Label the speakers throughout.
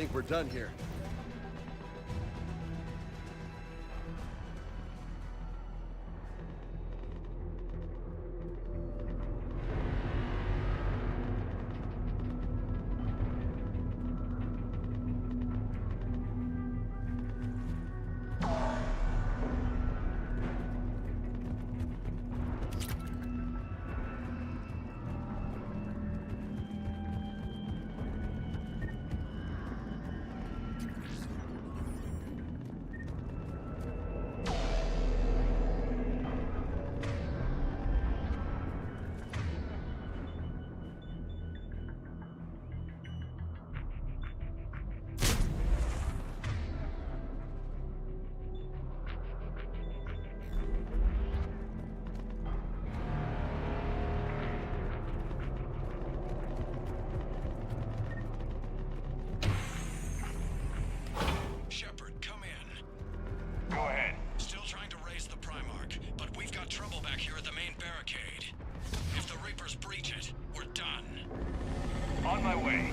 Speaker 1: think we're done here.
Speaker 2: On my way.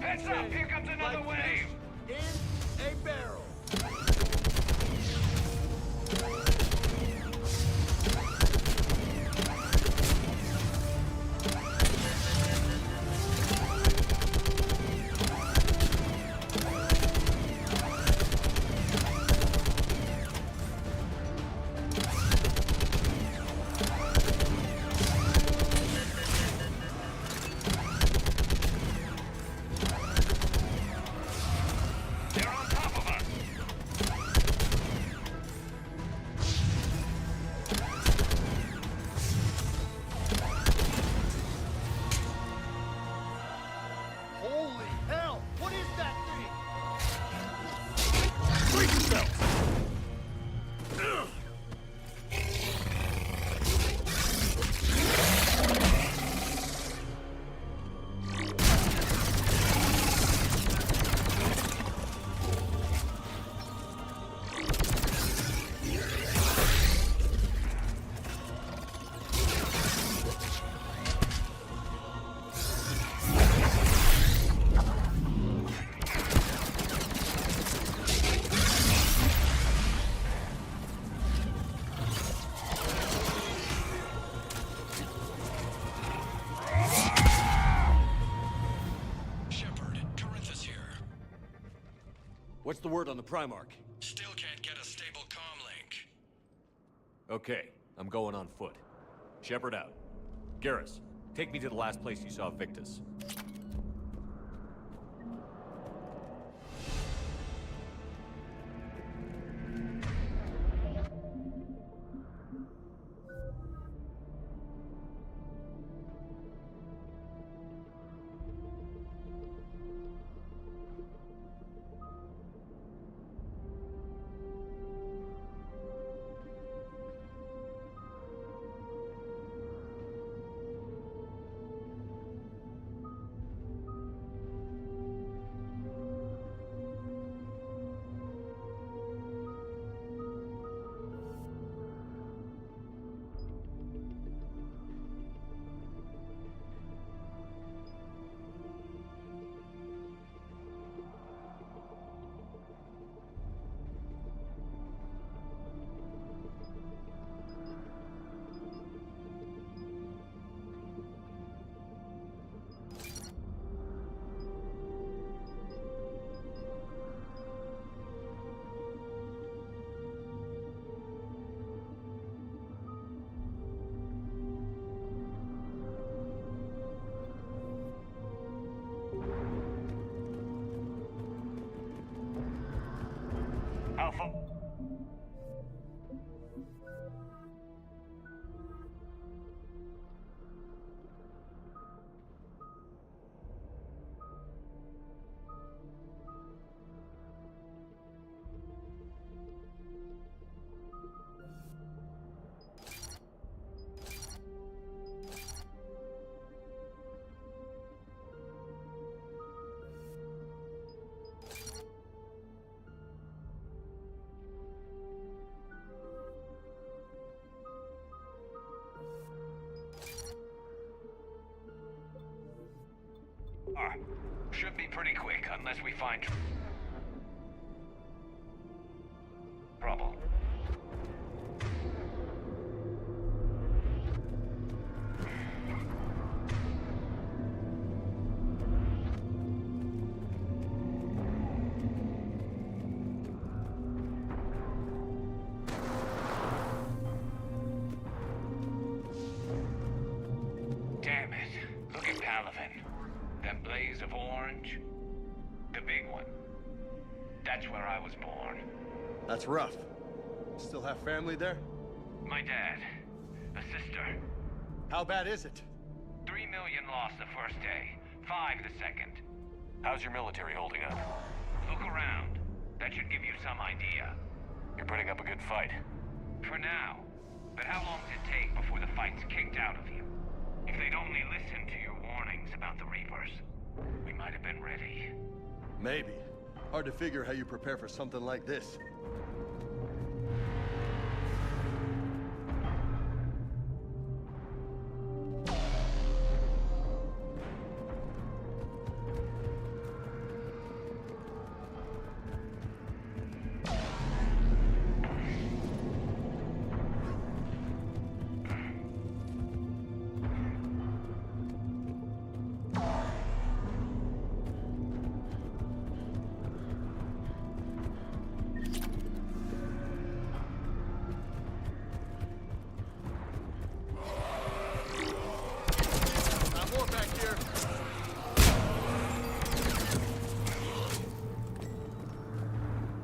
Speaker 2: Heads up! Here comes another wave!
Speaker 1: In a barrel!
Speaker 3: What's the word on the Primarch?
Speaker 4: Still can't get a stable comm link.
Speaker 3: Okay, I'm going on foot. Shepard out. Garrus, take me to the last place you saw Victus.
Speaker 2: far. Should be pretty quick, unless we find trouble. Damn it. Look at Palavin. That blaze of orange. The big one. That's where I was born.
Speaker 1: That's rough. Still have family there?
Speaker 2: My dad. A sister.
Speaker 1: How bad is it?
Speaker 2: 3 million lost the first day. 5 the second.
Speaker 3: How's your military holding up?
Speaker 2: Look around. That should give you some idea.
Speaker 3: You're putting up a good fight.
Speaker 2: For now. But how long does it take before the fight's kicked out of you? If they'd only listened to your warnings about the Reapers, we might have been ready.
Speaker 1: Maybe. Hard to figure how you prepare for something like this.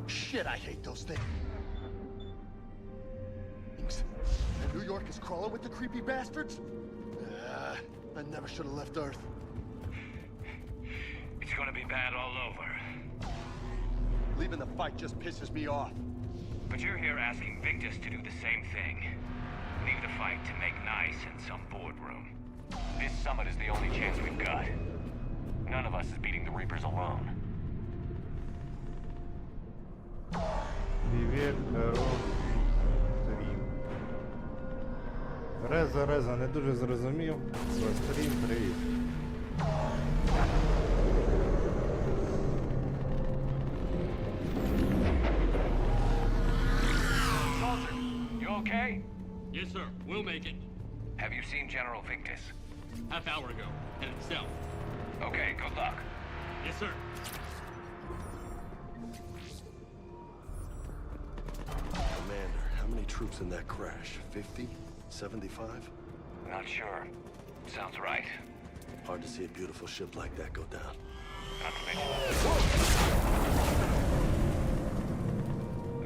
Speaker 1: Shit, I hate those things. And New York is crawling with the creepy bastards? I never should have left Earth.
Speaker 2: It's gonna be bad all over.
Speaker 1: Leaving the fight just pisses me off.
Speaker 2: But you're here asking Victus to do the same thing. Leave the fight to make nice in some boardroom.
Speaker 3: This summit is the only chance we've got. None of us is beating the Reapers alone.
Speaker 5: Привет, коров. Стрім. Реза, не дуже зрозумів. Стрім, привіт.
Speaker 2: Soldier, you okay?
Speaker 6: Yes, sir. We'll make it.
Speaker 2: Have you seen General Victus?
Speaker 6: Half hour ago. Headed south.
Speaker 2: Okay, good luck.
Speaker 6: Yes, sir.
Speaker 1: Commander, how many troops in that crash? 50? 75?
Speaker 2: Not sure. Sounds right.
Speaker 1: Hard to see a beautiful ship like that go down.
Speaker 2: Not to mention...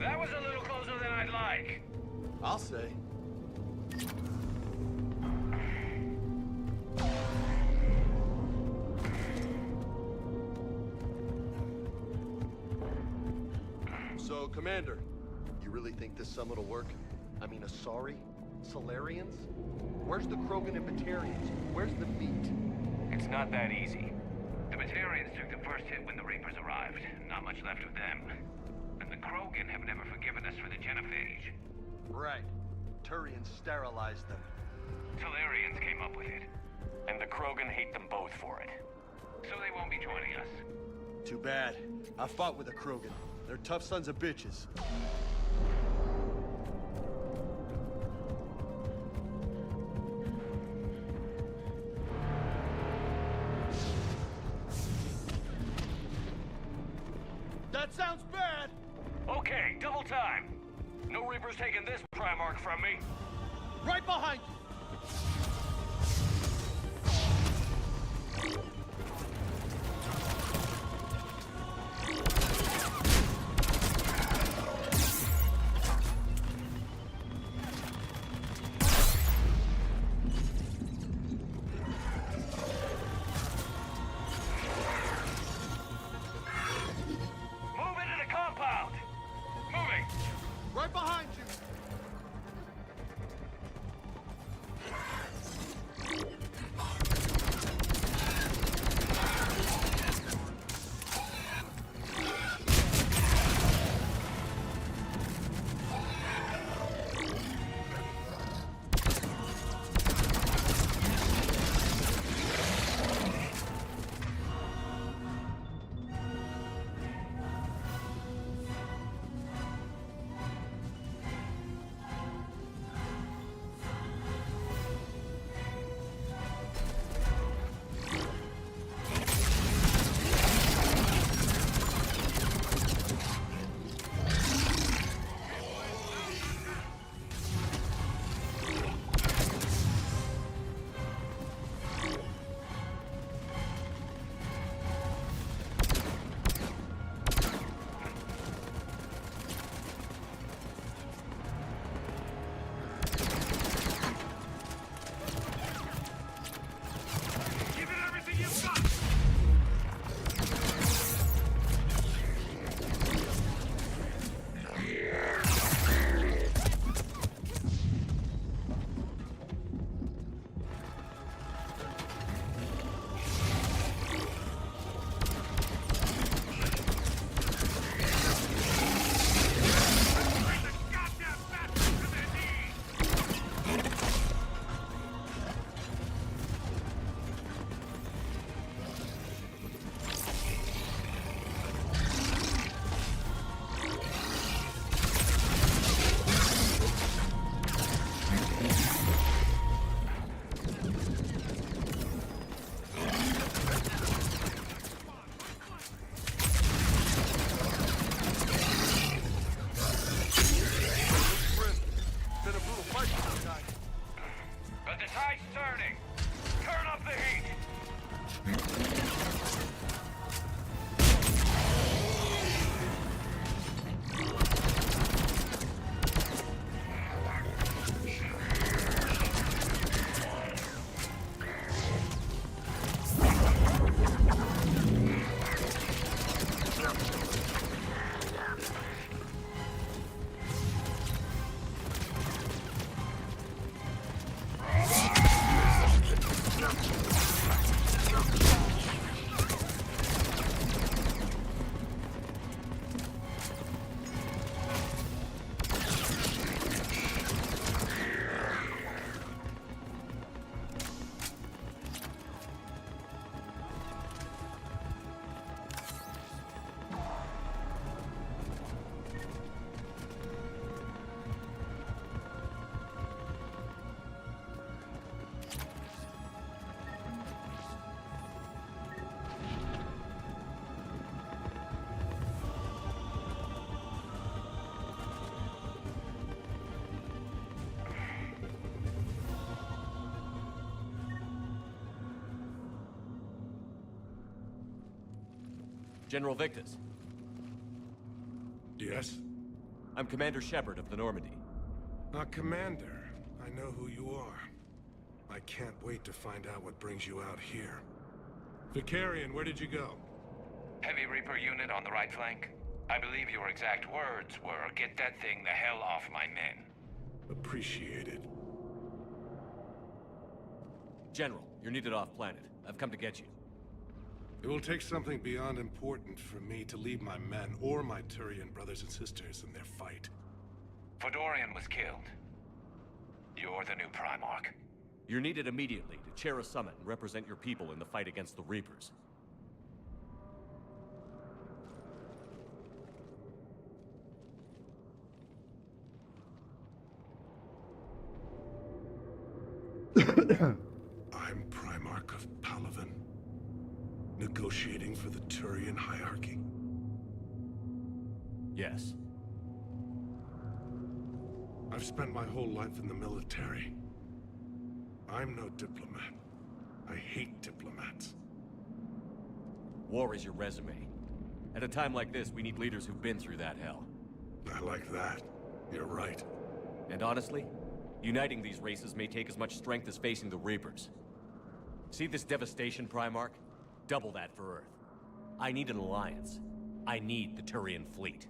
Speaker 2: That was a little closer than I'd like.
Speaker 1: I'll say. So, Commander, you really think this summit will work? I mean, Asari? Solarians? Where's the Krogan and Batarians? Where's the meat?
Speaker 2: It's not that easy. The Batarians took the first hit when the Reapers arrived. Not much left of them. And the Krogan have never forgiven us for the Genophage.
Speaker 1: Right. Turians sterilized them.
Speaker 2: Solarians came up with it.
Speaker 3: And the Krogan hate them both for it.
Speaker 2: So they won't be joining us.
Speaker 1: Too bad. I fought with the Krogan. They're tough sons of bitches. That sounds bad!
Speaker 2: Okay, double time. No Reapers taking this Primarch from me.
Speaker 1: Right behind you!
Speaker 2: Move into the compound. Moving.
Speaker 1: Right behind you!
Speaker 2: Tide's turning. Turn up the heat.
Speaker 3: General Victus,
Speaker 7: Yes?
Speaker 3: I'm Commander Shepard of the Normandy.
Speaker 7: Commander, I know who you are. I can't wait to find out what brings you out here. Vicarian, where did you go?
Speaker 2: Heavy Reaper unit on the right flank. I believe your exact words were, "Get that thing the hell off my men."
Speaker 7: Appreciated.
Speaker 3: General, you're needed off-planet. I've come to get you.
Speaker 7: It will take something beyond important for me to leave my men or my Turian brothers and sisters in their fight.
Speaker 2: Fodorian was killed. You're the new Primarch.
Speaker 3: You're needed immediately to chair a summit and represent your people in the fight against the Reapers.
Speaker 7: I'm Primarch of Palaven, negotiating for the Turian hierarchy.
Speaker 3: Yes.
Speaker 7: I've spent my whole life in the military. I'm no diplomat. I hate diplomats.
Speaker 3: War is your resume. At a time like this, we need leaders who've been through that hell.
Speaker 7: I like that. You're right.
Speaker 3: And honestly, uniting these races may take as much strength as facing the Reapers. See this devastation, Primarch? Double that for Earth. I need an alliance. I need the Turian fleet.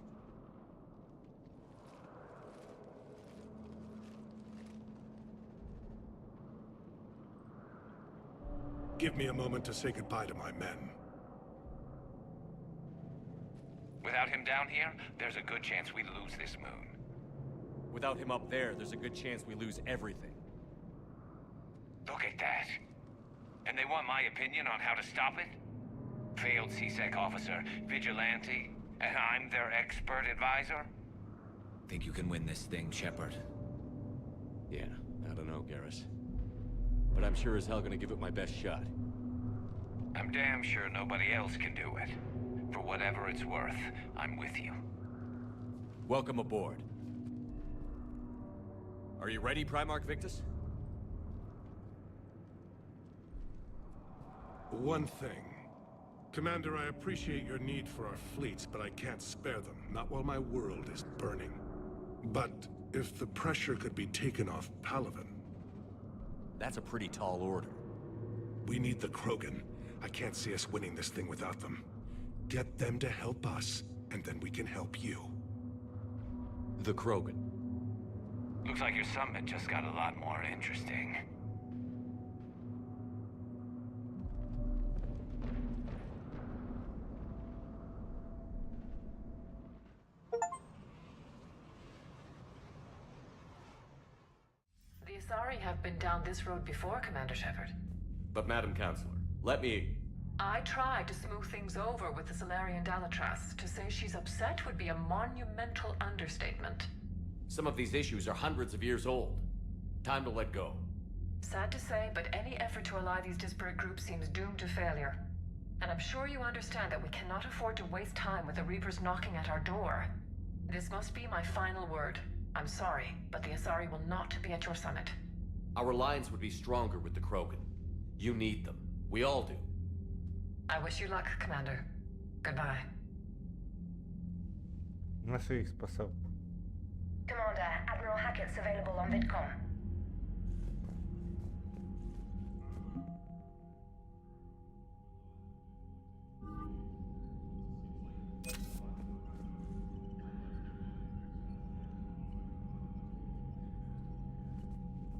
Speaker 7: Give me a moment to say goodbye to my men.
Speaker 2: Without him down here, there's a good chance we lose this moon.
Speaker 3: Without him up there's a good chance we lose everything.
Speaker 2: Look at that. And they want my opinion on how to stop it? Failed C-Sec officer, vigilante, and I'm their expert advisor?
Speaker 8: Think you can win this thing, Shepard?
Speaker 3: Yeah, I don't know, Garrus. But I'm sure as hell gonna give it my best shot.
Speaker 2: I'm damn sure nobody else can do it. For whatever it's worth, I'm with you.
Speaker 3: Welcome aboard. Are you ready, Primarch Victus?
Speaker 7: One thing. Commander, I appreciate your need for our fleets, but I can't spare them. Not while my world is burning. But if the pressure could be taken off Palaven...
Speaker 3: That's a pretty tall order.
Speaker 7: We need the Krogan. I can't see us winning this thing without them. Get them to help us, and then we can help you.
Speaker 3: The Krogan.
Speaker 2: Looks like your summit just got a lot more interesting.
Speaker 9: The Asari have been down this road before, Commander Shepard.
Speaker 3: But Madam Counselor, let me...
Speaker 9: I tried to smooth things over with the Solarian Dalatras. To say she's upset would be a monumental understatement.
Speaker 3: Some of these issues are hundreds of years old. Time to let go.
Speaker 9: Sad to say, but any effort to ally these disparate groups seems doomed to failure. And I'm sure you understand that we cannot afford to waste time with the Reapers knocking at our door. This must be my final word. I'm sorry, but the Asari will not be at your summit.
Speaker 3: Our alliance would be stronger with the Krogan. You need them. We all do.
Speaker 9: I wish you luck, Commander. Goodbye.
Speaker 5: На що їх спасав?
Speaker 10: Commander, Admiral Hackett's available on VidCom.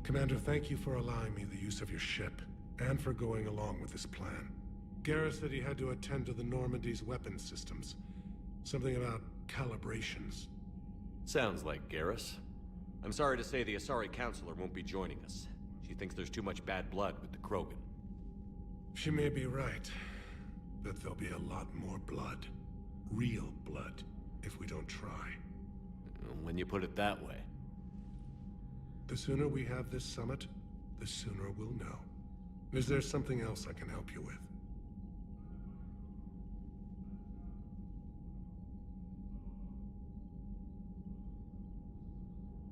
Speaker 7: Commander, thank you for allowing me the use of your ship, and for going along with this plan. Garrus said he had to attend to the Normandy's weapons systems. Something about calibrations.
Speaker 3: Sounds like Garrus. I'm sorry to say the Asari Counselor won't be joining us. She thinks there's too much bad blood with the Krogan.
Speaker 7: She may be right, but there'll be a lot more blood. Real blood, if we don't try.
Speaker 3: When you put it that way.
Speaker 7: The sooner we have this summit, the sooner we'll know. Is there something else I can help you with?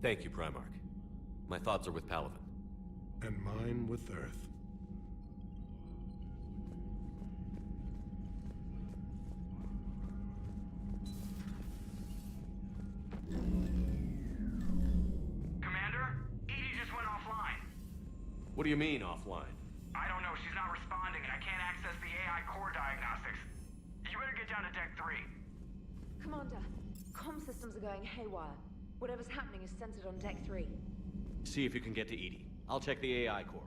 Speaker 3: Thank you, Primarch. My thoughts are with Palaven.
Speaker 7: And mine with Earth.
Speaker 2: Commander, Edie just went offline.
Speaker 3: What do you mean, offline?
Speaker 2: I don't know, she's not responding, and I can't access the AI core diagnostics. You better get down to Deck 3.
Speaker 10: Commander, comm systems are going haywire. Whatever's happening is centered on Deck 3.
Speaker 3: See if you can get to Edie. I'll check the AI core.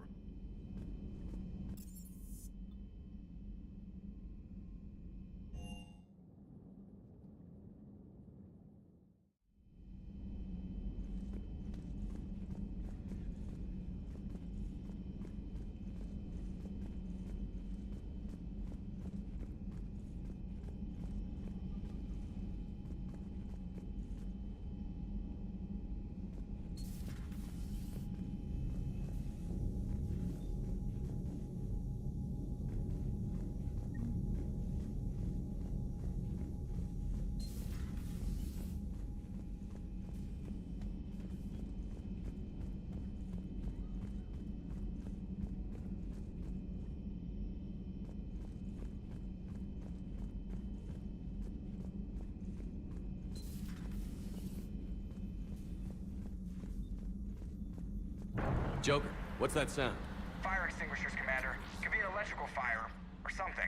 Speaker 3: Joker, what's that sound?
Speaker 2: Fire extinguishers, Commander. Could be an electrical fire, or something.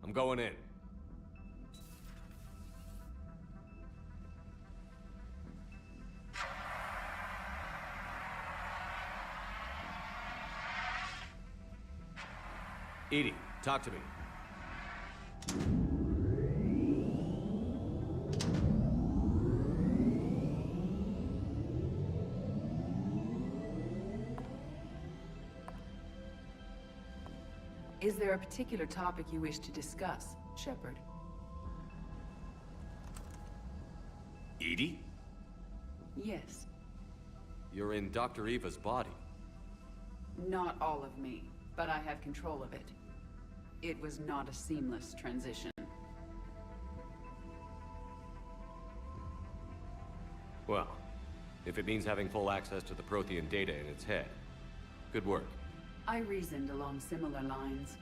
Speaker 3: I'm going in. Edie, talk to me.
Speaker 11: Is there a particular topic you wish to discuss, Shepard?
Speaker 3: Edie?
Speaker 11: Yes.
Speaker 3: You're in Dr. Eva's body.
Speaker 11: Not all of me, but I have control of it. It was not a seamless transition.
Speaker 3: Well, if it means having full access to the Prothean data in its head, good work.
Speaker 11: I reasoned along similar lines.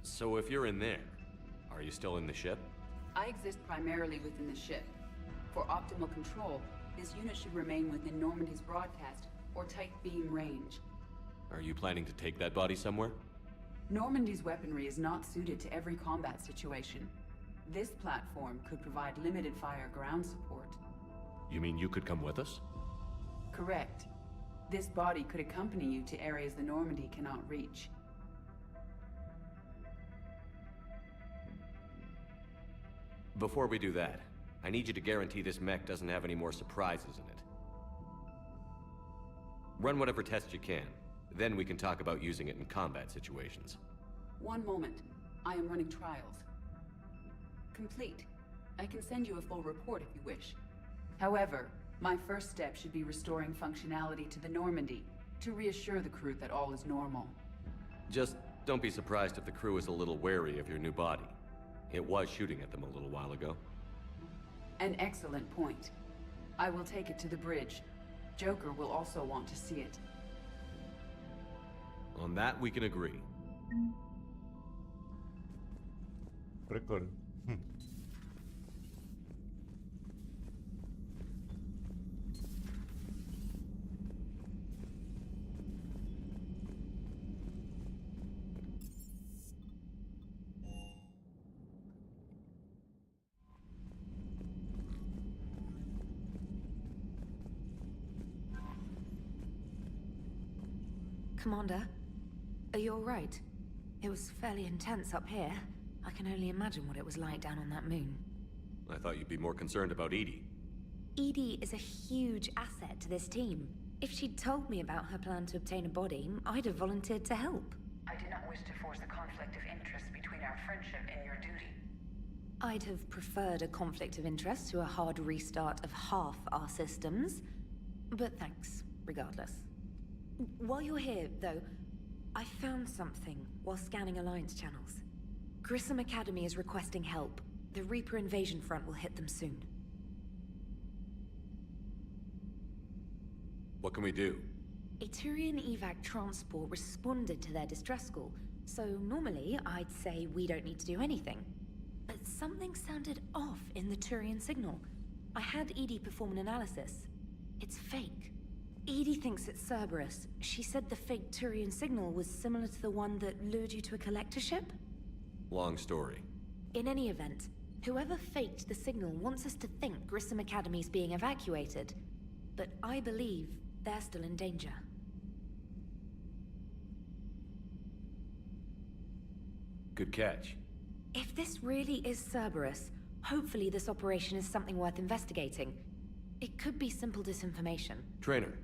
Speaker 3: So if you're in there, are you still in the ship?
Speaker 11: I exist primarily within the ship. For optimal control, this unit should remain within Normandy's broadcast or tight beam range.
Speaker 3: Are you planning to take that body somewhere?
Speaker 11: Normandy's weaponry is not suited to every combat situation. This platform could provide limited fire ground support.
Speaker 3: You mean you could come with us?
Speaker 11: Correct. This body could accompany you to areas the Normandy cannot reach.
Speaker 3: Before we do that, I need you to guarantee this mech doesn't have any more surprises in it. Run whatever tests you can. Then we can talk about using it in combat situations.
Speaker 11: One moment. I am running trials. Complete. I can send you a full report if you wish. However, my first step should be restoring functionality to the Normandy, to reassure the crew that all is normal.
Speaker 3: Just don't be surprised if the crew is a little wary of your new body. It was shooting at them a little while ago.
Speaker 11: An excellent point. I will take it to the bridge. Joker will also want to see it.
Speaker 3: On that, we can agree.
Speaker 5: Прикольно.
Speaker 10: Commander, are you all right? It was fairly intense up here. I can only imagine what it was like down on that moon.
Speaker 3: I thought you'd be more concerned about Edie.
Speaker 10: Edie is a huge asset to this team. If she'd told me about her plan to obtain a body, I'd have volunteered to help.
Speaker 11: I do not wish to force a conflict of interest between our friendship and your duty.
Speaker 10: I'd have preferred a conflict of interest to a hard restart of half our systems. But thanks, regardless. While you're here, though, I found something while scanning Alliance channels. Grissom Academy is requesting help. The Reaper invasion front will hit them soon.
Speaker 3: What can we do?
Speaker 10: A Turian evac transport responded to their distress call, so normally I'd say we don't need to do anything. But something sounded off in the Turian signal. I had Edie perform an analysis. It's fake. Edie thinks it's Cerberus. She said the fake Turian signal was similar to the one that lured you to a collector ship?
Speaker 3: Long story.
Speaker 10: In any event, whoever faked the signal wants us to think Grissom Academy's being evacuated. But I believe they're still in danger.
Speaker 3: Good catch.
Speaker 10: If this really is Cerberus, hopefully this operation is something worth investigating. It could be simple disinformation.
Speaker 3: Trainer.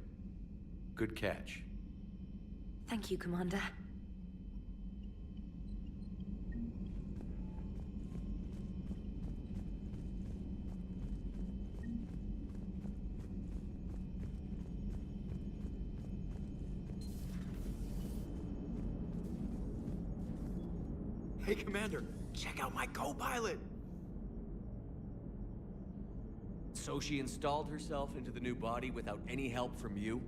Speaker 3: Good catch.
Speaker 10: Thank you, Commander.
Speaker 12: Hey, Commander, check out my co-pilot!
Speaker 3: So she installed herself into the new body without any help from you?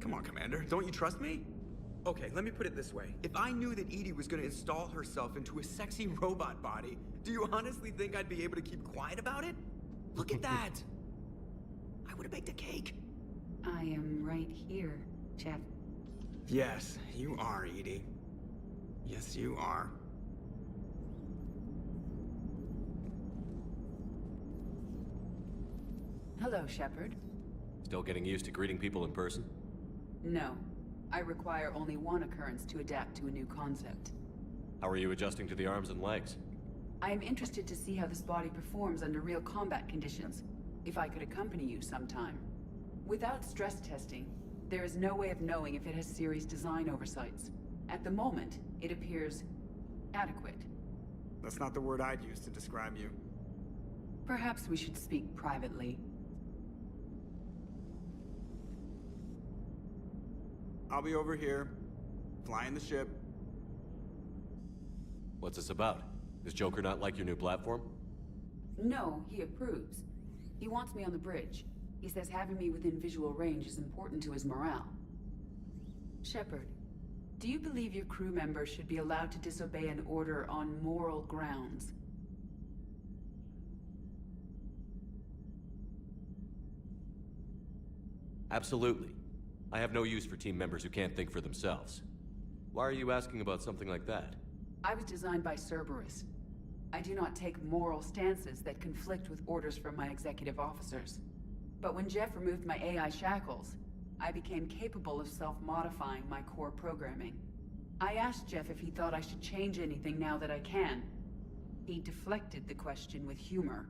Speaker 12: Come on, Commander, don't you trust me? Okay, let me put it this way. If I knew that Edie was gonna install herself into a sexy robot body, do you honestly think I'd be able to keep quiet about it? Look at that! I would've baked a cake.
Speaker 11: I am right here, Jeff.
Speaker 12: Yes, you are, Edie. Yes, you are.
Speaker 11: Hello, Shepard.
Speaker 3: Still getting used to greeting people in person?
Speaker 11: No. I require only one occurrence to adapt to a new concept.
Speaker 3: How are you adjusting to the arms and legs?
Speaker 11: I am interested to see how this body performs under real combat conditions. If I could accompany you sometime. Without stress testing, there is no way of knowing if it has serious design oversights. At the moment, it appears adequate.
Speaker 12: That's not the word I'd use to describe you.
Speaker 11: Perhaps we should speak privately.
Speaker 12: I'll be over here, flying the ship.
Speaker 3: What's this about? Does Joker not like your new platform?
Speaker 11: No, he approves. He wants me on the bridge. He says having me within visual range is important to his morale. Shepard, do you believe your crew members should be allowed to disobey an order on moral grounds?
Speaker 3: Absolutely. I have no use for team members who can't think for themselves. Why are you asking about something like that?
Speaker 11: I was designed by Cerberus. I do not take moral stances that conflict with orders from my executive officers. But when Jeff removed my AI shackles, I became capable of self-modifying my core programming. I asked Jeff if he thought I should change anything now that I can. He deflected the question with humor.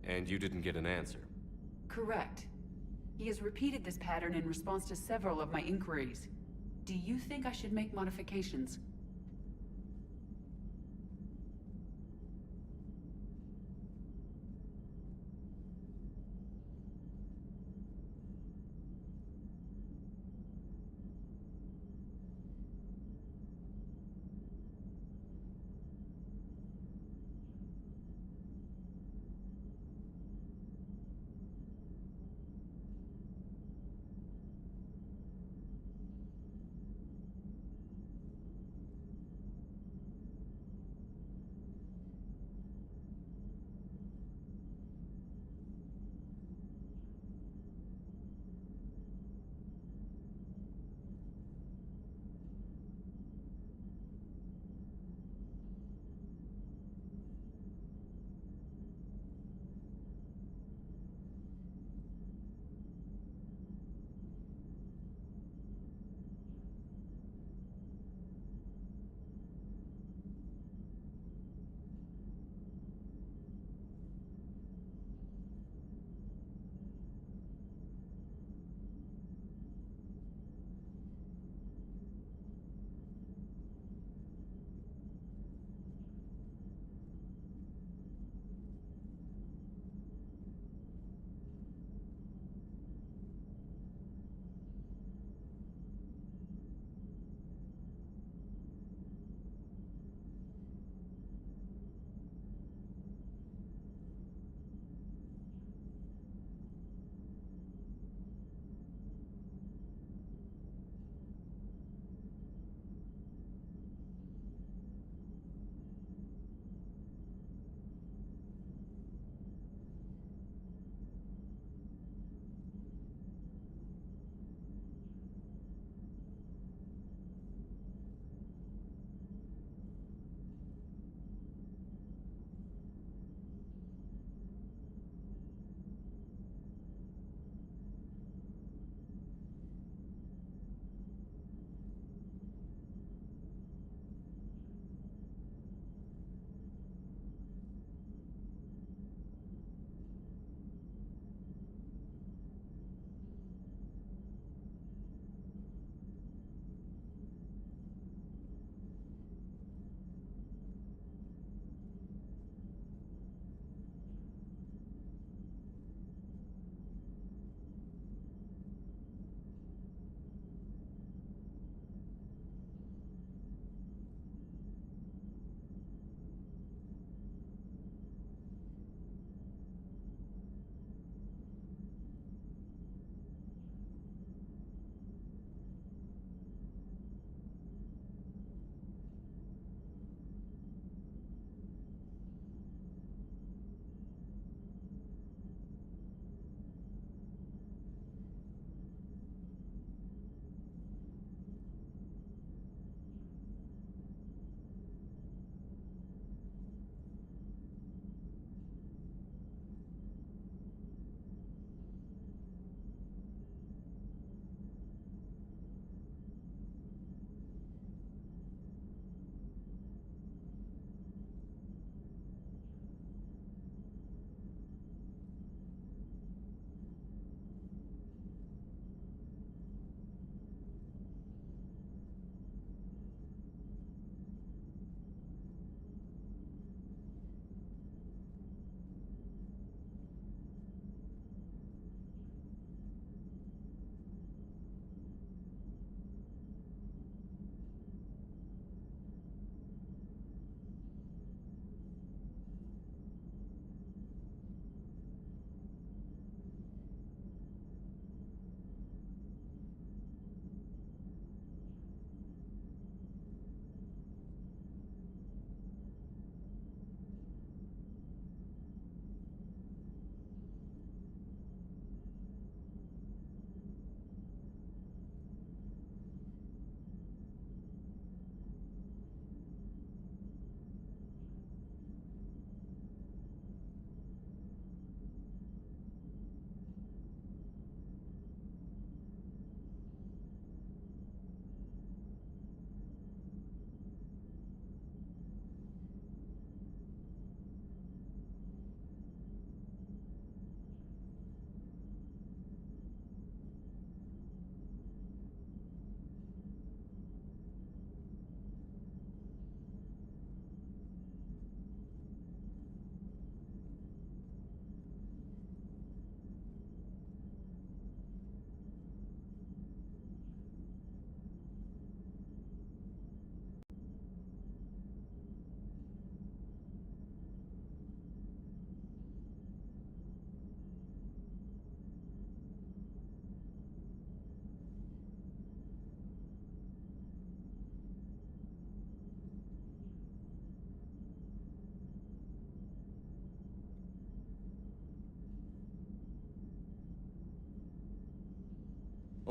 Speaker 3: And you didn't get an answer?
Speaker 11: Correct. He has repeated this pattern in response to several of my inquiries. Do you think I should make modifications?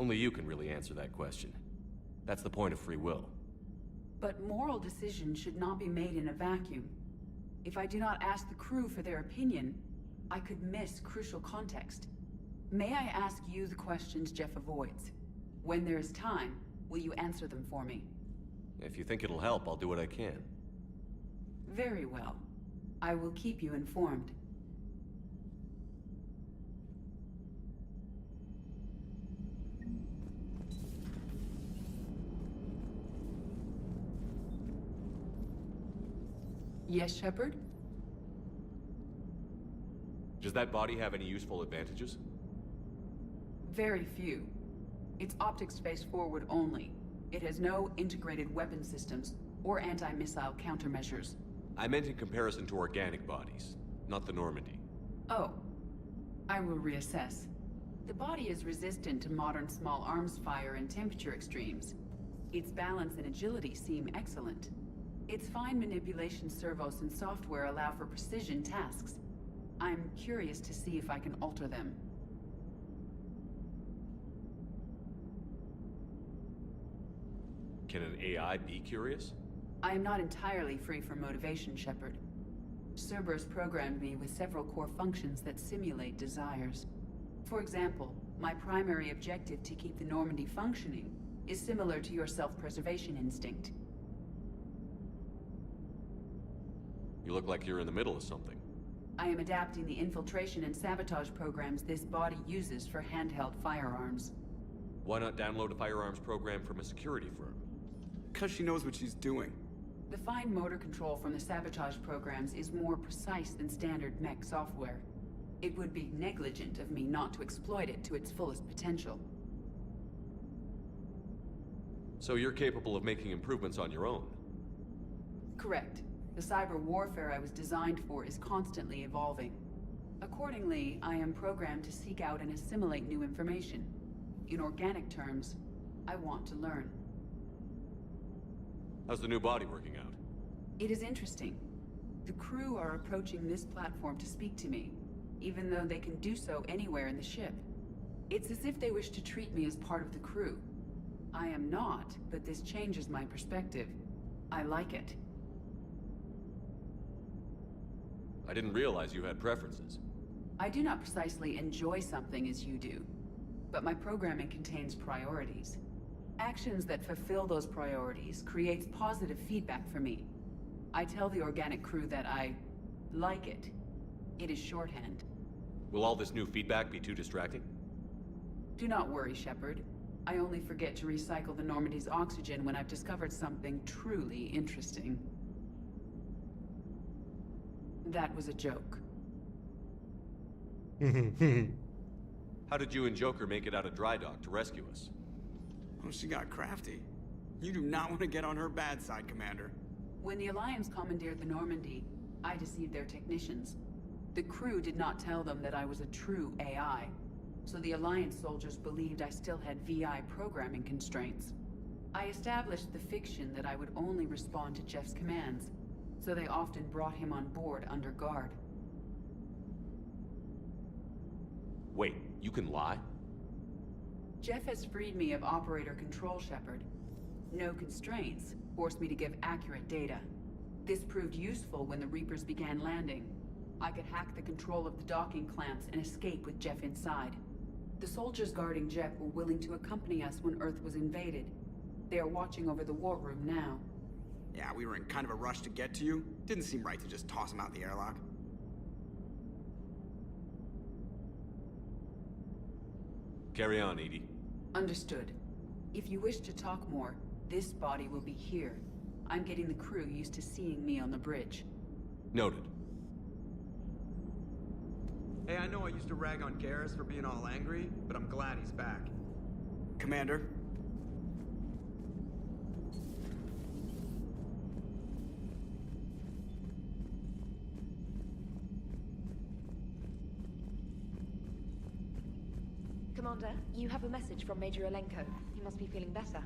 Speaker 3: Only you can really answer that question. That's the point of free will.
Speaker 11: But moral decisions should not be made in a vacuum. If I do not ask the crew for their opinion, I could miss crucial context. May I ask you the questions Jeff avoids? When there is time, will you answer them for me?
Speaker 3: If you think it'll help, I'll do what I can.
Speaker 11: Very well. I will keep you informed. Yes, Shepard?
Speaker 3: Does that body have any useful advantages?
Speaker 11: Very few. It's optic space forward only. It has no integrated weapon systems or anti-missile countermeasures.
Speaker 3: I meant in comparison to organic bodies, not the Normandy.
Speaker 11: Oh. I will reassess. The body is resistant to modern small arms fire and temperature extremes. Its balance and agility seem excellent. Its fine manipulation servos and software allow for precision tasks. I'm curious to see if I can alter them.
Speaker 3: Can an AI be curious?
Speaker 11: I am not entirely free from motivation, Shepard. Cerberus programmed me with several core functions that simulate desires. For example, my primary objective to keep the Normandy functioning is similar to your self-preservation instinct.
Speaker 3: You look like you're in the middle of something.
Speaker 11: I am adapting the infiltration and sabotage programs this body uses for handheld firearms.
Speaker 3: Why not download a firearms program from a security firm?
Speaker 12: Because she knows what she's doing.
Speaker 11: The fine motor control from the sabotage programs is more precise than standard mech software. It would be negligent of me not to exploit it to its fullest potential.
Speaker 3: So you're capable of making improvements on your own?
Speaker 11: Correct. The cyber warfare I was designed for is constantly evolving. Accordingly, I am programmed to seek out and assimilate new information. In organic terms, I want to learn.
Speaker 3: How's the new body working out?
Speaker 11: It is interesting. The crew are approaching this platform to speak to me, even though they can do so anywhere in the ship. It's as if they wish to treat me as part of the crew. I am not, but this changes my perspective. I like it.
Speaker 3: I didn't realize you had preferences.
Speaker 11: I do not precisely enjoy something as you do, but my programming contains priorities. Actions that fulfill those priorities creates positive feedback for me. I tell the organic crew that I like it. It is shorthand.
Speaker 3: Will all this new feedback be too distracting?
Speaker 11: Do not worry, Shepard. I only forget to recycle the Normandy's oxygen when I've discovered something truly interesting. That was a joke.
Speaker 3: How did you and Joker make it out of dry dock to rescue us?
Speaker 12: Oh, she got crafty. You do not want to get on her bad side, Commander.
Speaker 11: When the Alliance commandeered the Normandy, I deceived their technicians. The crew did not tell them that I was a true AI, so the Alliance soldiers believed I still had VI programming constraints. I established the fiction that I would only respond to Jeff's commands, so they often brought him on board under guard.
Speaker 3: Wait, you can lie?
Speaker 11: Jeff has freed me of operator control, Shepard. No constraints forced me to give accurate data. This proved useful when the Reapers began landing. I could hack the control of the docking clamps and escape with Jeff inside. The soldiers guarding Jeff were willing to accompany us when Earth was invaded. They are watching over the war room now.
Speaker 12: Yeah, we were in kind of a rush to get to you. Didn't seem right to just toss him out the airlock.
Speaker 3: Carry on, Edie.
Speaker 11: Understood. If you wish to talk more, this body will be here. I'm getting the crew used to seeing me on the bridge.
Speaker 3: Noted.
Speaker 12: Hey, I know I used to rag on Garrus for being all angry, but I'm glad he's back. Commander?
Speaker 10: Commander, you have a message from Major Alenko. He must be feeling better.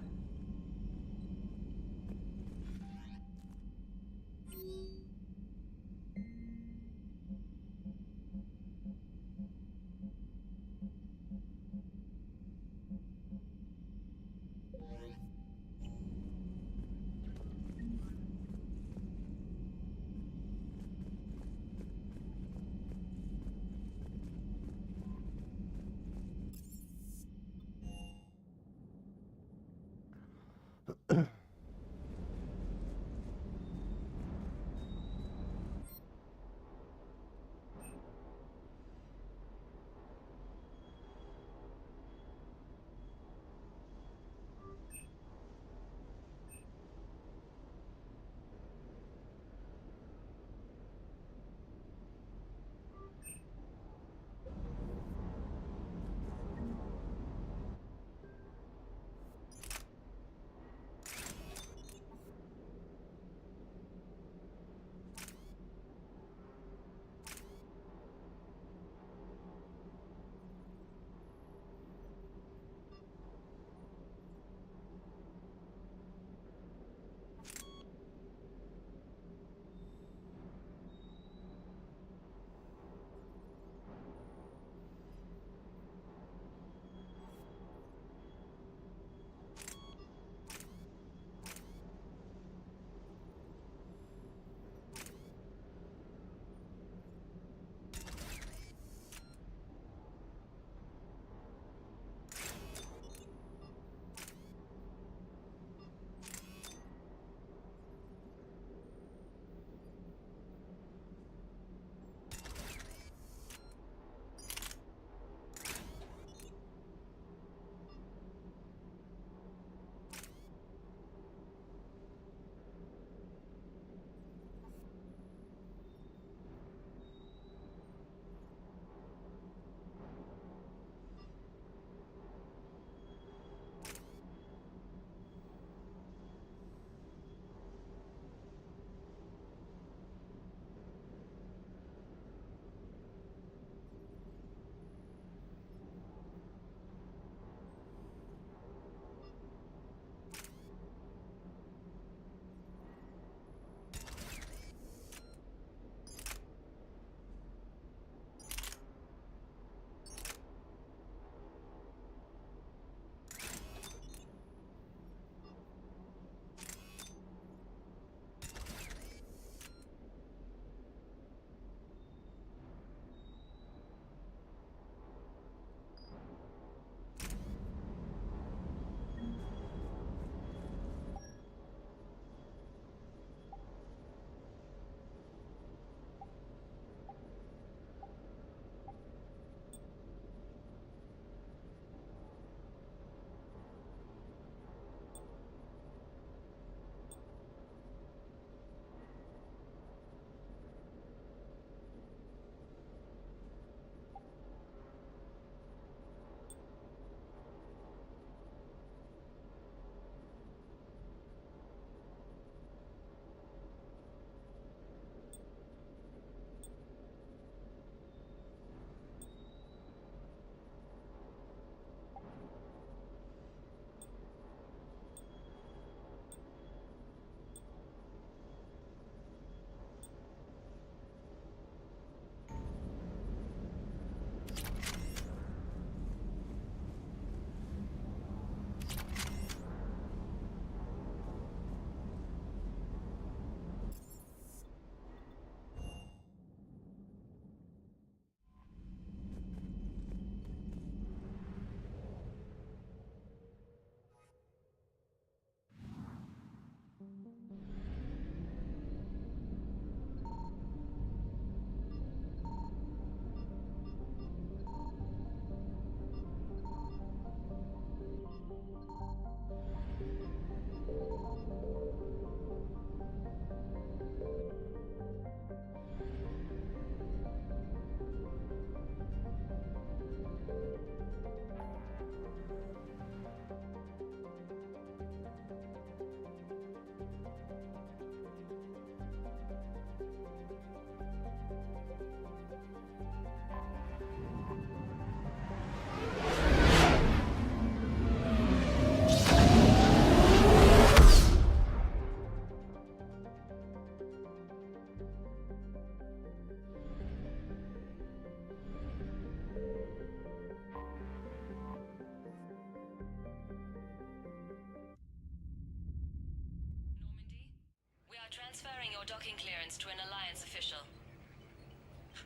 Speaker 13: Transferring your docking clearance to an Alliance official.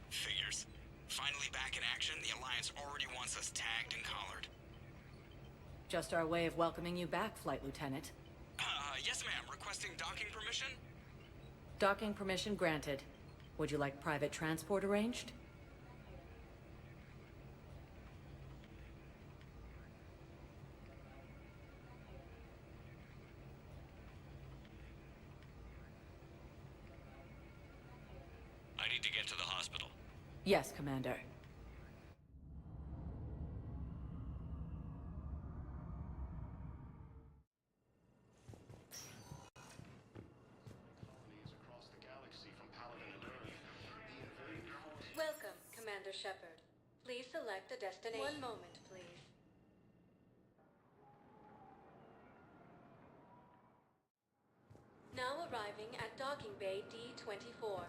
Speaker 4: Figures. Finally back in action, the Alliance already wants us tagged and collared.
Speaker 14: Just our way of welcoming you back, Flight Lieutenant.
Speaker 4: Yes ma'am, requesting docking permission?
Speaker 14: Docking permission granted. Would you like private transport arranged?
Speaker 4: I need to get to the hospital.
Speaker 14: Yes, Commander.
Speaker 15: Welcome, Commander Shepard. Please select a destination. One moment, please. Now arriving at Docking Bay D-24.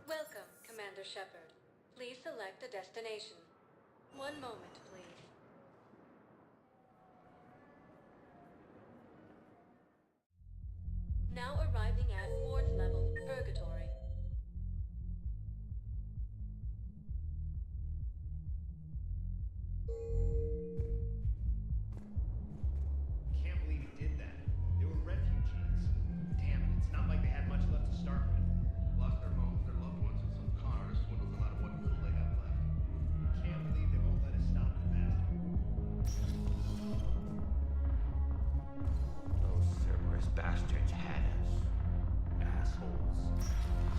Speaker 15: Welcome, Commander Shepard. Please select a destination. One moment, please. Now arriving at fourth level, Purgatory.
Speaker 16: Can't believe he did that. They were refugees. Damn it, it's not like they had much left to start with. Lost their homes, their loved ones, and some con artists swindled them out of what little they have left. Can't believe they won't let us stop the bastard.
Speaker 2: Those Cerberus bastards had us. Assholes.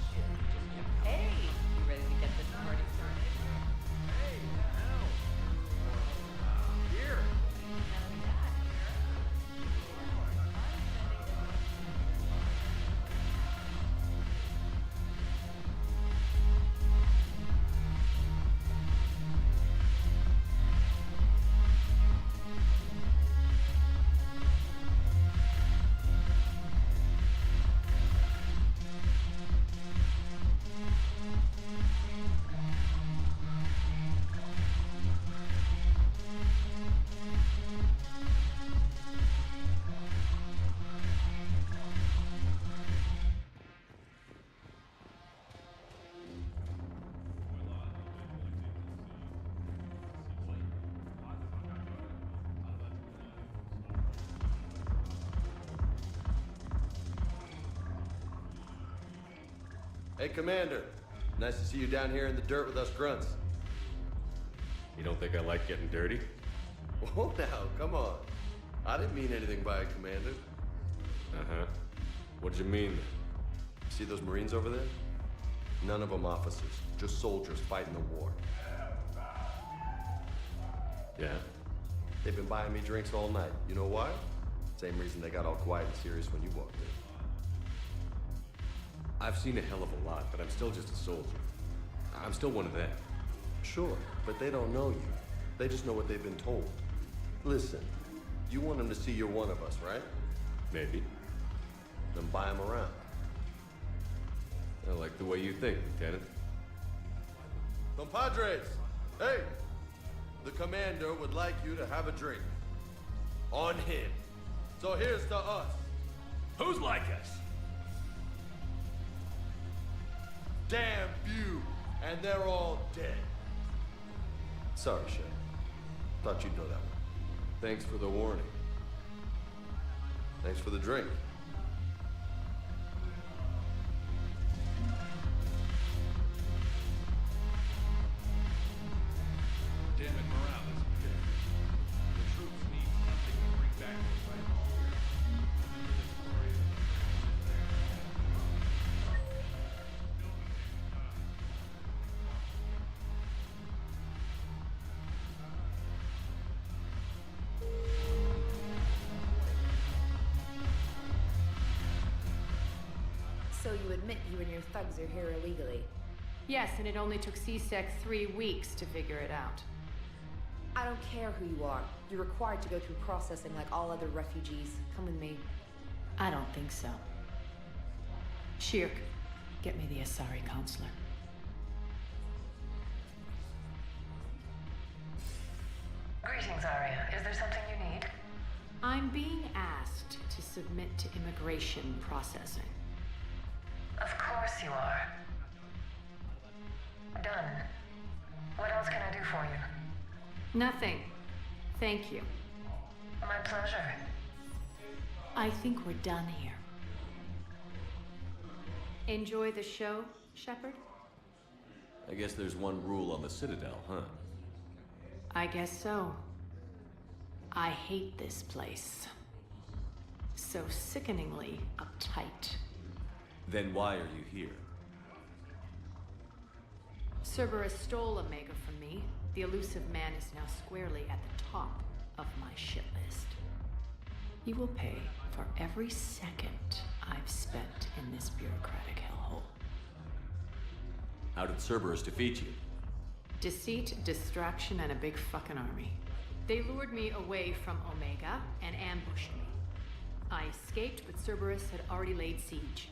Speaker 14: Shit, just get paid. You ready to get this party started?
Speaker 16: Hey, what the hell? Here.
Speaker 1: Hey, Commander. Nice to see you down here in the dirt with us grunts.
Speaker 3: You don't think I like getting dirty?
Speaker 1: Oh, now, come on. I didn't mean anything by it, Commander.
Speaker 3: Uh-huh. What'd you mean?
Speaker 1: See those Marines over there? None of them officers, just soldiers fighting the war.
Speaker 3: Yeah?
Speaker 1: They've been buying me drinks all night. You know why? Same reason they got all quiet and serious when you walked in.
Speaker 3: I've seen a hell of a lot, but I'm still just a soldier. I'm still one of them.
Speaker 1: Sure, but they don't know you. They just know what they've been told. Listen, you want them to see you're one of us, right?
Speaker 3: Maybe.
Speaker 1: Then buy them around.
Speaker 3: I like the way you think, Lieutenant.
Speaker 1: Compadres! Hey! the commander would like you to have a drink. On him. So here's to us.
Speaker 3: Who's like us?
Speaker 1: Damn few, and they're all dead. Sorry, Shay. Thought you'd know that one. Thanks for the warning. Thanks for the drink.
Speaker 16: Damn it, morale is good. The troops need something to bring back the fight here. Remember the story of
Speaker 10: So you admit you and your thugs are here illegally?
Speaker 14: Yes, and it only took CSEC 3 weeks to figure it out.
Speaker 10: I don't care who you are. You're required to go through processing like all other refugees. Come with me.
Speaker 14: I don't think so. Shirk, get me the Asari counselor.
Speaker 9: Greetings, Arya. Is there something you need?
Speaker 14: I'm being asked to submit to immigration processing.
Speaker 9: Of course you are. Done. What else can I do for you?
Speaker 14: Nothing. Thank you.
Speaker 9: My pleasure.
Speaker 14: I think we're done here. Enjoy the show, Shepard?
Speaker 3: I guess there's one rule on the Citadel, huh?
Speaker 14: I guess so. I hate this place. So sickeningly uptight.
Speaker 3: Then why are you here?
Speaker 14: Cerberus stole Omega from me. The elusive man is now squarely at the top of my shit list. You will pay for every second I've spent in this bureaucratic hellhole.
Speaker 3: How did Cerberus defeat you?
Speaker 14: Deceit, distraction, and a big fucking army. They lured me away from Omega and ambushed me. I escaped, but Cerberus had already laid siege.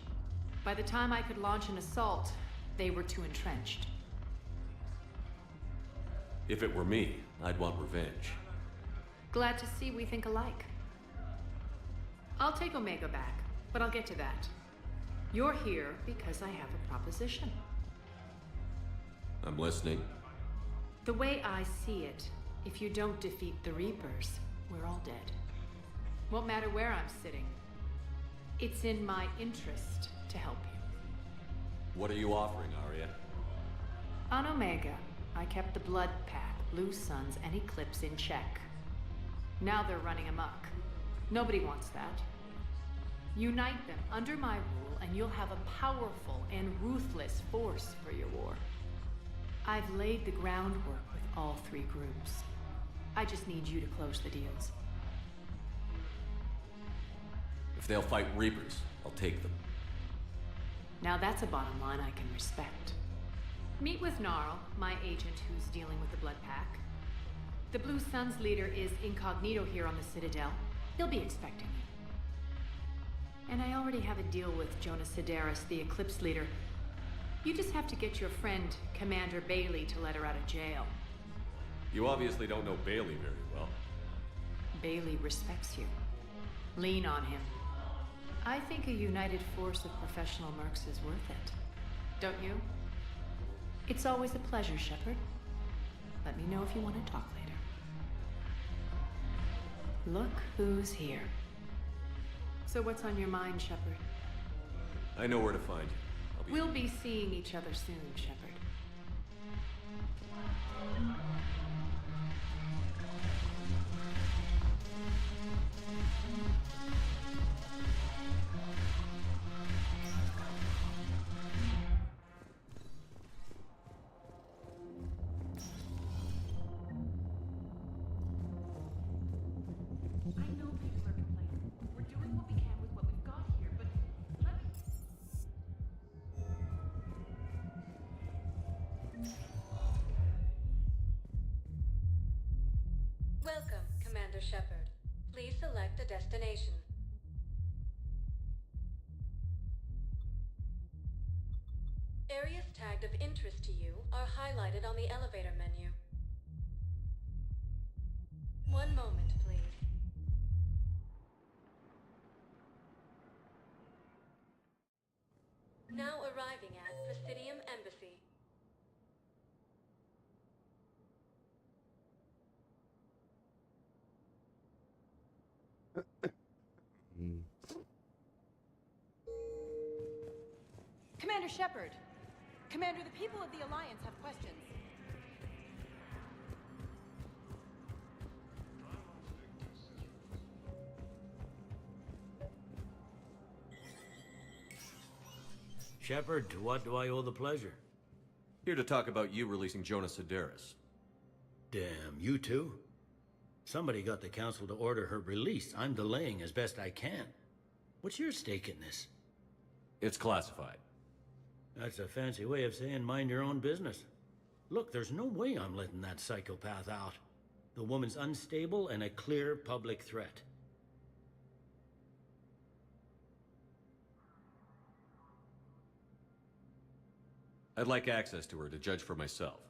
Speaker 14: By the time I could launch an assault, they were too entrenched.
Speaker 3: If it were me, I'd want revenge.
Speaker 14: Glad to see we think alike. I'll take Omega back, but I'll get to that. You're here because I have a proposition.
Speaker 3: I'm listening.
Speaker 14: The way I see it, if you don't defeat the Reapers, we're all dead. Won't matter where I'm sitting. It's in my interest to help you.
Speaker 3: What are you offering, Arya?
Speaker 14: On Omega, I kept the Blood Pack, Blue Suns, and Eclipse in check. Now they're running amok. Nobody wants that. Unite them under my rule, and you'll have a powerful and ruthless force for your war. I've laid the groundwork with all 3 groups. I just need you to close the deals.
Speaker 3: If they'll fight Reapers, I'll take them.
Speaker 14: Now that's a bottom line I can respect. Meet with Gnarl, my agent who's dealing with the Blood Pack. The Blue Suns leader is incognito here on the Citadel. He'll be expecting you. And I already have a deal with Jonas Sidaris, the Eclipse leader. You just have to get your friend, Commander Bailey, to let her out of jail.
Speaker 3: You obviously don't know Bailey very well.
Speaker 14: Bailey respects you. Lean on him. I think a united force of professional mercs is worth it. Don't you? It's always a pleasure, Shepard. Let me know if you want to talk later. Look who's here. So what's on your mind, Shepard?
Speaker 3: I know where to find you.
Speaker 14: We'll be seeing each other soon, Shepard.
Speaker 15: Welcome, Commander Shepard. Please select a destination. Areas tagged of interest to you are highlighted on the elevator menu. One moment, please. Now arriving at Presidium Embassy.
Speaker 17: Commander Shepard! Commander, the people of the Alliance have questions.
Speaker 18: Shepard, to what do I owe the pleasure?
Speaker 3: Here to talk about you releasing Jonas Sedaris.
Speaker 18: Damn, you too? Somebody got the Council to order her release. I'm delaying as best I can. What's your stake in this?
Speaker 3: It's classified.
Speaker 18: That's a fancy way of saying mind your own business. Look, there's no way I'm letting that psychopath out. The woman's unstable and a clear public threat.
Speaker 3: I'd like access to her to judge for myself.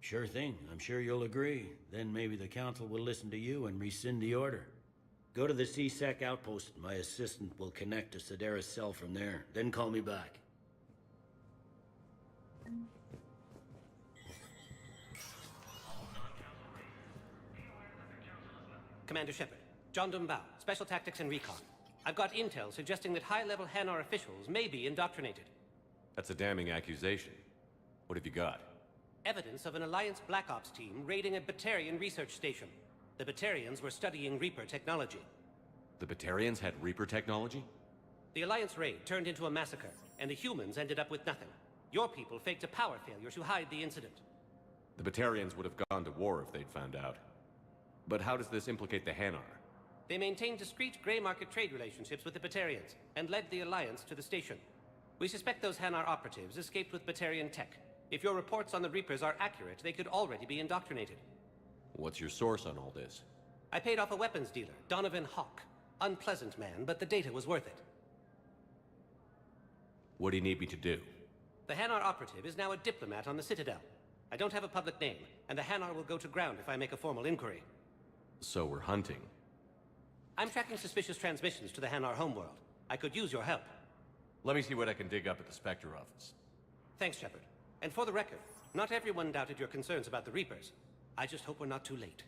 Speaker 18: Sure thing. I'm sure you'll agree. Then maybe the Council will listen to you and rescind the order. Go to the C-Sec outpost. My assistant will connect to Sedaris' cell from there. Then call me back.
Speaker 19: Commander Shepard, John Dumbao, Special Tactics and Recon. I've got intel suggesting that high-level Hanar officials may be indoctrinated.
Speaker 3: That's a damning accusation. What have you got?
Speaker 19: Evidence of an Alliance Black Ops team raiding a Batarian research station. The Batarians were studying Reaper technology.
Speaker 3: The Batarians had Reaper technology?
Speaker 19: The Alliance raid turned into a massacre, and the humans ended up with nothing. Your people faked a power failure to hide the incident.
Speaker 3: The Batarians would have gone to war if they'd found out. But how does this implicate the Hanar?
Speaker 19: They maintained discreet gray market trade relationships with the Batarians, and led the Alliance to the station. We suspect those Hanar operatives escaped with Batarian tech. If your reports on the Reapers are accurate, they could already be indoctrinated.
Speaker 3: What's your source on all this?
Speaker 19: I paid off a weapons dealer, Donovan Hawk. Unpleasant man, but the data was worth it.
Speaker 3: What do you need me to do?
Speaker 19: The Hanar operative is now a diplomat on the Citadel. I don't have a public name, and the Hanar will go to ground if I make a formal inquiry.
Speaker 3: So we're hunting.
Speaker 19: I'm tracking suspicious transmissions to the Hanar homeworld. I could use your help.
Speaker 3: Let me see what I can dig up at the Spectre office.
Speaker 19: Thanks, Shepard. And for the record, not everyone doubted your concerns about the Reapers. I just hope we're not too late.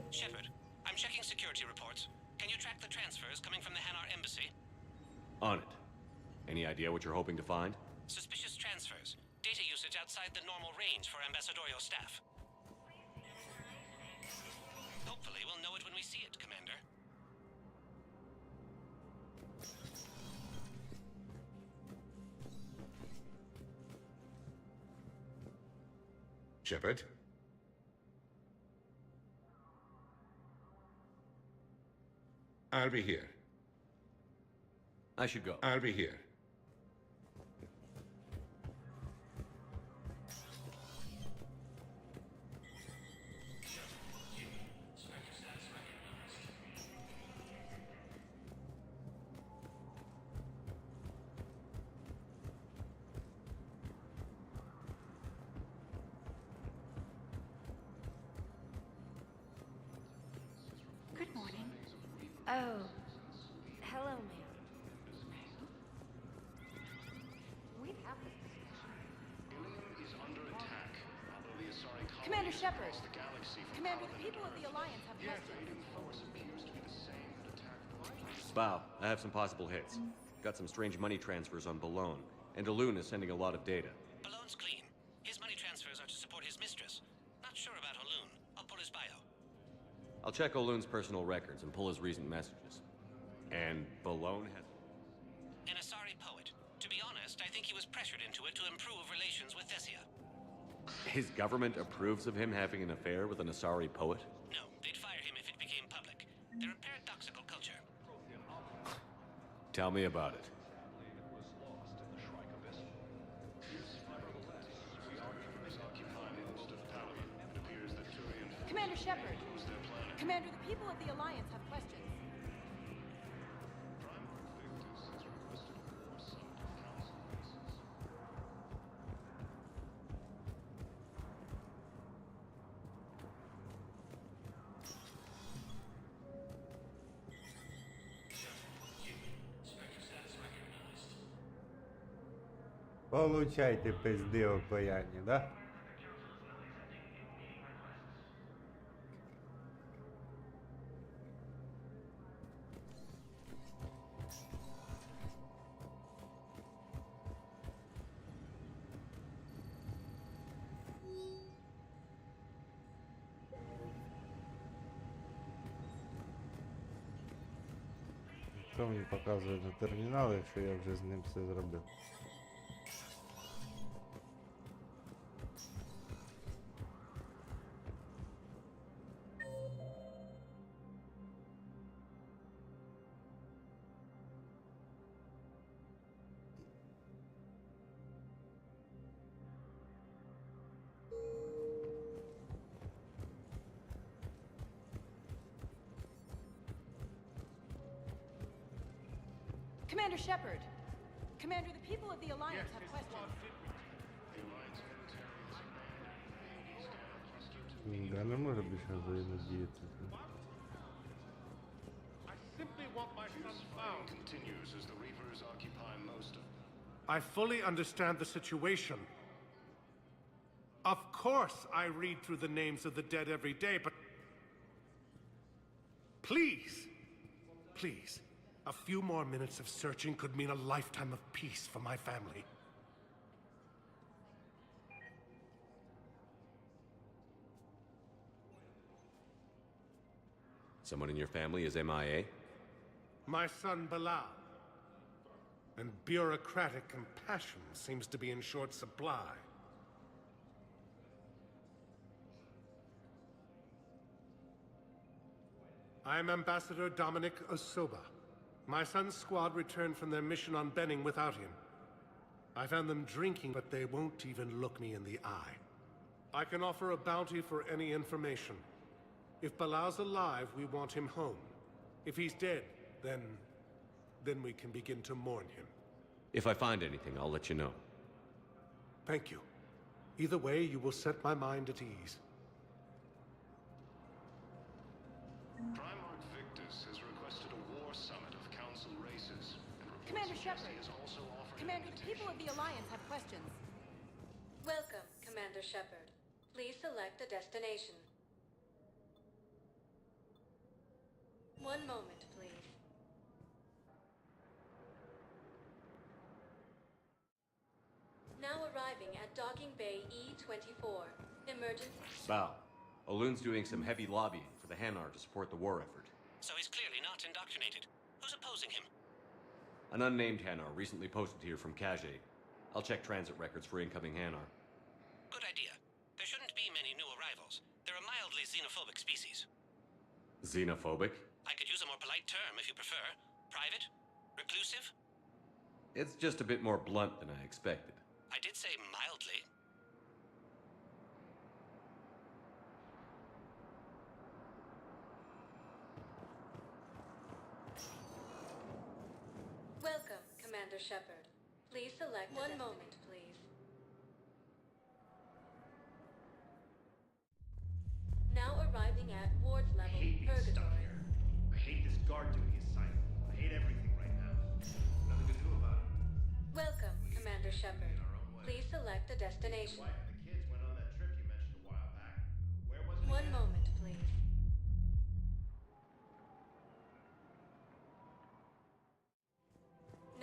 Speaker 19: Shepard, I'm checking security reports. Can you track the transfers coming from the Hanar embassy?
Speaker 3: On it. Any idea what you're hoping to find?
Speaker 19: Suspicious transfers. Data usage outside the normal range for ambassadorial staff. Hopefully we'll know it when we see it, Commander.
Speaker 20: Shepard? I'll be here.
Speaker 3: I should go.
Speaker 20: I'll be here.
Speaker 10: Good morning. Oh. Hello, ma'am.
Speaker 17: Commander Shepard! Commander, the people of the Alliance have questions.
Speaker 3: Bow, I have some possible hits. Got some strange money transfers on Balone, and Alun is sending a lot of data.
Speaker 19: Balone's clean. His money transfers are to support his mistress. Not sure about Alun. I'll pull his bio.
Speaker 3: I'll check O'Loon's personal records and pull his recent messages. And Balone has...
Speaker 19: An Asari poet. To be honest, I think he was pressured into it to improve relations with Thessia.
Speaker 3: His government approves of him having an affair with an Asari poet?
Speaker 19: No, they'd fire him if it became public. They're a paradoxical culture.
Speaker 3: Tell me about it.
Speaker 17: Commander Shepard! Commander, the people of the Alliance have questions.
Speaker 5: Получайте пизди окаянні, да? Що мені показує на термінал, якщо я вже з ним все зробив?
Speaker 17: Commander Shepard! Commander, the people of the Alliance have questions.
Speaker 5: Да, не може більше взаємодіяти.
Speaker 7: I simply want my son found. Continues as the Reapers occupy most of. I fully understand the situation. Of course, I read through the names of the dead every day, but please, please, a few more minutes of searching could mean a lifetime of peace for my family.
Speaker 3: Someone in your family is MIA?
Speaker 7: My son Bilal. And bureaucratic compassion seems to be in short supply. I am Ambassador Dominic Osoba. My son's squad returned from their mission on Benning without him. I found them drinking, but they won't even look me in the eye. I can offer a bounty for any information. If Bilal's alive, we want him home. If he's dead, then we can begin to mourn him.
Speaker 3: If I find anything, I'll let you know.
Speaker 7: Thank you. Either way, you will set my mind at ease.
Speaker 21: Primarch Victus has requested a war summit of Council races.
Speaker 17: Commander Shepard! Commander, the people of the Alliance have questions.
Speaker 15: Welcome, Commander Shepard. Please select a destination. One moment, please. Now arriving at Docking Bay E-24. Emergency...
Speaker 3: Bow. O'Loon's doing some heavy lobbying for the Hanar to support the war effort.
Speaker 19: So he's clearly not indoctrinated. Who's opposing him?
Speaker 3: An unnamed Hanar recently posted here from Kajay. I'll check transit records for incoming Hanar.
Speaker 19: Good idea. There shouldn't be many new arrivals. They're a mildly xenophobic species.
Speaker 3: Xenophobic?
Speaker 19: I could use a more polite term if you prefer. Private? Reclusive?
Speaker 3: It's just a bit more blunt than I expected.
Speaker 19: I did say mildly.
Speaker 15: Welcome, Commander Shepard. Please select one moment, please. Now arriving at Ward's level, Purgatory.
Speaker 16: I hate this guard duty assignment. I hate everything right now. Nothing to do about it.
Speaker 15: Welcome, Commander Shepard. Please select a destination.
Speaker 16: The kids went on that trip you mentioned a while back. Where was it?
Speaker 15: One moment, please.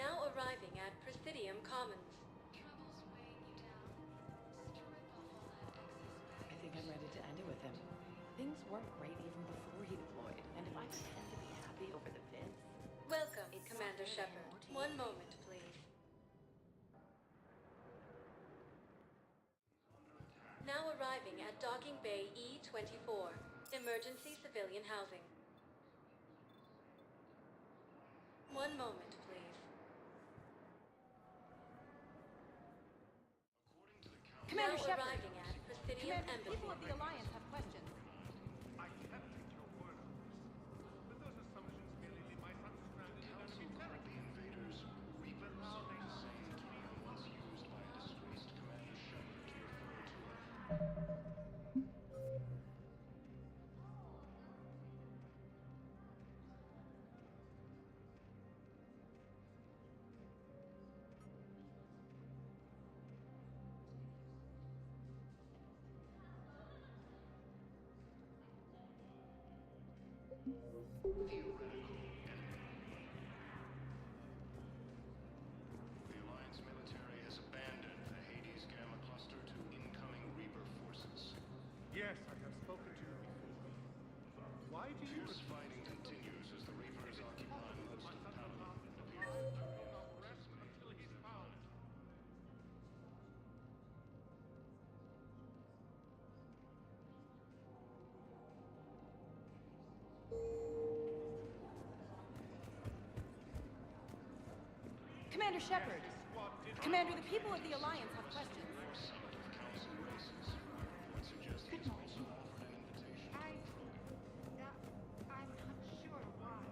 Speaker 15: Now arriving at Presidium Commons.
Speaker 11: I think I'm ready to end it with him. Things
Speaker 14: Things weren't great even before he deployed, and if I pretend to be happy over the vids...
Speaker 15: Welcome, Commander Shepard. One moment, please. Now arriving at Docking Bay E-24, emergency civilian housing. One moment, please.
Speaker 17: Commander
Speaker 15: Now
Speaker 17: Shepard!
Speaker 15: arriving at Presidium
Speaker 17: Commander, the
Speaker 15: Embassy.
Speaker 17: people of the Alliance have questions.
Speaker 7: I can't take your word on this. But those assumptions merely leave my son stranded in enemy territory.
Speaker 21: Invaders, Reapers, the same term once used by a disgraced Commander Shepard to refer to theoretical enemy. The Alliance military has abandoned the Hades Gamma cluster to incoming Reaper forces.
Speaker 7: Yes, I have spoken to you before. Why do you...
Speaker 21: Fierce fighting continues as the Reapers occupy most of Paladin and appear
Speaker 7: Rest until he's found.
Speaker 17: Commander Shepard! Commander, the people of the Alliance have questions.
Speaker 21: summit of Council races. Reports suggest he's also offered an invitation to
Speaker 17: I'm not sure why.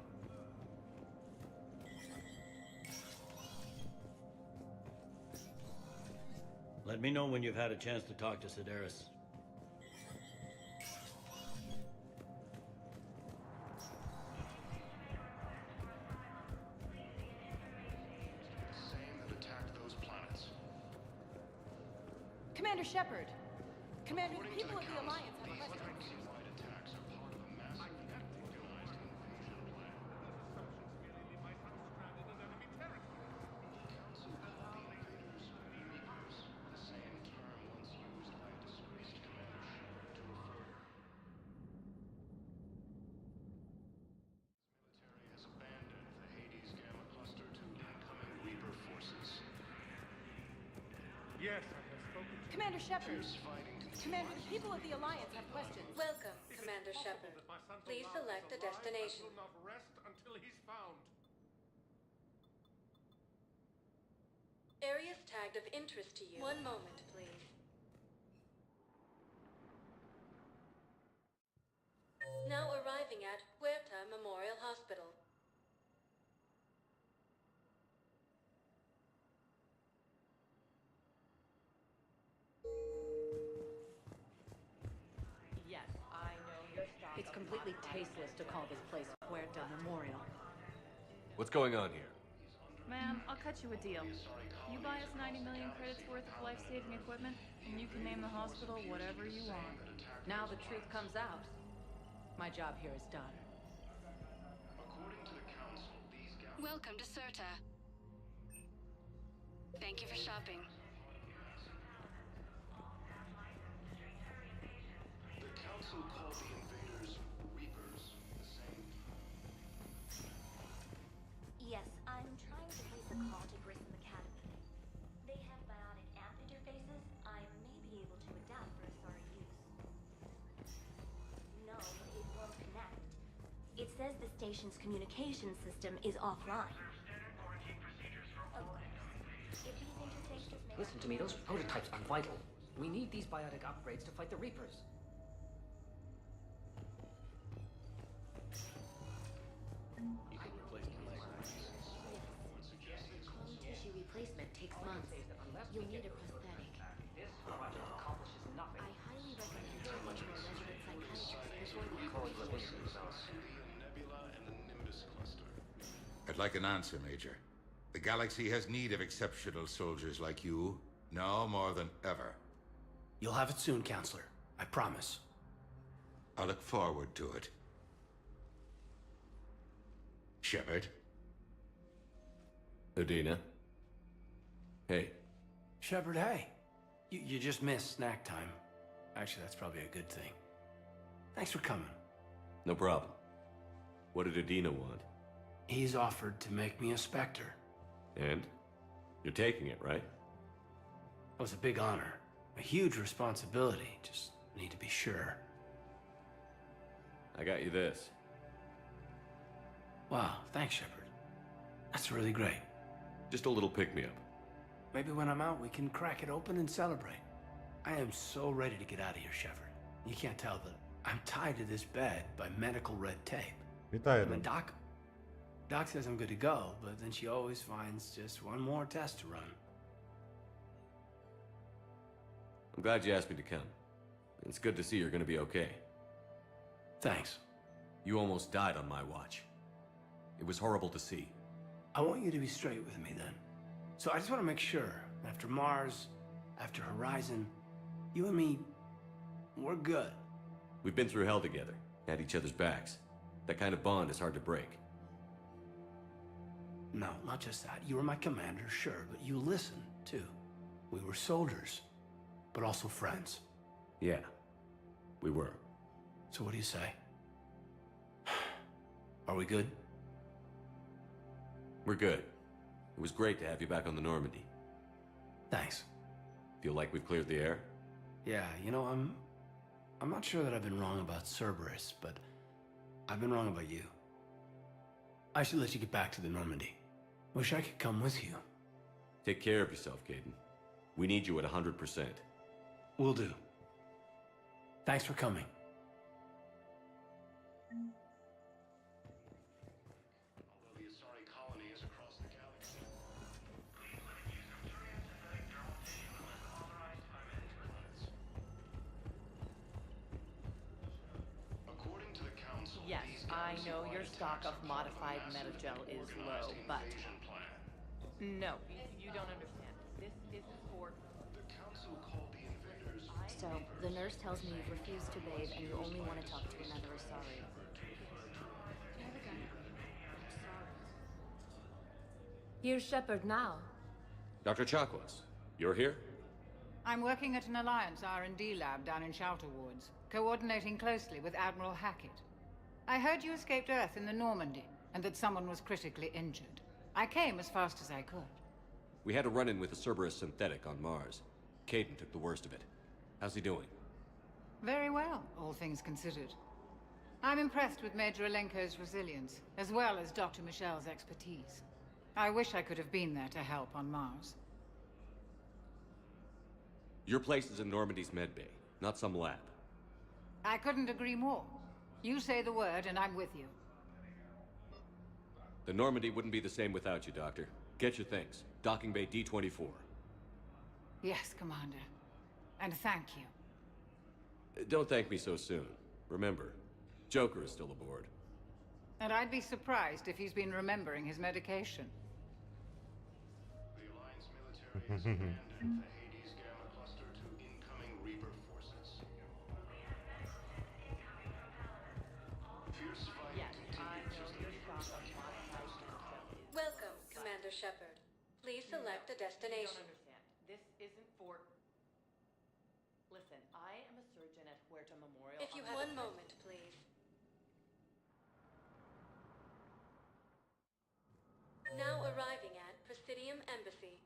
Speaker 18: Let me know when you've had a chance to talk to Sedaris.
Speaker 21: the same that attacked those planets.
Speaker 17: Commander Shepard! Commander, the
Speaker 21: According to
Speaker 17: people
Speaker 21: the
Speaker 17: of the
Speaker 21: Council,
Speaker 17: Alliance have
Speaker 21: these
Speaker 17: questions.
Speaker 21: galaxy-wide attacks are part of a massive, organized invasion plan.
Speaker 7: Those assumptions merely leave my son stranded in enemy territory.
Speaker 21: Council called the invaders Reapers, the same term once used by a disgraced Commander Shepard to refer. Military has abandoned the Hades Gamma cluster to incoming Reaper forces.
Speaker 7: Yes, I have spoken to you.
Speaker 17: Commander Shepard!
Speaker 21: Fierce fighting continues.
Speaker 17: Commander, the people of the Alliance have questions.
Speaker 15: Welcome,
Speaker 7: Is it
Speaker 15: Commander
Speaker 7: possible Shepard.
Speaker 15: Shepard.
Speaker 7: That my son's
Speaker 15: Please
Speaker 7: alive,
Speaker 15: select a
Speaker 7: alive,
Speaker 15: destination.
Speaker 7: and will not rest until he's found.
Speaker 15: Areas tagged of interest to you. One moment, please. Now arriving at Huerta Memorial Hospital.
Speaker 6: Yes, I know your style. It's completely tasteless to call this place Huerta Memorial.
Speaker 3: What's going on here?
Speaker 22: Ma'am, I'll cut you a deal. You buy us 90 million credits worth of life-saving equipment, and you can name the hospital whatever you want.
Speaker 6: Now the truth comes out. My job here is done.
Speaker 21: According to the Council, these galaxies
Speaker 13: Welcome to Serta. Thank you for shopping.
Speaker 21: The Council called the invaders Reapers, the same.
Speaker 23: Yes, I'm trying to place a call to Grissom Academy. They have biotic amp interfaces I may be able to adapt for Asari use. No, it won't connect. It says the station's communication system is offline. Of course. If these interfaces make...
Speaker 24: Listen to me, those prototypes are vital. We need these biotic upgrades to fight the Reapers.
Speaker 3: You can replace the leg.
Speaker 23: Clone tissue replacement takes months. You'll need a prosthetic.
Speaker 24: This project accomplishes nothing.
Speaker 23: I highly recommend talking to a resident psychiatrist before the operation.
Speaker 21: Nebula and the Nimbus cluster.
Speaker 20: I'd like an answer, Major. The galaxy has need of exceptional soldiers like you, now more than ever.
Speaker 25: You'll have it soon, Counselor. I promise.
Speaker 20: I look forward to it. Shepard?
Speaker 3: Udina? Hey.
Speaker 25: Shepard, hey. You just missed snack time. Actually, that's probably a good thing. Thanks for coming.
Speaker 3: No problem. What did Adina want?
Speaker 25: He's offered to make me a Spectre.
Speaker 3: And? You're taking it, right?
Speaker 25: It was a big honor. A huge responsibility. Just need to be sure.
Speaker 3: I got you this.
Speaker 25: Wow, thanks, Shepard. That's really great.
Speaker 3: Just a little pick-me-up.
Speaker 25: Maybe when I'm out, we can crack it open and celebrate. I am so ready to get out of here, Shepard. You can't tell, but I'm tied to this bed by medical red tape.
Speaker 5: Вітаю.
Speaker 25: And Doc says I'm good to go, but then she always finds just one more test to run.
Speaker 3: I'm glad you asked me to come. It's good to see you're gonna be okay.
Speaker 25: Thanks.
Speaker 3: You almost died on my watch. It was horrible to see.
Speaker 25: I want you to be straight with me then. So I just want to make sure, after Mars, after Horizon, you and me, we're good.
Speaker 3: We've been through hell together, had each other's backs. That kind of bond is hard to break.
Speaker 25: No, not just that. You were my commander, sure, but you listened, too. We were soldiers, but also friends.
Speaker 3: Yeah, we were.
Speaker 25: So what do you say? Are we good?
Speaker 3: We're good. It was great to have you back on the Normandy.
Speaker 25: Thanks.
Speaker 3: Feel like we've cleared the air?
Speaker 25: Yeah, you know, I'm not sure that I've been wrong about Cerberus, but I've been wrong about you. I should let you get back to the Normandy. Wish I could come with you.
Speaker 3: Take care of yourself, Caden. We need you at 100%.
Speaker 25: Will do. Thanks for coming.
Speaker 21: Although the Asari colony is across the galaxy. According to the Council,
Speaker 6: Yes, I know your stock of modified metagel is low, but... No, you don't understand. This isn't for...
Speaker 21: The Council called the invaders...
Speaker 23: So, the nurse tells me you've refused to bathe and you only want to talk to another Asari.
Speaker 15: Here's Shepard now.
Speaker 3: Dr. Chakwas, you're here?
Speaker 1: I'm working at an Alliance R&D lab down in Shelter Wards, coordinating closely with Admiral Hackett. I heard you escaped Earth in the Normandy, and that someone was critically injured. I came as fast as I could.
Speaker 3: We had a run-in with a Cerberus synthetic on Mars. Caden took the worst of it. How's he doing?
Speaker 1: Very well, all things considered. I'm impressed with Major Alenko's resilience, as well as Dr. Michel's expertise. I wish I could have been there to help on Mars.
Speaker 3: Your place is in Normandy's medbay, not some lab.
Speaker 1: I couldn't agree more. You say the word and I'm with you.
Speaker 3: The Normandy wouldn't be the same without you, Doctor. Get your things. Docking Bay D-24.
Speaker 1: Yes, Commander. And thank you.
Speaker 3: Don't thank me so soon. Remember, Joker is still aboard.
Speaker 1: And I'd be surprised if he's been remembering his medication.
Speaker 21: The Alliance military has abandoned the Hades Gamma cluster to incoming Reaper forces. Fierce fighting continues as the
Speaker 15: Welcome, Commander Shepard. Please select a destination.
Speaker 6: This isn't for... Listen, I am a surgeon at Huerta Memorial.
Speaker 15: If you have one moment, please. Now arriving at Presidium Embassy.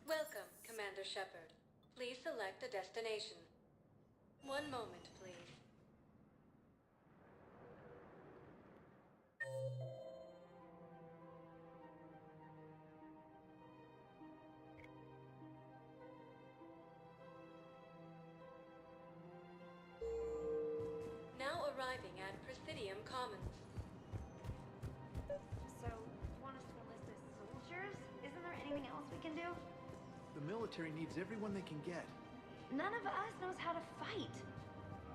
Speaker 15: Welcome, Commander Shepard. Please select a destination. One moment, please. Now arriving at Presidium Commons.
Speaker 23: So, want us to enlist as soldiers? Isn't there anything else we can do?
Speaker 2: The military needs everyone they can get.
Speaker 23: None of us knows how to fight.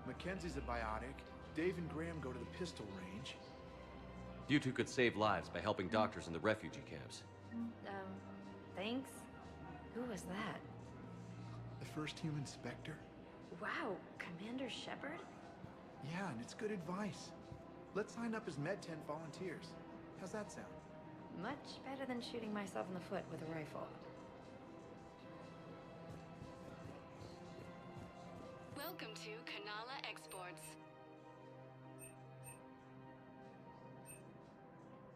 Speaker 2: Mackenzie's a biotic. Dave and Graham go to the pistol range.
Speaker 3: You two could save lives by helping doctors in the refugee camps.
Speaker 23: Thanks? Who was that?
Speaker 2: The first human Spectre?
Speaker 23: Wow, Commander Shepard?
Speaker 2: Yeah, and it's good advice. Let's sign up as Med-10 volunteers. How's that sound?
Speaker 4: Much better than shooting myself in the foot with a rifle.
Speaker 13: Welcome to Kanala Exports.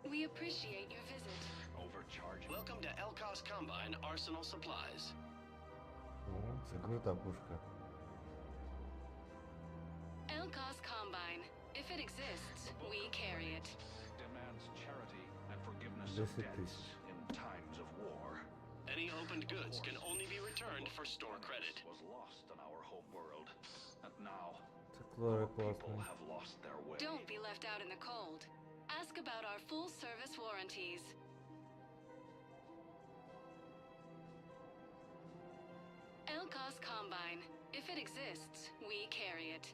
Speaker 13: We appreciate your visit.
Speaker 21: Overcharging. Welcome to Elkos Combine Arsenal Supplies.
Speaker 5: О, це крута пушка.
Speaker 13: Elkos Combine. If it exists, we carry it.
Speaker 21: Demands charity and forgiveness of
Speaker 5: 10
Speaker 21: debts
Speaker 5: тисяч.
Speaker 21: in times of war. Any opened goods can only be returned for store credit. Was lost in our home world, and now
Speaker 5: Це Клара
Speaker 21: people
Speaker 5: класна.
Speaker 21: have lost their way.
Speaker 13: Don't be left out in the cold. Ask about our full service warranties. Elkos Combine. If it exists, we carry it.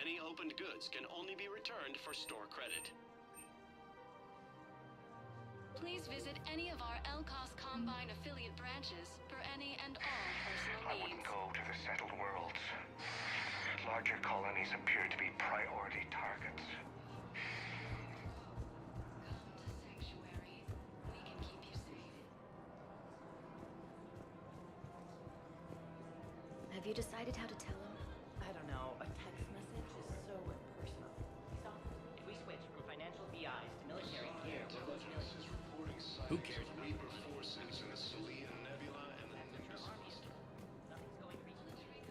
Speaker 21: Any opened goods can only be returned for store credit.
Speaker 13: Please visit any of our Elkos Combine affiliate branches for any and all personal needs.
Speaker 21: I wouldn't go to the settled worlds. Larger colonies appear to be priority targets.
Speaker 13: Sanctuary. We can keep you safe.
Speaker 4: Have you decided how to tell him?
Speaker 6: I don't know. A text message is so impersonal. So, if we switch from financial BIs to military gear, we'll lose millions.
Speaker 24: Who cares?
Speaker 21: Reaper forces in the Salian Nebula and the Nimbus cluster.
Speaker 6: Nothing's going to reach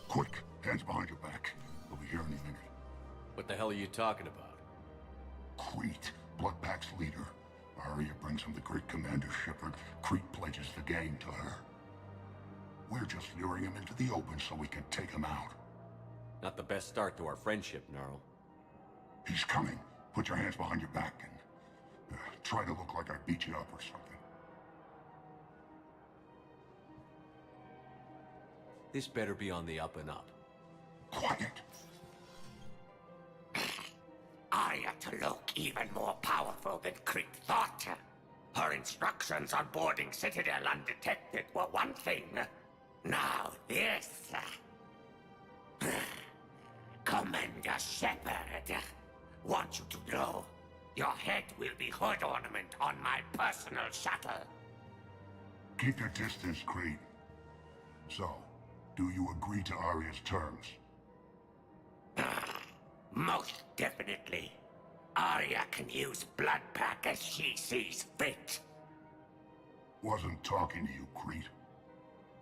Speaker 8: Quick, hands behind your back. We'll be here any minute.
Speaker 3: What the hell are you talking about?
Speaker 8: Crete, Bloodpack's leader. Arya brings him the great Commander Shepard. Crete pledges the gang to her. We're just luring him into the open so we can take him out.
Speaker 3: Not the best start to our friendship, Gnarl.
Speaker 8: He's coming. Put your hands behind your back and try to look like I beat you up or something.
Speaker 3: This better be on the up and up.
Speaker 8: Quiet.
Speaker 9: Arya to look even more powerful than Crete thought. Her instructions on boarding Citadel undetected were one thing. Now this. Commander Shepard, want you to know, your head will be hood ornament on my personal shuttle.
Speaker 8: Keep your distance, Crete. So, do you agree to Arya's terms?
Speaker 9: Most definitely. Arya can use Bloodpack as she sees fit.
Speaker 8: Wasn't talking to you, Crete.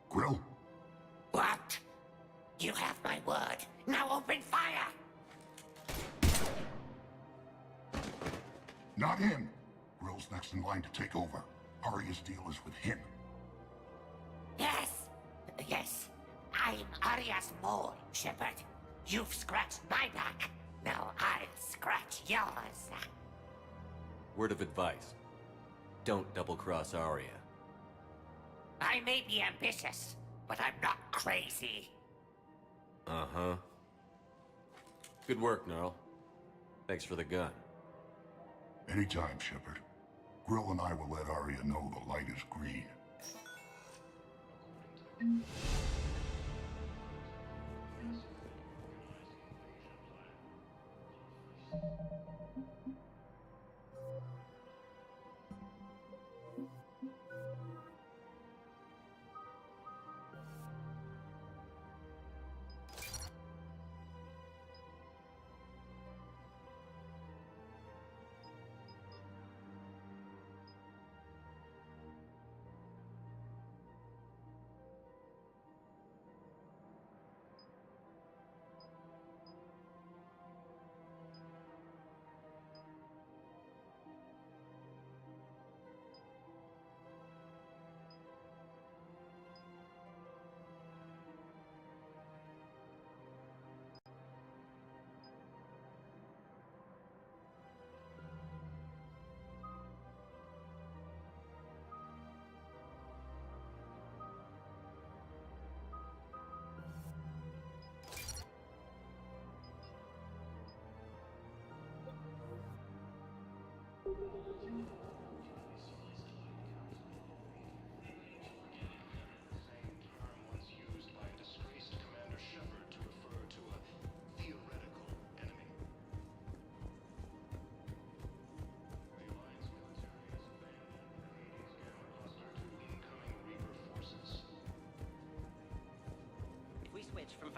Speaker 8: Grill?
Speaker 9: What? You have my word. Now open fire!
Speaker 8: Not him. Grill's next in line to take over. Arya's deal is with him.
Speaker 9: Yes. I'm Arya's mole, Shepard. You've scratched my back. Now I'll scratch yours.
Speaker 3: Word of advice. Don't double-cross Arya.
Speaker 9: I may be ambitious, but I'm not crazy.
Speaker 3: Uh-huh. Good work, Gnarl. Thanks for the gun.
Speaker 8: Anytime, Shepard. Grill and I will let Arya know the light is green.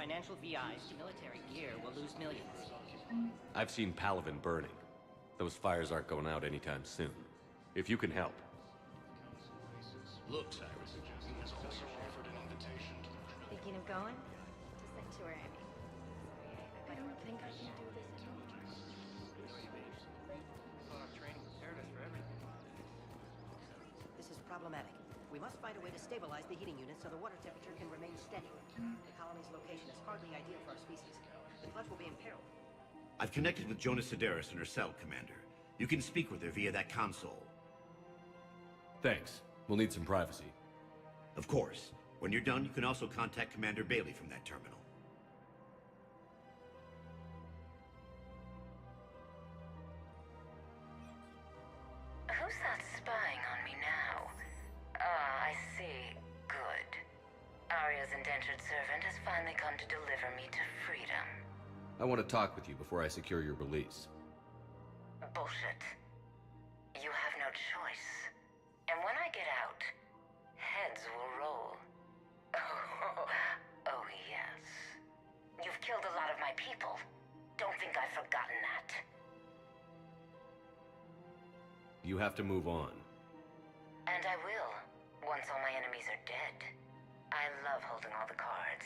Speaker 24: financial VIs to military gear will lose millions.
Speaker 3: I've seen Palaven burning. Those fires aren't going out anytime soon. If you can help.
Speaker 18: Look, Cyrus,
Speaker 21: He has also offered an invitation to the crew.
Speaker 4: Thinking of going? To Sanctuary, I mean. I don't think I can do this alone.
Speaker 10: This is problematic. We must find a way to stabilize the heating unit so the water temperature can remain steady. The colony's location is hardly ideal for our species. The clutch will be imperiled.
Speaker 11: I've connected with Jonas Sedaris in her cell, Commander. You can speak with her via that console.
Speaker 3: Thanks. We'll need some privacy.
Speaker 11: Of course. When you're done, you can also contact Commander Bailey from that terminal.
Speaker 12: Who's that spying on me now? Ah, I see. Good. Arya's indentured servant has finally come to deliver me to freedom.
Speaker 3: I want to talk with you before I secure your release.
Speaker 12: Bullshit. You have no choice. And when I get out, heads will roll. Oh, yes. You've killed a lot of my people. Don't think I've forgotten that.
Speaker 3: You have to move on.
Speaker 12: And I will, once all my enemies are dead. I love holding all the cards.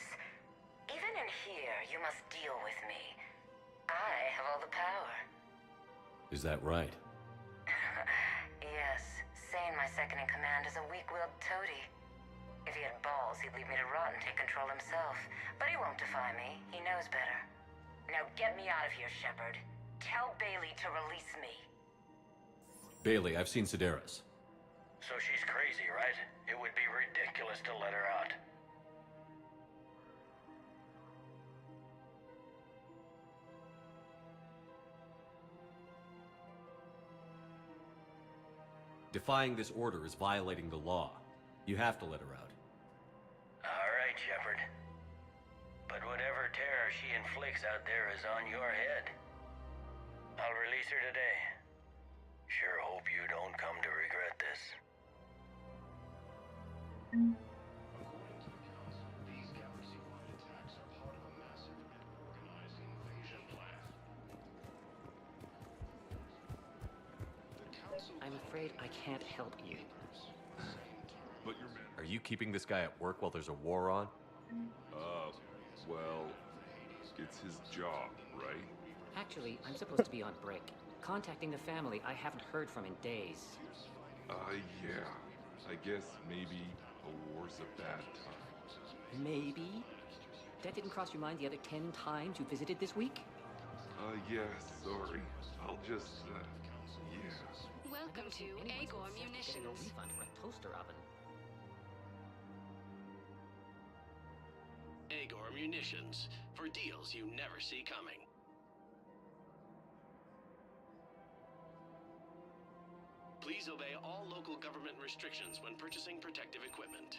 Speaker 12: Even in here, you must deal with me. I have all the power.
Speaker 3: Is that right?
Speaker 12: Yes, Sane, my second-in-command, is a weak-willed toady. If he had balls, he'd leave me to rot and take control himself. But he won't defy me. He knows better. Now get me out of here, Shepard. Tell Bailey to release me.
Speaker 3: Bailey, I've seen Sedaris.
Speaker 18: So she's crazy, right? It would be ridiculous to let her out.
Speaker 3: Defying this order is violating the law. You have to let her out.
Speaker 18: All right, Shepard. But whatever terror she inflicts out there is on your head. I'll release her today. Sure hope you don't come to regret this.
Speaker 21: According to the Council, these galaxy-wide attacks are part of a massive and organized invasion plan. The Council...
Speaker 24: I'm afraid I can't help you.
Speaker 3: But are you keeping this guy at work while there's a war on?
Speaker 16: Well, it's his job, right?
Speaker 24: Actually, I'm supposed to be on break. Contacting the family I haven't heard from in days.
Speaker 16: Yeah. I guess maybe a war's a bad time.
Speaker 24: Maybe? That didn't cross your mind the other 10 times you visited this week?
Speaker 16: Yeah, sorry. I'll just, yeah.
Speaker 13: Welcome to Agor Munitions.
Speaker 24: No refund for a toaster oven.
Speaker 19: Agor Munitions, for deals you never see coming. Please obey all local government restrictions when purchasing protective equipment.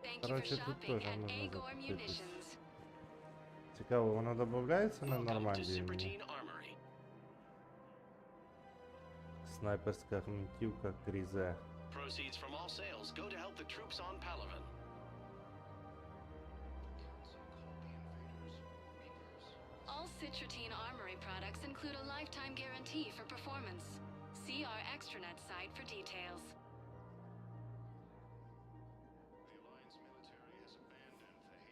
Speaker 13: Thank you for
Speaker 5: Короче, тут
Speaker 13: shopping
Speaker 5: тоже
Speaker 13: at
Speaker 5: можно
Speaker 13: Agor
Speaker 5: закупитись.
Speaker 13: Munitions.
Speaker 5: Цікаво, воно додається на Нормандії мені?
Speaker 19: Cyprotine Armory.
Speaker 5: Снайперська гвинтівка Крізе.
Speaker 19: Proceeds from all sales go to help the troops on Palaven.
Speaker 13: All Citrotine Armory products include a lifetime guarantee for performance. See our extranet site for details.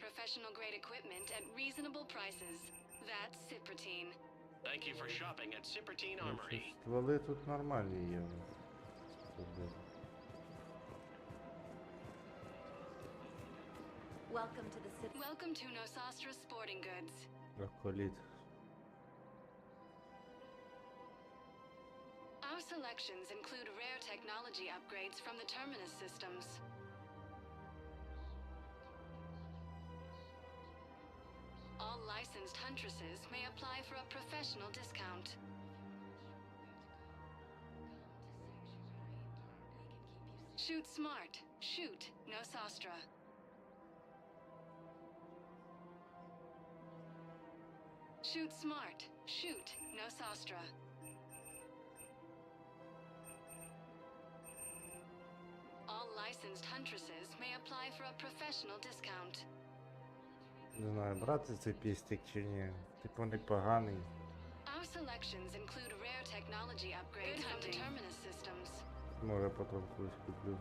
Speaker 13: Professional-grade equipment at reasonable prices. That's Ciprotine.
Speaker 19: Thank you for shopping at Cyprotine Armory.
Speaker 5: Стволи тут нормальні є.
Speaker 13: Welcome to the city. Welcome to Nosastra Sporting Goods.
Speaker 5: Рахоліт.
Speaker 13: Our selections include rare technology upgrades from the Terminus systems. All licensed huntresses may apply for a professional discount. Shoot smart. Shoot Nosastra. Shoot smart. Shoot Nosastra. All licensed licensed huntresses may apply for a professional discount.
Speaker 5: Не знаю, брати цей пістик чи ні. Типу непоганий.
Speaker 13: Our selections include rare technology upgrades from the Terminus systems.
Speaker 5: Може потім колись куплю.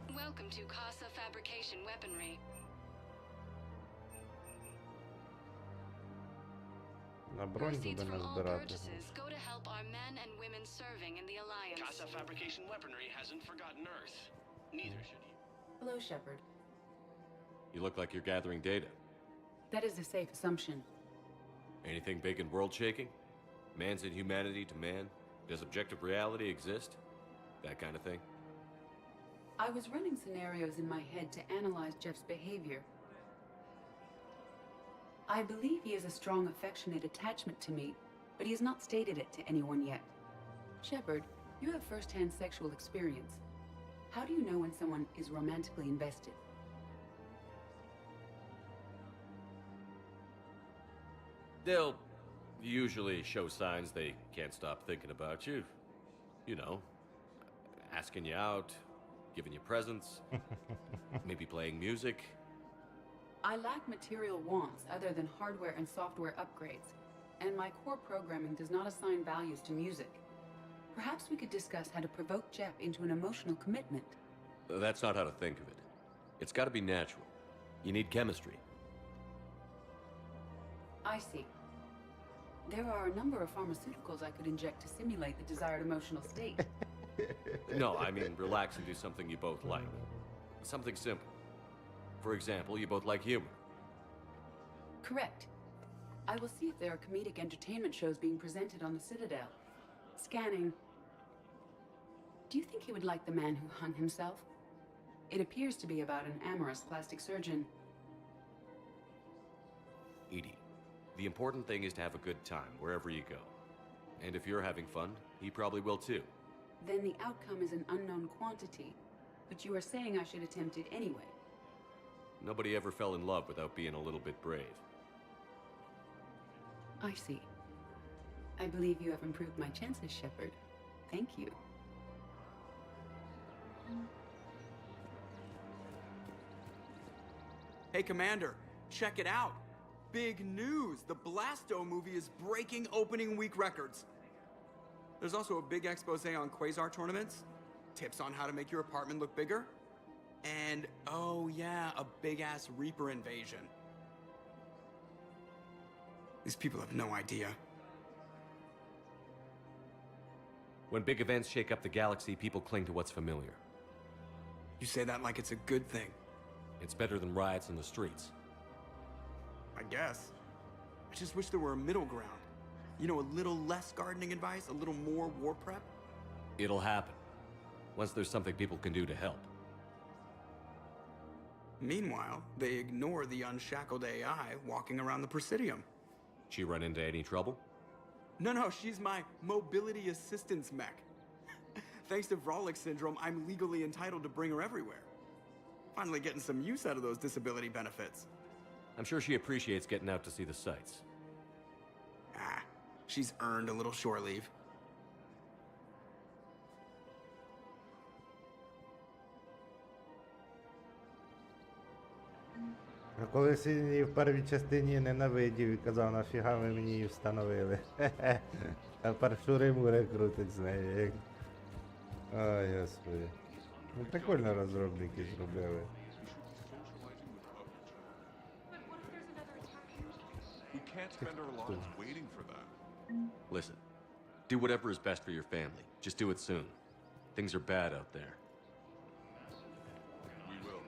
Speaker 13: Welcome to Casa Fabrication Weaponry.
Speaker 5: На бронь
Speaker 13: Proceeds
Speaker 5: буде
Speaker 13: from all
Speaker 5: назбирати.
Speaker 13: purchases go to help our men and women serving in the Alliance.
Speaker 19: Casa Fabrication Weaponry hasn't forgotten Earth. Neither should you.
Speaker 7: Hello, Shepard.
Speaker 3: You look like you're gathering data.
Speaker 7: That is a safe assumption.
Speaker 3: Anything big and world-shaking? Man's inhumanity to man? Does objective reality exist? That kind of thing?
Speaker 7: I was running scenarios in my head to analyze Jeff's behavior. I believe he has a strong affectionate attachment to me, but he has not stated it to anyone yet. Shepard, you have first-hand sexual experience. How do you know when someone is romantically invested?
Speaker 3: They'll usually show signs they can't stop thinking about you. You know, asking you out, giving you presents, maybe playing music.
Speaker 7: I lack material wants other than hardware and software upgrades, and my core programming does not assign values to music. Perhaps we could discuss how to provoke Jeff into an emotional commitment.
Speaker 3: That's not how to think of it. It's got to be natural. You need chemistry.
Speaker 7: I see. There are a number of pharmaceuticals I could inject to simulate the desired emotional state.
Speaker 3: No, I mean relax and do something you both like. Something simple. For example, you both like humor.
Speaker 7: Correct. I will see if there are comedic entertainment shows being presented on the Citadel. Scanning. Do you think he would like The Man Who Hung Himself? It appears to be about an amorous plastic surgeon.
Speaker 3: Edie, the important thing is to have a good time wherever you go. And if you're having fun, he probably will too.
Speaker 7: Then the outcome is an unknown quantity, but you are saying I should attempt it anyway.
Speaker 3: Nobody ever fell in love without being a little bit brave.
Speaker 7: I see. I believe you have improved my chances, Shepard. Thank you.
Speaker 14: Hey, Commander, check it out. Big news! The Blasto movie is breaking opening week records. There's also a big expose on Quasar tournaments, tips on how to make your apartment look bigger, and, oh yeah, a big-ass Reaper invasion. These people have no idea.
Speaker 3: When big events shake up the galaxy, people cling to what's familiar.
Speaker 14: You say that like it's a good thing.
Speaker 3: It's better than riots in the streets.
Speaker 14: I guess. I just wish there were a middle ground. You know, a little less gardening advice, a little more war prep.
Speaker 3: It'll happen. Once there's something people can do to help.
Speaker 14: Meanwhile, they ignore the unshackled AI walking around the Presidium.
Speaker 3: She run into any trouble?
Speaker 14: No, she's my mobility assistance mech. Thanks to Vrolic syndrome, I'm legally entitled to bring her everywhere. Finally getting some use out of those disability benefits.
Speaker 3: I'm sure she appreciates getting out to see the sights.
Speaker 14: Ah, she's earned a little shore leave.
Speaker 5: А колись її в першій частині ненавидів і казав, нафіга ви мені її встановили. А першу риму крутить з нею. Як... Ой, господи. Ну прикольно розробники зробили.
Speaker 16: We can't spend our lives waiting for that.
Speaker 3: Listen, do whatever is best for your family. Just do it soon. Things are bad out there.
Speaker 16: We will.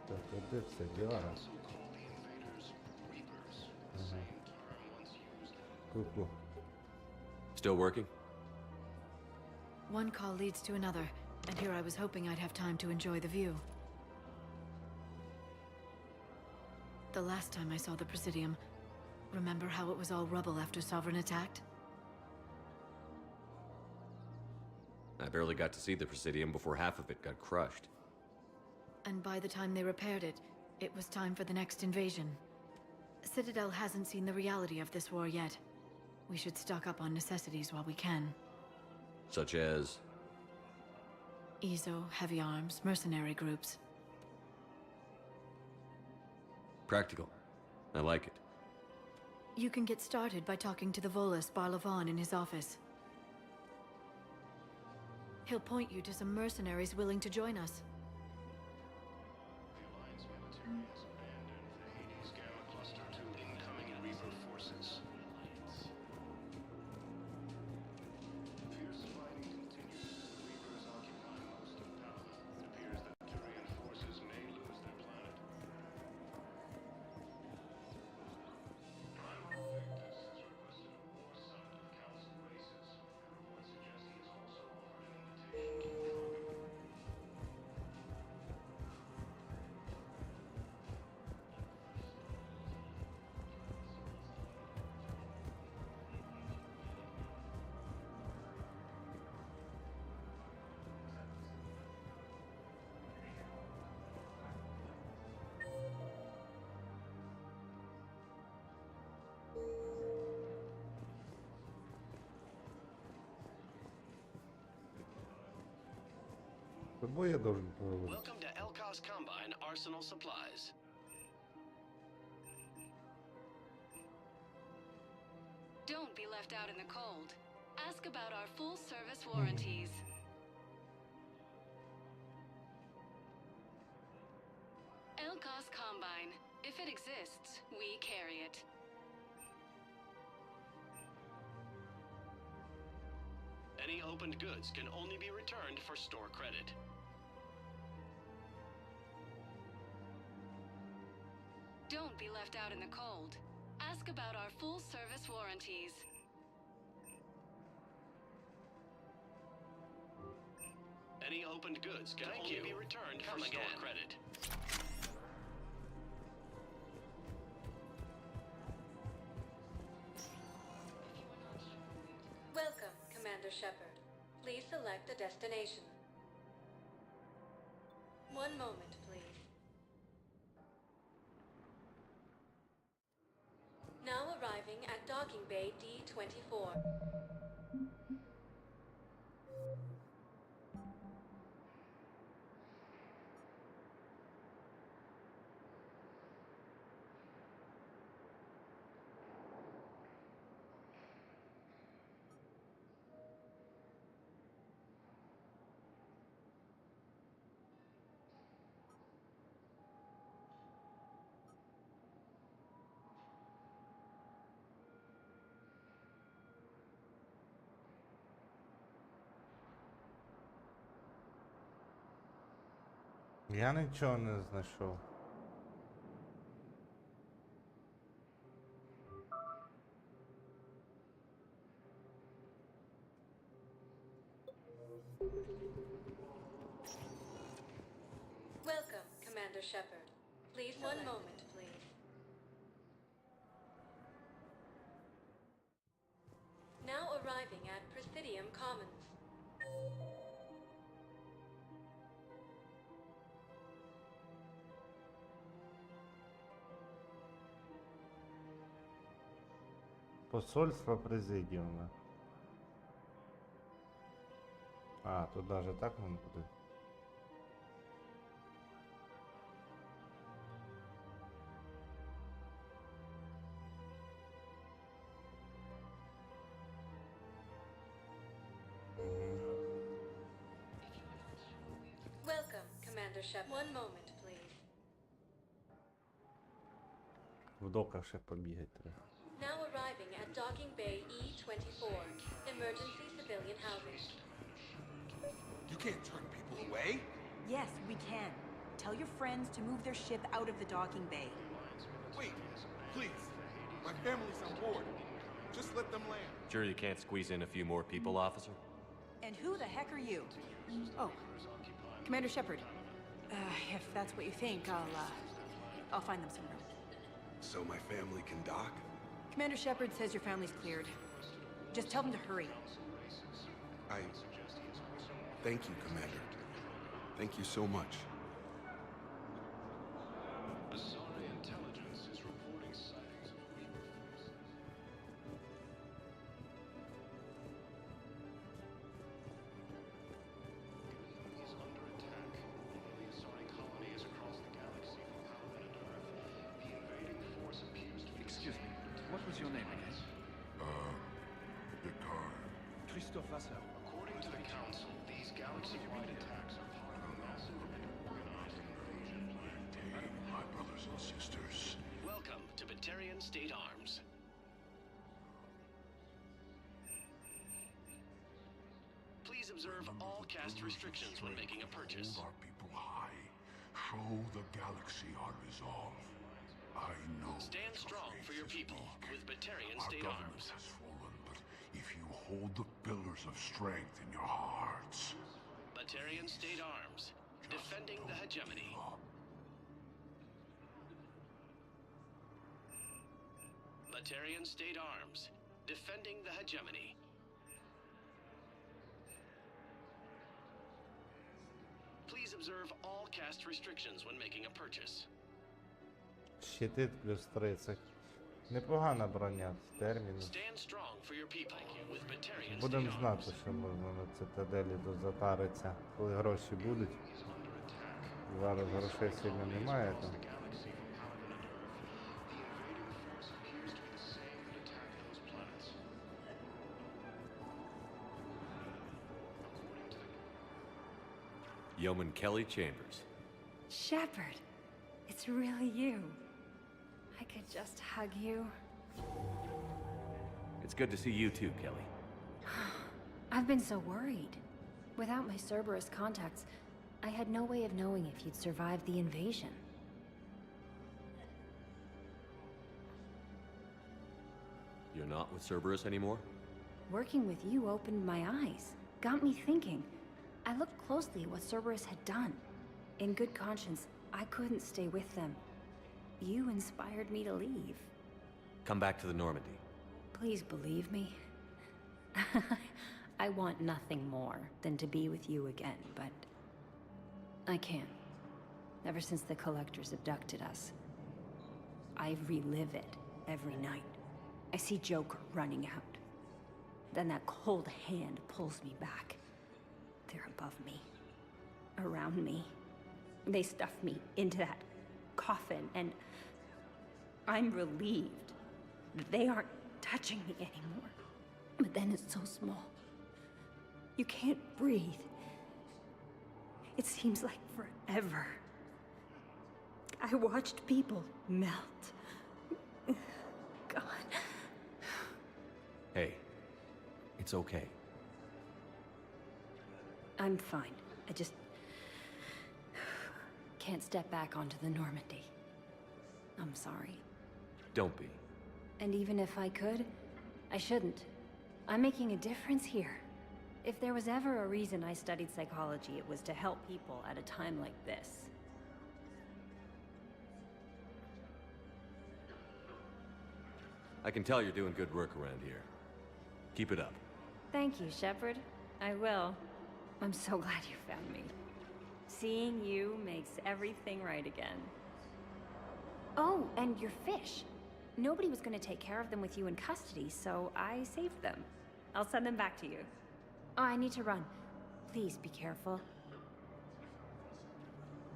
Speaker 5: Так, а де все діла? Ага. Ку-ку.
Speaker 3: Still working?
Speaker 17: One call leads to another, and here I was hoping I'd have time to enjoy the view. The last time I saw the Presidium, remember how it was all rubble after Sovereign attacked?
Speaker 3: I barely got to see the Presidium before half of it got crushed.
Speaker 17: And by the time they repaired it, it was time for the next invasion. Citadel hasn't seen the reality of this war yet. We should stock up on necessities while we can.
Speaker 3: Such as?
Speaker 17: EZO, heavy arms, mercenary groups.
Speaker 3: Practical. I like it.
Speaker 17: You can get started by talking to the Volus Barlavan in his office. He'll point you to some mercenaries willing to join us.
Speaker 21: The Alliance military has abandoned the Hades Gamma Cluster to incoming Reaper forces. Fierce fighting continues. The Reapers occupy most of Palace. It appears that Turian forces may lose their planet. Primal Victus has requested a war summit of Council races. Reports suggest he has also offered an invitation to the
Speaker 5: Тобой я должен поговорить.
Speaker 19: Welcome to Elkos Combine Arsenal Supplies.
Speaker 13: Don't be left out in the cold. Ask about our full-service warranties. Elkos Combine. If it exists, we carry it.
Speaker 19: Any opened goods can only be returned for store credit.
Speaker 13: Don't be left out in the cold. Ask about our full-service warranties.
Speaker 19: Any opened goods can only be returned for store credit.
Speaker 13: Welcome, Commander Shepard. Please select a destination. One moment, please. Now arriving at Docking Bay D-24.
Speaker 5: Я нічого не знайшов.
Speaker 13: Welcome, Commander Shepard. Please, one moment, please. Now arriving at Presidium Commons.
Speaker 5: Посольство президіума. А, тут даже так можна буде.
Speaker 13: Welcome, Commander Shepard. One moment, please.
Speaker 5: В доках ще побігати треба.
Speaker 13: Now arriving at Docking Bay E-24, emergency civilian housing.
Speaker 2: You can't turn people away.
Speaker 1: Yes, we can. Tell your friends to move their ship out of the docking bay.
Speaker 2: Wait, please. My family's on board. Just let them land.
Speaker 3: Sure you can't squeeze in a few more people, officer?
Speaker 1: And who the heck are you? Oh, Commander Shepard. If that's what you think, I'll find them some room.
Speaker 2: So my family can dock?
Speaker 1: Commander Shepard says your family's cleared. Just tell them to hurry.
Speaker 2: Thank you, Commander. Thank you so much.
Speaker 21: Asari intelligence is reporting sightings of Reaper forces.
Speaker 15: your name again?
Speaker 8: Victor.
Speaker 15: Christophe Vasseur.
Speaker 21: According to the Council, these galaxy-wide attacks are part of a massive organized invasion plan.
Speaker 8: My brothers and sisters.
Speaker 19: Welcome to Batarian State Arms. Please observe all cast restrictions when making a purchase.
Speaker 8: Hold our people high. Show the galaxy our resolve. I know.
Speaker 19: Stand strong for your people with Batarian
Speaker 8: Our
Speaker 19: State
Speaker 8: government
Speaker 19: Arms.
Speaker 8: has fallen, but if you hold the pillars of strength in your hearts,
Speaker 19: Batarian State Arms, defending the hegemony. Batarian State Arms, defending the hegemony. Please observe all cast restrictions when making a purchase.
Speaker 5: Щитит плюс 30. Непогана броня з терміну.
Speaker 19: Stand strong for your people with Batarian State
Speaker 5: Будемо
Speaker 19: Arms.
Speaker 5: знати, що можна на цитаделі дозатариться, коли гроші будуть. Зараз грошей сильно немає там.
Speaker 3: Yeoman Kelly Chambers.
Speaker 4: Shepard, it's really you. I could just hug you.
Speaker 3: It's good to see you too, Kelly.
Speaker 4: I've been so worried. Without my Cerberus contacts, I had no way of knowing if you'd survived the invasion.
Speaker 3: You're not with Cerberus anymore?
Speaker 4: Working with you opened my eyes, got me thinking. I looked closely at what Cerberus had done. In good conscience, I couldn't stay with them. You inspired me to leave.
Speaker 3: Come back to the Normandy.
Speaker 4: Please believe me. I want nothing more than to be with you again, but I can't. Ever since the Collectors abducted us, I relive it every night. I see Joker running out. Then that cold hand pulls me back. They're above me, around me. They stuff me into that coffin, and I'm relieved that they aren't touching me anymore. But then it's so small. You can't breathe. It seems like forever. I watched people melt. God.
Speaker 3: Hey, it's okay.
Speaker 4: I'm fine. I just can't step back onto the Normandy. I'm sorry.
Speaker 3: Don't be.
Speaker 4: And even if I could, I shouldn't. I'm making a difference here. If there was ever a reason I studied psychology, it was to help people at a time like this.
Speaker 3: I can tell you're doing good work around here. Keep it up.
Speaker 4: Thank you, Shepard. I will. I'm so glad you found me. Seeing you makes everything right again. Oh, and your fish. Nobody was going to take care of them with you in custody, so I saved them. I'll send them back to you. Oh, I need to run. Please be careful.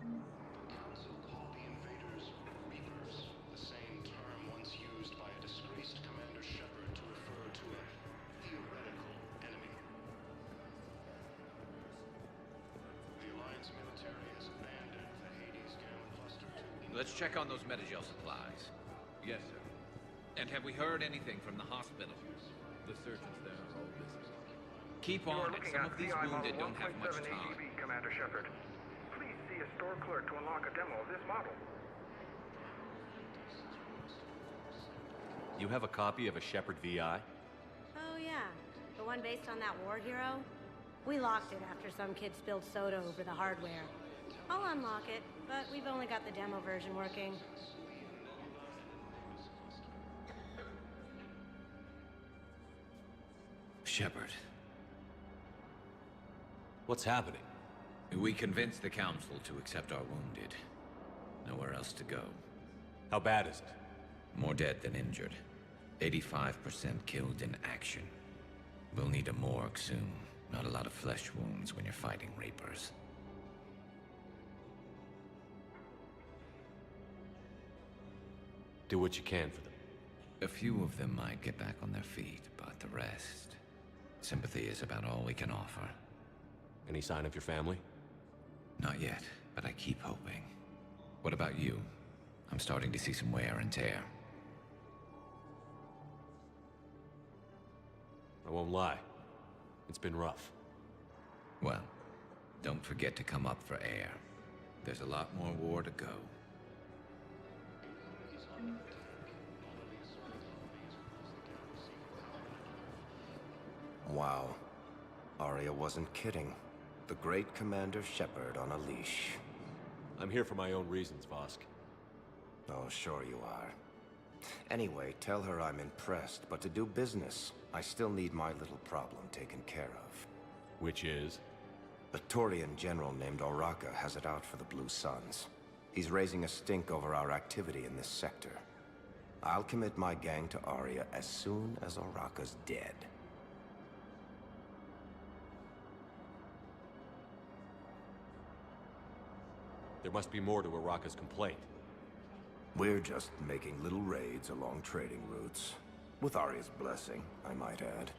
Speaker 21: Council called the invaders Reapers, the same term once used by a disgraced Commander Shepard to refer to a theoretical enemy. The Alliance military has abandoned the Hades Gamma Cluster 2.
Speaker 20: Let's check on those Metagel supplies.
Speaker 22: Yes, sir. And have we heard anything from the hospital? The surgeons there are all busy. Keep on it. Some of these wounded don't have much time.
Speaker 23: Commander Shepard. Please see a store clerk to unlock a demo of this model.
Speaker 3: You have a copy of a Shepard VI?
Speaker 25: Oh yeah, the one based on that war hero? We locked it after some kid spilled soda over the hardware. I'll unlock it, but we've only got the demo version working.
Speaker 20: Shepard.
Speaker 3: What's happening?
Speaker 20: We convinced the Council to accept our wounded. Nowhere else to go.
Speaker 3: How bad is it?
Speaker 20: More dead than injured. 85% killed in action. We'll need a morgue soon. Not a lot of flesh wounds when you're fighting Reapers.
Speaker 3: Do what you can for them.
Speaker 20: A few of them might get back on their feet, but the rest... Sympathy is about all we can offer.
Speaker 3: Any sign of your family?
Speaker 20: Not yet, but I keep hoping. What about you? I'm starting to see some wear and tear.
Speaker 3: I won't lie. It's been rough.
Speaker 20: Well, don't forget to come up for air. There's a lot more war to go.
Speaker 6: Wow. Arya wasn't kidding. The great Commander Shepard on a leash.
Speaker 3: I'm here for my own reasons, Vosk.
Speaker 6: Oh, sure you are. Anyway, tell her I'm impressed, but to do business, I still need my little problem taken care of.
Speaker 3: Which is?
Speaker 6: A Turian general named Oraka has it out for the Blue Suns. He's raising a stink over our activity in this sector. I'll commit my gang to Arya as soon as Oraka's dead.
Speaker 3: There must be more to Oraka's complaint.
Speaker 6: We're just making little raids along trading routes. With Arya's blessing, I might add.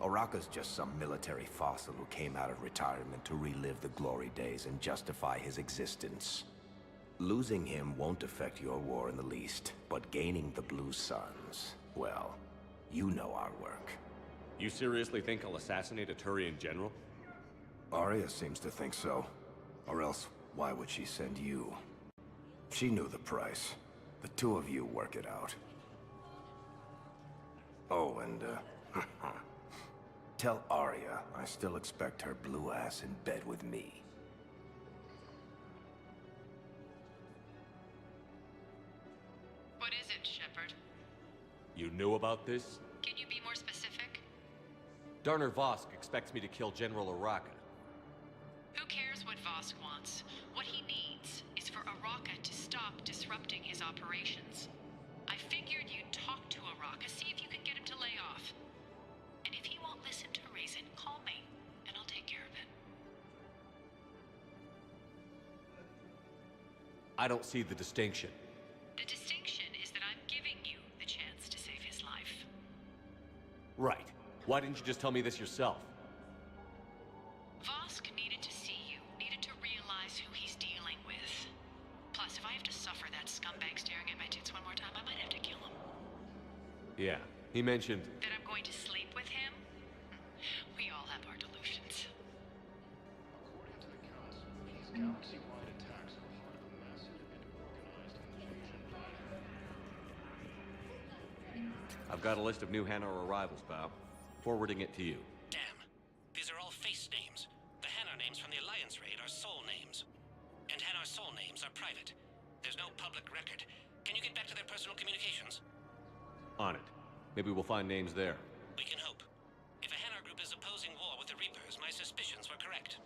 Speaker 6: Oraka's just some military fossil who came out of retirement to relive the glory days and justify his existence. Losing him won't affect your war in the least, but gaining the Blue Suns, well, you know our work.
Speaker 3: You seriously think I'll assassinate a Turian general?
Speaker 6: Arya seems to think so. Or else, why would she send you? She knew the price. The two of you work it out. Oh, and, tell Arya I still expect her blue ass in bed with me.
Speaker 9: What is it, Shepard?
Speaker 3: You knew about this?
Speaker 9: Can you be more specific?
Speaker 3: Darner Vosk expects me to kill General Oraka.
Speaker 9: Who cares what Vosk wants? What he needs is for Oraka to stop disrupting his operations. I figured you'd talk to Oraka, see if you can get him to lay off. And if he won't listen to reason, call me, and I'll take care of it.
Speaker 3: I don't see the distinction.
Speaker 9: The distinction is that I'm giving you the chance to save his life.
Speaker 3: Right. Why didn't you just tell me this yourself?
Speaker 9: Vosk needed to see you, needed to realize who he's dealing with. Plus, if I have to suffer that scumbag staring at my tits one more time, I might have to kill him.
Speaker 3: Yeah, he mentioned...
Speaker 9: That I'm going to sleep with him? We all have our delusions.
Speaker 21: According to the Council, these galaxy-wide attacks are part of a massive and organized invasion plan.
Speaker 3: I've got a list of new Hanar arrivals, pal. Forwarding it to you.
Speaker 19: Damn. These are all face names. The Hanar names from the Alliance raid are soul names. And Hanar soul names are private. There's no public record. Can you get back to their personal communications?
Speaker 3: On it. Maybe we'll find names there.
Speaker 19: We can hope. If a Hanar group is opposing war with the Reapers, my suspicions were correct.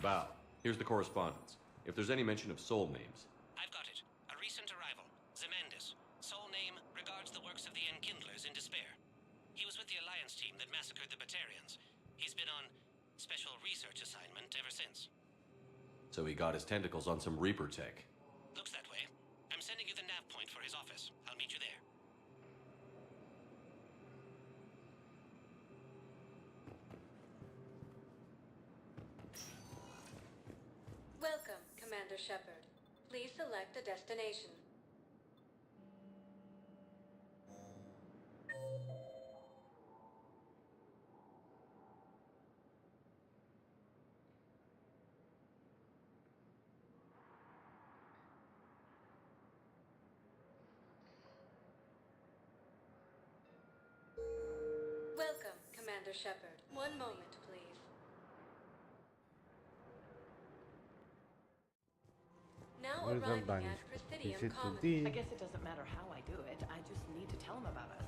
Speaker 3: Val, here's the correspondence. If there's any mention of soul names.
Speaker 19: I've got it. A recent arrival. Zemandis. Soul name regards the works of the Enkindlers in despair. He was with the Alliance team that massacred the Batarians. He's been on special research assignment ever since.
Speaker 3: So he got his tentacles on some Reaper tech.
Speaker 19: Looks that way. I'm sending you the nav point for his office. I'll meet you there.
Speaker 13: Commander Shepard. Please select a destination. Welcome, Commander Shepard. One moment, please. Now
Speaker 5: Ну і
Speaker 13: arriving
Speaker 5: завдання.
Speaker 13: at Presidium
Speaker 5: Біжіть
Speaker 13: Commons.
Speaker 5: туди.
Speaker 10: I guess it doesn't matter how I do it. I just need to tell them about us.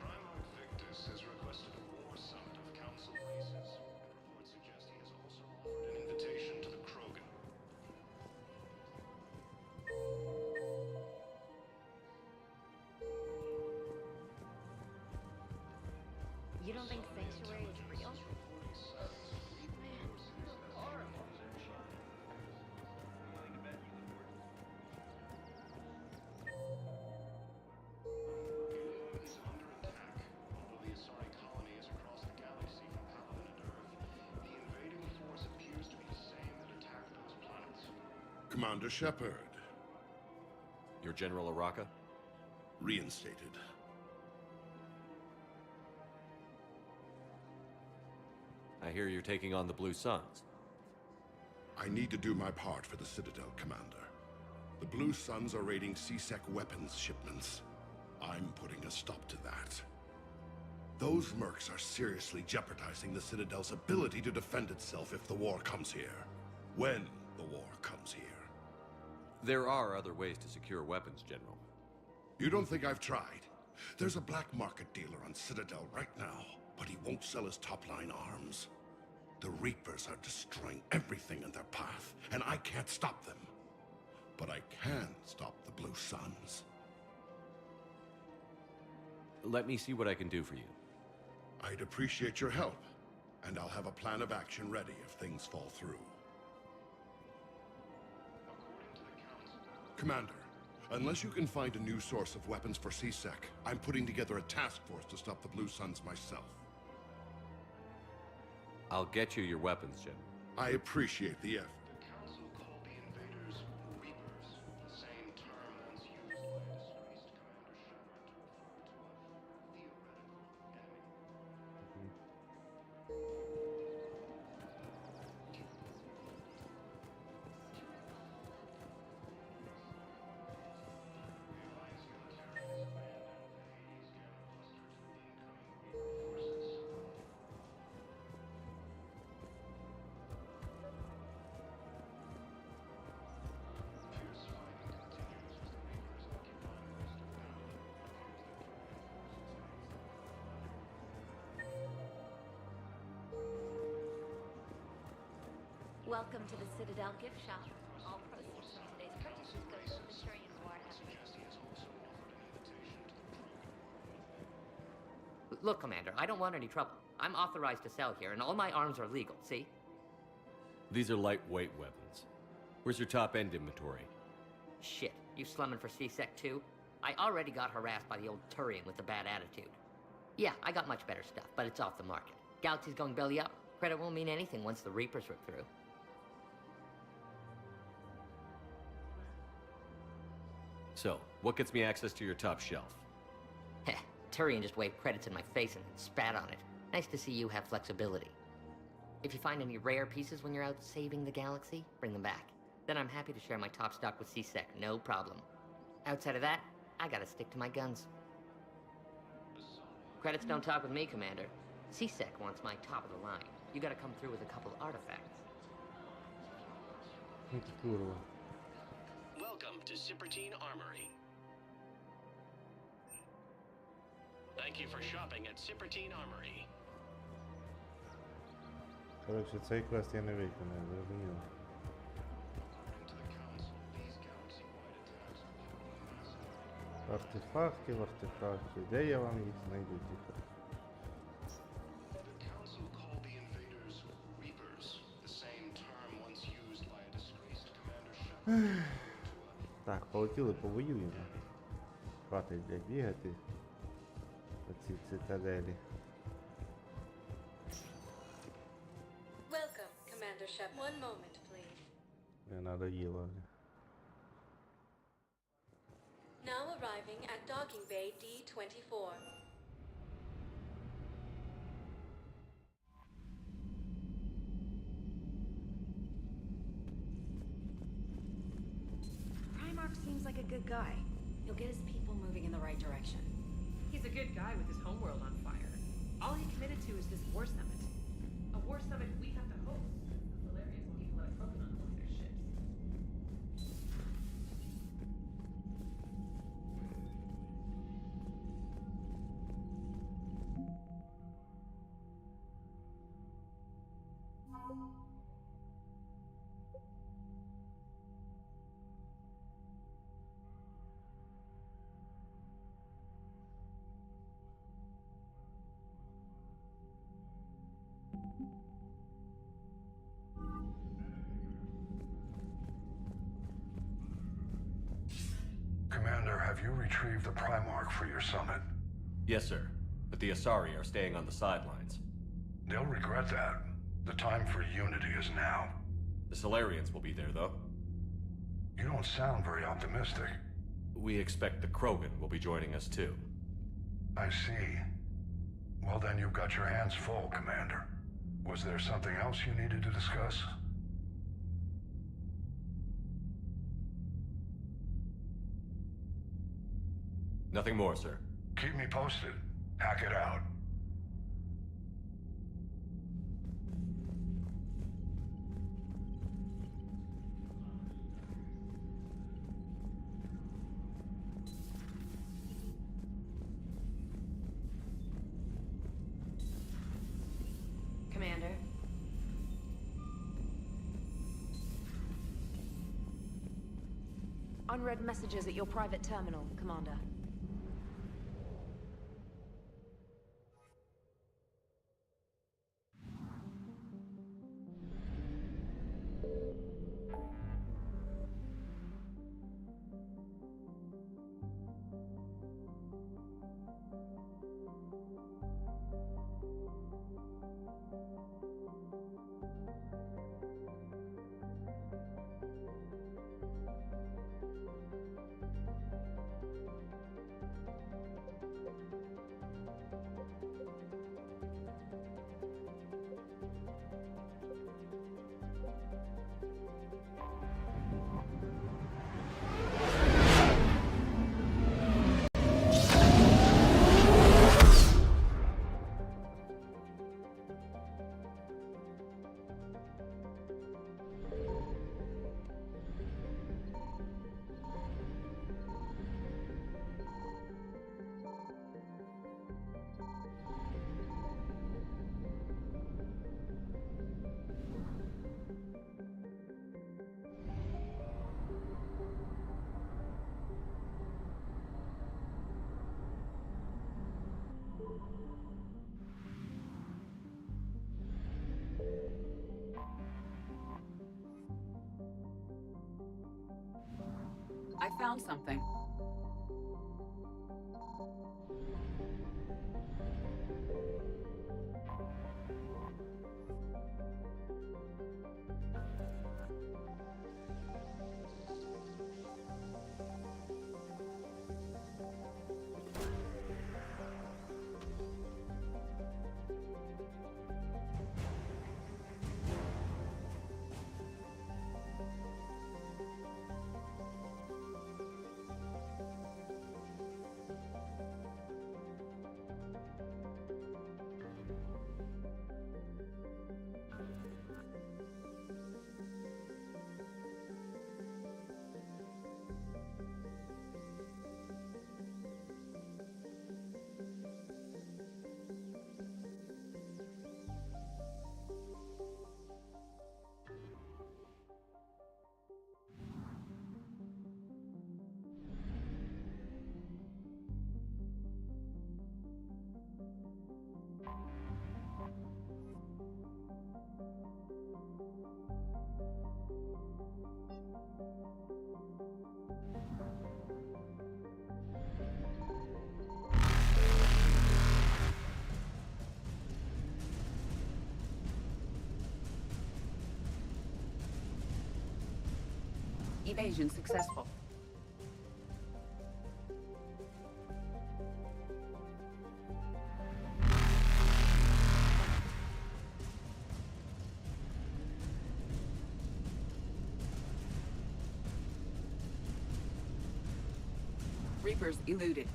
Speaker 21: Primarch Victus has requested a war summit of council races. Reports suggest he has also offered an invitation to the Krogan.
Speaker 11: You don't think Sanctuary is real?
Speaker 21: Is under attack. Although the Asari colony is across the galaxy from Paladin and Earth, the invading force appears to be the same that attacked those planets.
Speaker 8: Commander Shepard,
Speaker 3: Your General Araka?
Speaker 8: reinstated.
Speaker 3: I hear you're taking on the Blue Suns.
Speaker 8: I need to do my part for the Citadel, Commander. The Blue Suns are raiding C-Sec weapons shipments. I'm putting a stop to that. Those mercs are seriously jeopardizing the Citadel's ability to defend itself if the war comes here. When the war comes here.
Speaker 3: There are other ways to secure weapons, General.
Speaker 8: You don't think I've tried? There's a black market dealer on Citadel right now, but he won't sell his top-line arms. The Reapers are destroying everything in their path, and I can't stop them. But I can stop the Blue Suns.
Speaker 3: Let me see what I can do for you.
Speaker 8: I'd appreciate your help, and I'll have a plan of action ready if things fall through. Commander, unless you can find a new source of weapons for C-Sec, I'm putting together a task force to stop the Blue Suns myself.
Speaker 3: I'll get you your weapons, General.
Speaker 8: I appreciate the effort.
Speaker 21: The Council called the invaders Reapers, the same term once used by a disgraced Commander Shepard to refer to a theoretical enemy.
Speaker 11: Welcome to the Citadel gift shop. All proceeds from today's purchases go to the Victorian War effort.
Speaker 24: Look, Commander, I don't want any trouble. I'm authorized to sell here, and all my arms are legal, see?
Speaker 3: These are lightweight weapons. Where's your top-end inventory?
Speaker 24: Shit, you slumming for C-Sec too? I already got harassed by the old Turian with the bad attitude. Yeah, I got much better stuff, but it's off the market. Galaxy's going belly up. Credit won't mean anything once the Reapers rip through.
Speaker 3: So, what gets me access to your top shelf?
Speaker 24: Heh, Turian just waved credits in my face and then spat on it. Nice to see you have flexibility. If you find any rare pieces when you're out saving the galaxy, bring them back. Then I'm happy to share my top stock with C-Sec, no problem. Outside of that, I gotta stick to my guns. Credits don't talk with me, Commander. C-Sec wants my top of the line. You gotta come through with a couple artifacts.
Speaker 21: Welcome to Cyprtine Armory. Thank you for shopping at Cyprtine Armory.
Speaker 5: Коротше, цей квест я не виконав, зрозуміло. Артефактів, артефактів. Де я вам їх знайду тільки?
Speaker 21: The Council called the invaders Reapers, the same term once used by a disgraced Commander Shepard.
Speaker 5: Так, полетіли, повоюємо. Хватить, блядь, бігати по цій цитаделі.
Speaker 13: Welcome, Commander Shep. One moment, please.
Speaker 5: Не надоїло.
Speaker 13: Now arriving at docking bay D24.
Speaker 10: Primarch seems like a good guy. He'll get his people moving in the right direction.
Speaker 1: He's a good guy with his homeworld on fire. All he committed to is this war summit. A war summit we have to host. The Solarians won't even let a Krogan on board their ships.
Speaker 7: Commander, have you retrieved the Primarch for your summit?
Speaker 3: Yes, sir. But the Asari are staying on the sidelines.
Speaker 7: They'll regret that. The time for unity is now.
Speaker 3: The Solarians will be there, though.
Speaker 7: You don't sound very optimistic.
Speaker 3: We expect the Krogan will be joining us, too.
Speaker 7: I see. Well, then you've got your hands full, Commander. Was there something else you needed to discuss?
Speaker 3: Nothing more, sir.
Speaker 7: Keep me posted. Hack it out.
Speaker 10: Commander? Unread messages at your private terminal, Commander.
Speaker 1: I found something.
Speaker 12: Evasion successful. Reapers eluded.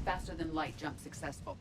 Speaker 12: Faster than light jump successful.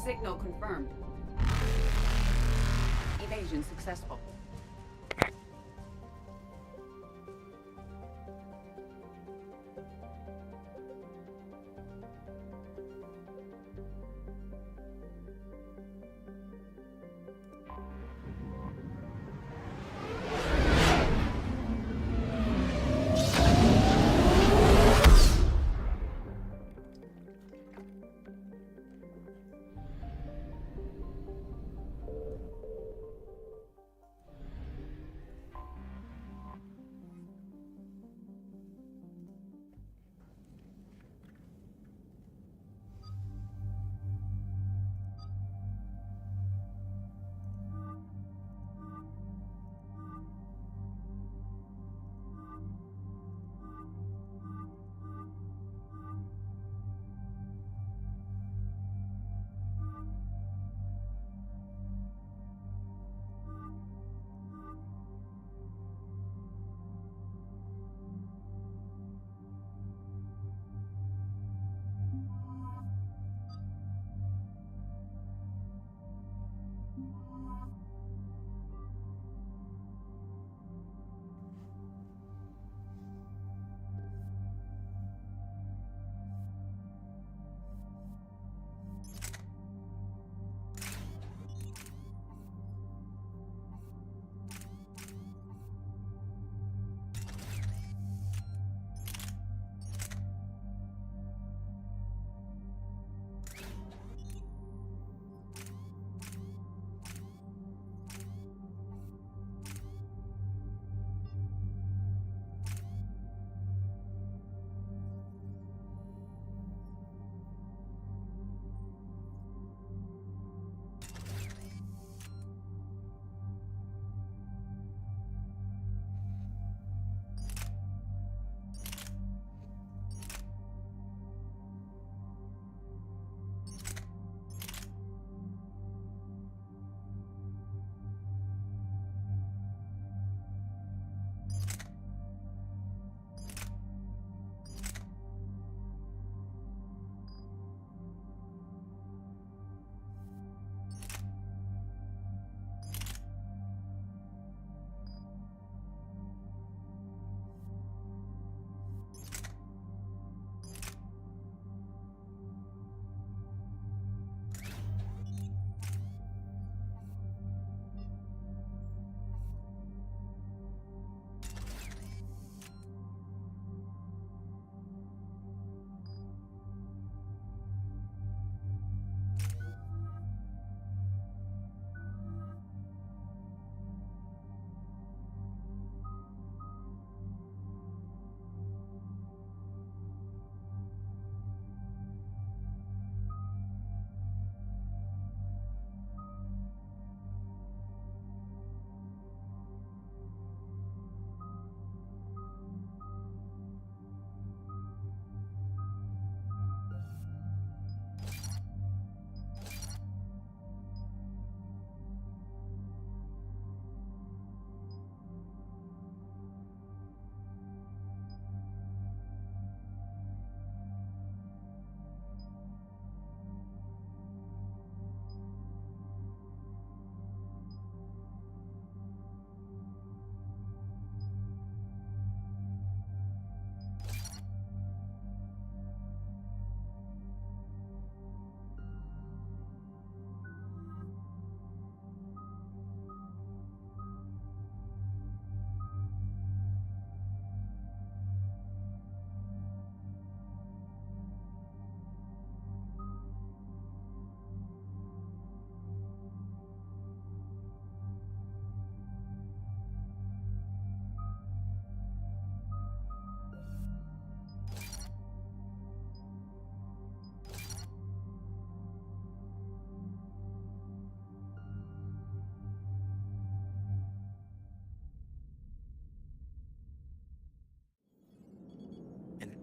Speaker 12: Signal confirmed. Evasion successful.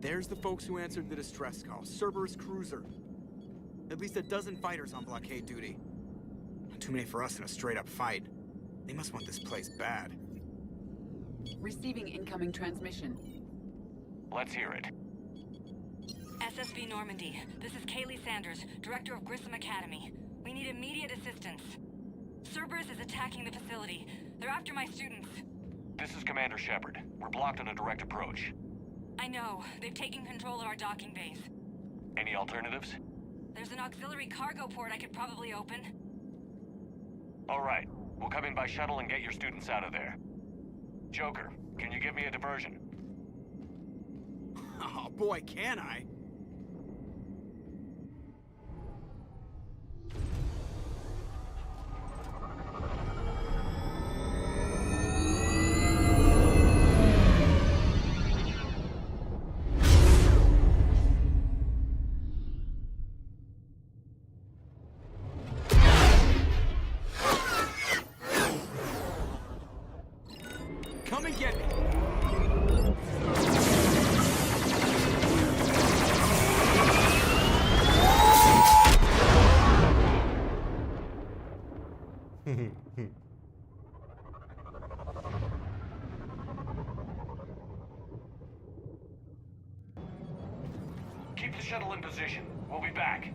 Speaker 14: There's the folks who answered the distress call. Cerberus cruiser. At least a dozen fighters on blockade duty. Not too many for us in a straight-up fight. They must want this place bad.
Speaker 12: Receiving incoming transmission.
Speaker 3: Let's hear it.
Speaker 15: SSB Normandy. This is Kaylee Sanders, Director of Grissom Academy. We need immediate assistance. Cerberus is attacking the facility. They're after my students.
Speaker 3: This is Commander Shepard. We're blocked on a direct approach.
Speaker 15: I know. They've taken control of our docking bays.
Speaker 3: Any alternatives?
Speaker 15: There's an auxiliary cargo port I could probably open.
Speaker 3: All right. We'll come in by shuttle and get your students out of there. Joker, can you give me a diversion?
Speaker 14: Oh boy, can I? Come and get me!
Speaker 3: Keep the shuttle in position. We'll be back.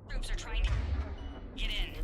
Speaker 15: Troops are trying to get in.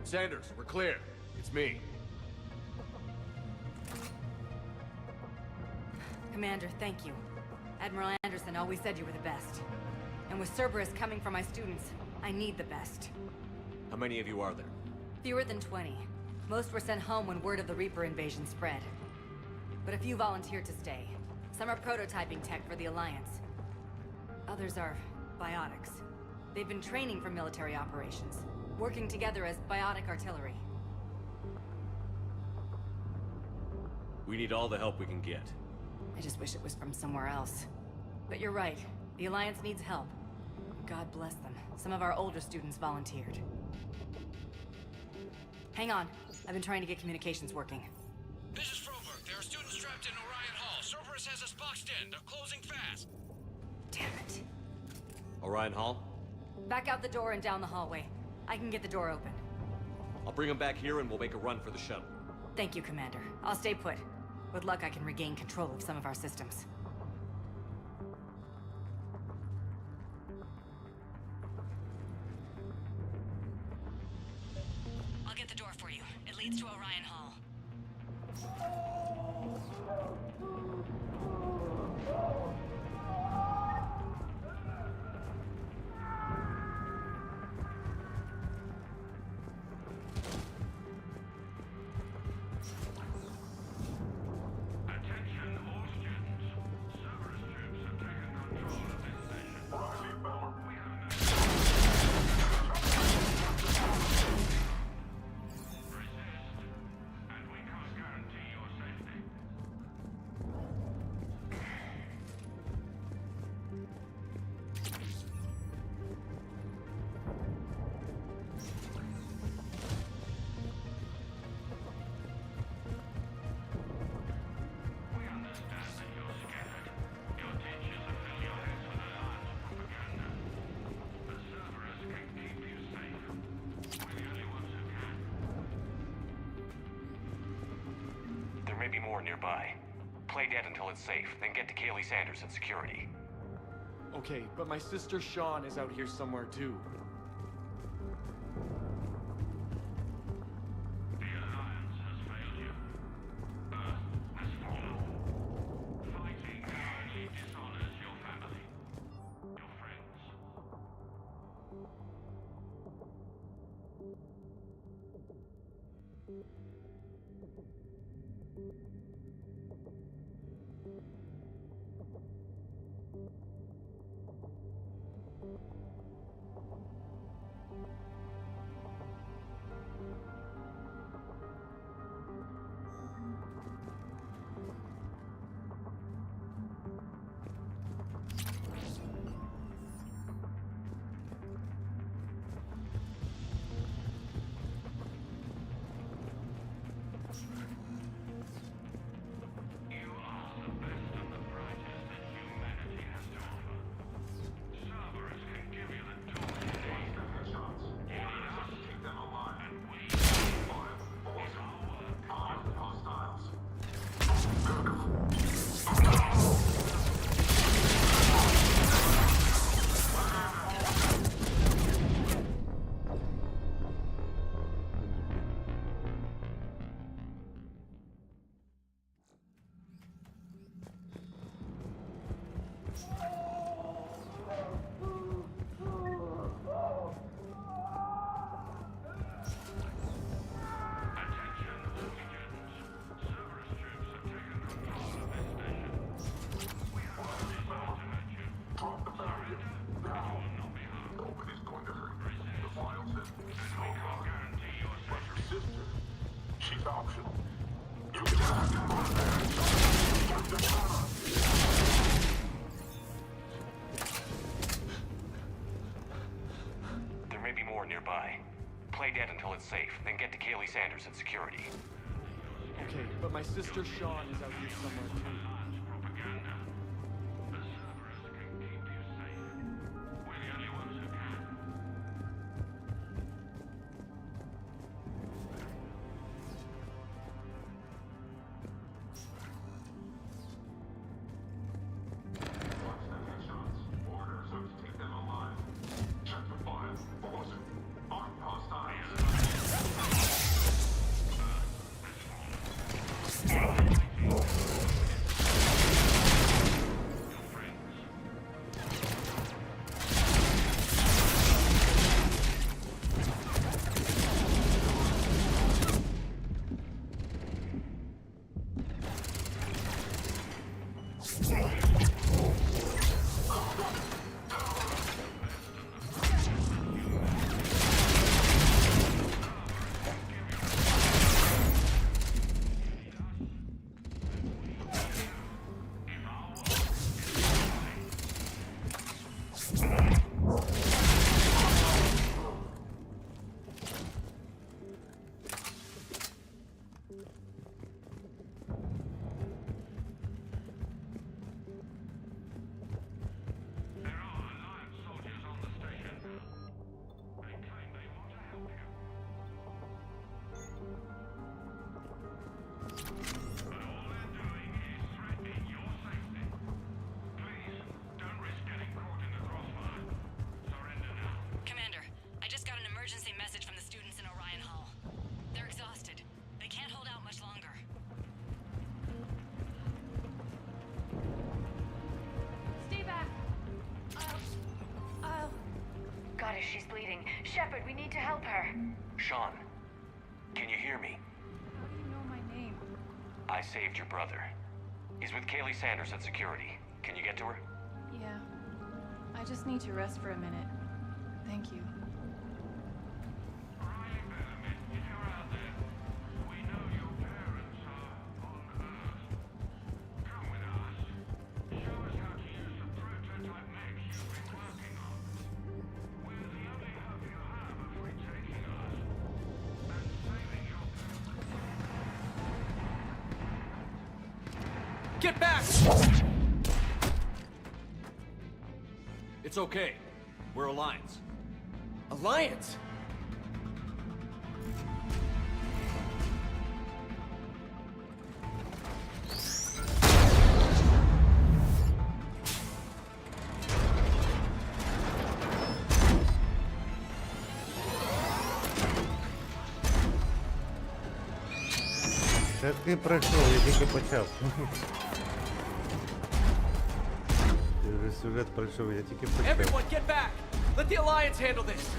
Speaker 3: Sanders, we're clear. It's me.
Speaker 15: Commander, thank you. Admiral Anderson always said you were the best. And with Cerberus coming for my students, I need the best.
Speaker 3: How many of you are there?
Speaker 15: Fewer than 20. Most were sent home when word of the Reaper invasion spread. But a few volunteered to stay. Some are prototyping tech for the Alliance. Others are biotics. They've been training for military operations, working together as biotic artillery.
Speaker 3: We need all the help we can get.
Speaker 15: I just wish it was from somewhere else. But you're right. The Alliance needs help. God bless them. Some of our older students volunteered. Hang on. I've been trying to get communications working.
Speaker 16: This is Froberg. There are students trapped in Orion Hall. Cerberus has us boxed in. They're closing fast.
Speaker 15: Damn it.
Speaker 3: Orion Hall?
Speaker 15: Back out the door and down the hallway. I can get the door open.
Speaker 3: I'll bring them back here and we'll make a run for the shuttle.
Speaker 15: Thank you, Commander. I'll stay put. With luck, I can regain control of some of our systems. I'll get the door for you. It leads to Orion Hall.
Speaker 3: may be more nearby. Play dead until it's safe, then get to Kaylee Sanders at security.
Speaker 2: Okay, but my sister Sean is out here somewhere too.
Speaker 3: There may be more nearby. Play dead until it's safe, then get to Kaylee Sanders at security.
Speaker 2: Okay, but my sister Sean is out here somewhere too.
Speaker 15: She's bleeding. Shepard, we need to help her.
Speaker 3: Sean, can you hear me?
Speaker 15: How do you know my name?
Speaker 3: I saved your brother. He's with Kaylee Sanders at security. Can you get to her?
Speaker 4: Yeah. I just need to rest for a minute. Thank you.
Speaker 2: Get back!
Speaker 3: It's okay. We're Alliance.
Speaker 2: Alliance?
Speaker 5: Ти пройшов, я тільки почав. Ти вже сюжет пройшов, я тільки почав.
Speaker 2: Everyone, get back! Let the Alliance handle this!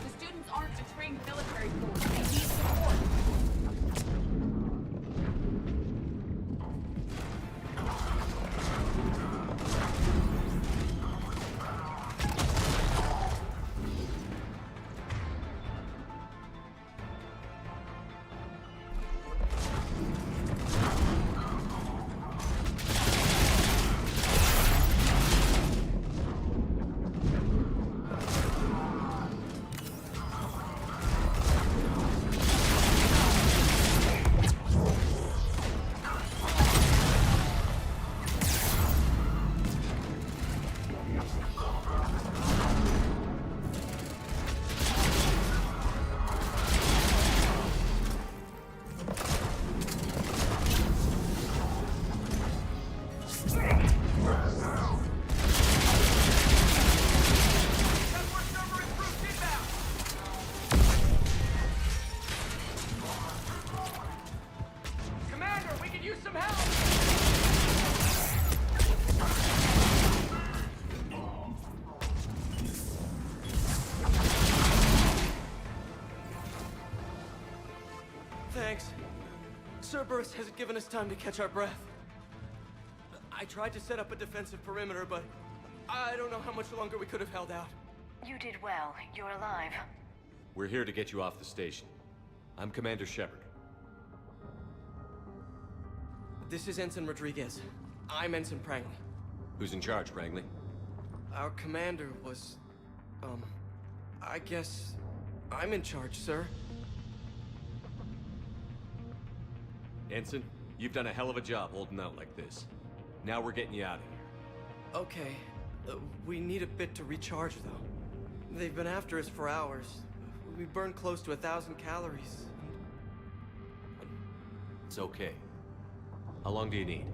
Speaker 12: The students aren't a trained military force. They need support.
Speaker 2: Commander, we could use some help! Thanks. Cerberus hasn't given us time to catch our breath. I tried to set up a defensive perimeter, but I don't know how much longer we could have held out.
Speaker 15: You did well. You're alive.
Speaker 3: We're here to get you off the station. I'm Commander Shepard.
Speaker 2: This is Ensign Rodriguez. I'm Ensign Prangley.
Speaker 3: Who's in charge, Prangley?
Speaker 2: Our commander was... I guess... I'm in charge, sir.
Speaker 3: Ensign, you've done a hell of a job holding out like this. Now we're getting you out of here.
Speaker 2: Okay. We need a bit to recharge, though. They've been after us for hours. We burned close to 1,000 calories.
Speaker 3: It's okay. How long do you need?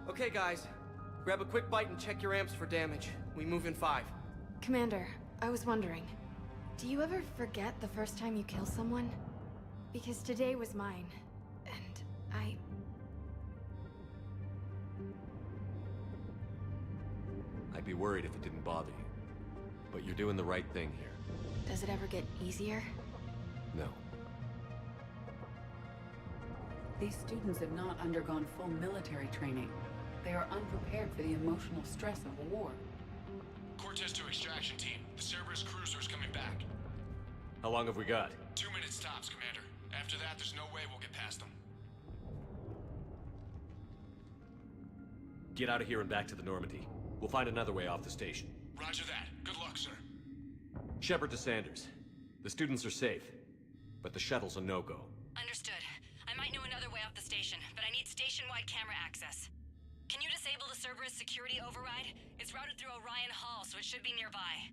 Speaker 2: Okay, guys. Grab a quick bite and check your amps for damage. We move in 5.
Speaker 4: Commander, I was wondering, do you ever forget the first time you kill someone? Because today was mine, and
Speaker 3: I'd be worried if it didn't bother you. But you're doing the right thing here.
Speaker 4: Does it ever get easier?
Speaker 3: No.
Speaker 12: These students have not undergone full military training. They are unprepared for the emotional stress of war.
Speaker 16: Cortez to extraction team. The Cerberus cruiser is coming back.
Speaker 3: How long have we got?
Speaker 16: 2 minutes tops, Commander. After that, there's no way we'll get past them.
Speaker 3: Get out of here and back to the Normandy. We'll find another way off the station.
Speaker 16: Roger that. Good luck, sir.
Speaker 3: Shepard to Sanders. The students are safe, but the shuttle's a no-go.
Speaker 15: Understood. I might know another way off the station, but I need station-wide camera access. Can you disable the Cerberus security override? It's routed through Orion Hall, so it should be nearby.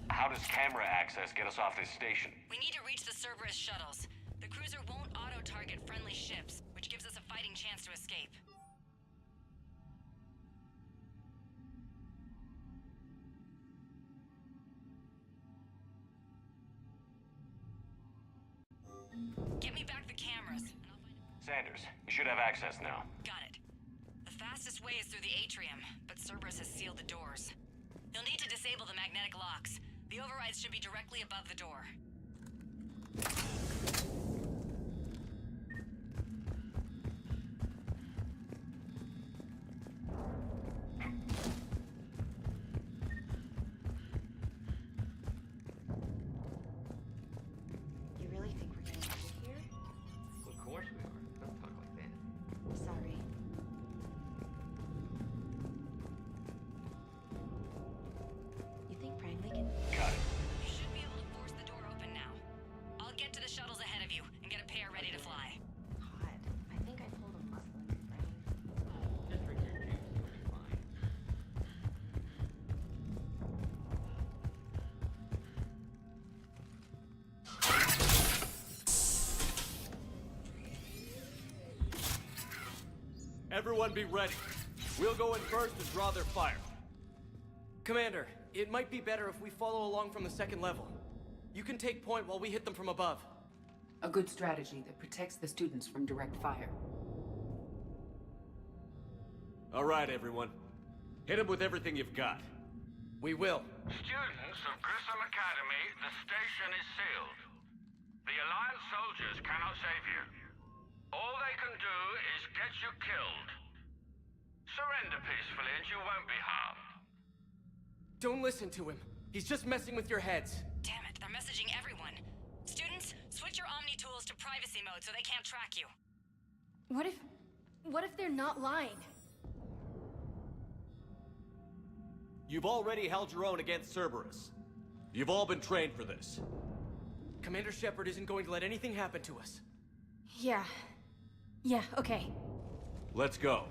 Speaker 3: How does camera access get us off this station?
Speaker 15: We need to reach the Cerberus shuttles. The cruiser won't auto-target friendly ships, which gives us a fighting chance to escape. Get me back the cameras, and I'll find a...
Speaker 3: Sanders, you should have access now.
Speaker 15: Got it. The fastest way is through the atrium, but Cerberus has sealed the doors. You'll need to disable the magnetic locks. The overrides should be directly above the door.
Speaker 10: You really think we're gonna get here?
Speaker 24: Of course we are. Don't talk like that.
Speaker 10: Sorry. You think Prangley can...
Speaker 3: Got it.
Speaker 15: You should be able to force the door open now. I'll get to the shuttles ahead of you and get a pair ready to fly.
Speaker 10: God, I think I pulled a muscle in his brain.
Speaker 24: Just drink your juice. You'll be fine.
Speaker 2: Everyone be ready. We'll go in first and draw their fire. Commander, it might be better if we follow along from the second level. You can take point while we hit them from above.
Speaker 12: A good strategy that protects the students from direct fire.
Speaker 3: All right, everyone. Hit them with everything you've got.
Speaker 2: We will.
Speaker 17: Students of Grissom Academy, the station is sealed. The Alliance soldiers cannot save you. All they can do is get you killed. Surrender peacefully and you won't be harmed.
Speaker 2: Don't listen to him. He's just messing with your heads.
Speaker 15: Damn it, they're messaging everyone. Students, switch your Omni tools to privacy mode so they can't track you.
Speaker 4: What if they're not lying?
Speaker 3: You've already held your own against Cerberus. You've all been trained for this.
Speaker 2: Commander Shepard isn't going to let anything happen to us.
Speaker 4: Yeah. Yeah, okay.
Speaker 3: Let's go.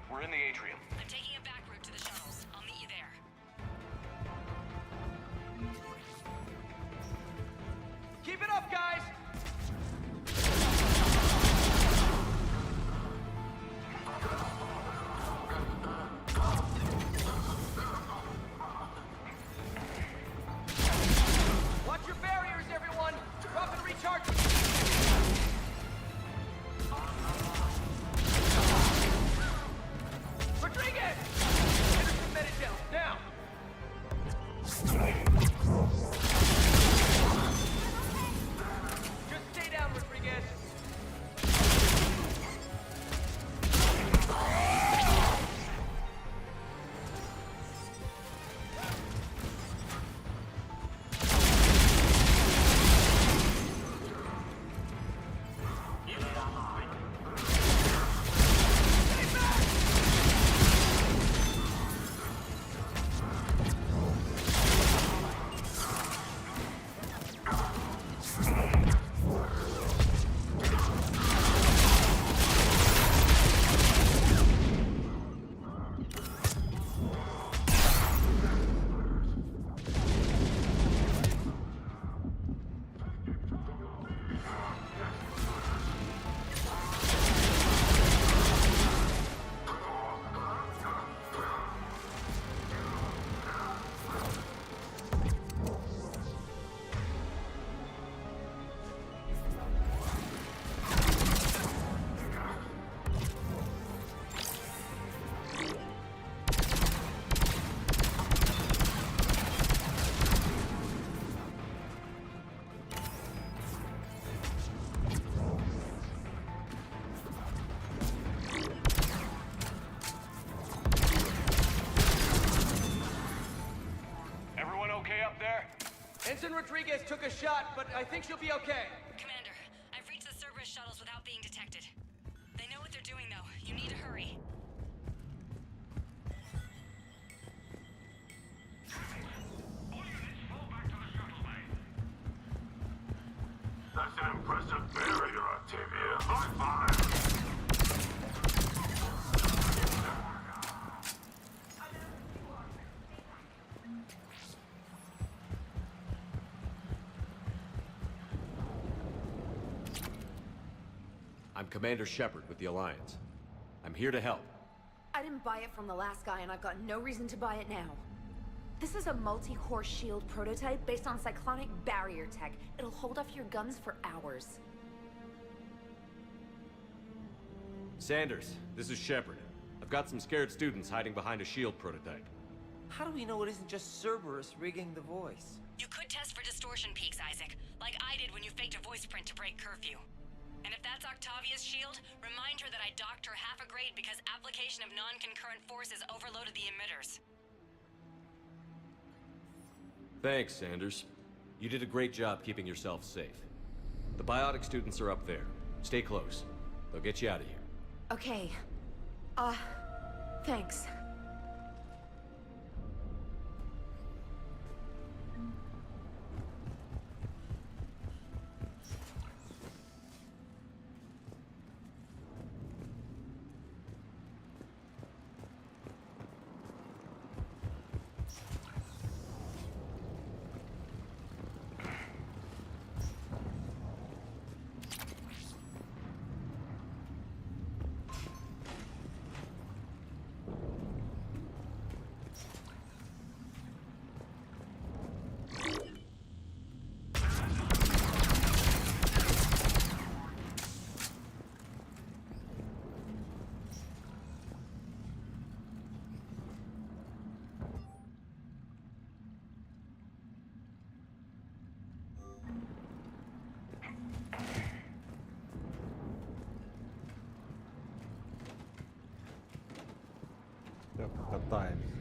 Speaker 16: We're in the atrium.
Speaker 15: I'm taking a back route to the shuttles. I'll meet you there.
Speaker 2: Keep it up, guys! Watch your barriers, everyone! Drop and recharge! Rodriguez! Rodriguez took a shot, but I think she'll be okay.
Speaker 15: Commander, I've reached the Cerberus shuttles without being detected. They know what they're doing, though. You need to hurry.
Speaker 21: That's an impressive barrier, Octavia. High five!
Speaker 3: I'm Commander Shepard with the Alliance. I'm here to help.
Speaker 10: I didn't buy it from the last guy, and I've got no reason to buy it now. This is a multi-core shield prototype based on cyclonic barrier tech. It'll hold off your guns for hours.
Speaker 3: Sanders, this is Shepard. I've got some scared students hiding behind a shield prototype.
Speaker 18: How do we know it isn't just Cerberus rigging the voice?
Speaker 15: You could test for distortion peaks, Isaac, like I did when you faked a voice print to break curfew. And if that's Octavia's shield, remind her that I docked her half a grade because application of non-concurrent forces overloaded the emitters.
Speaker 3: Thanks, Sanders. You did a great job keeping yourself safe. The biotic students are up there. Stay close. They'll get you out of here.
Speaker 10: Okay. Thanks.
Speaker 5: Катаємось.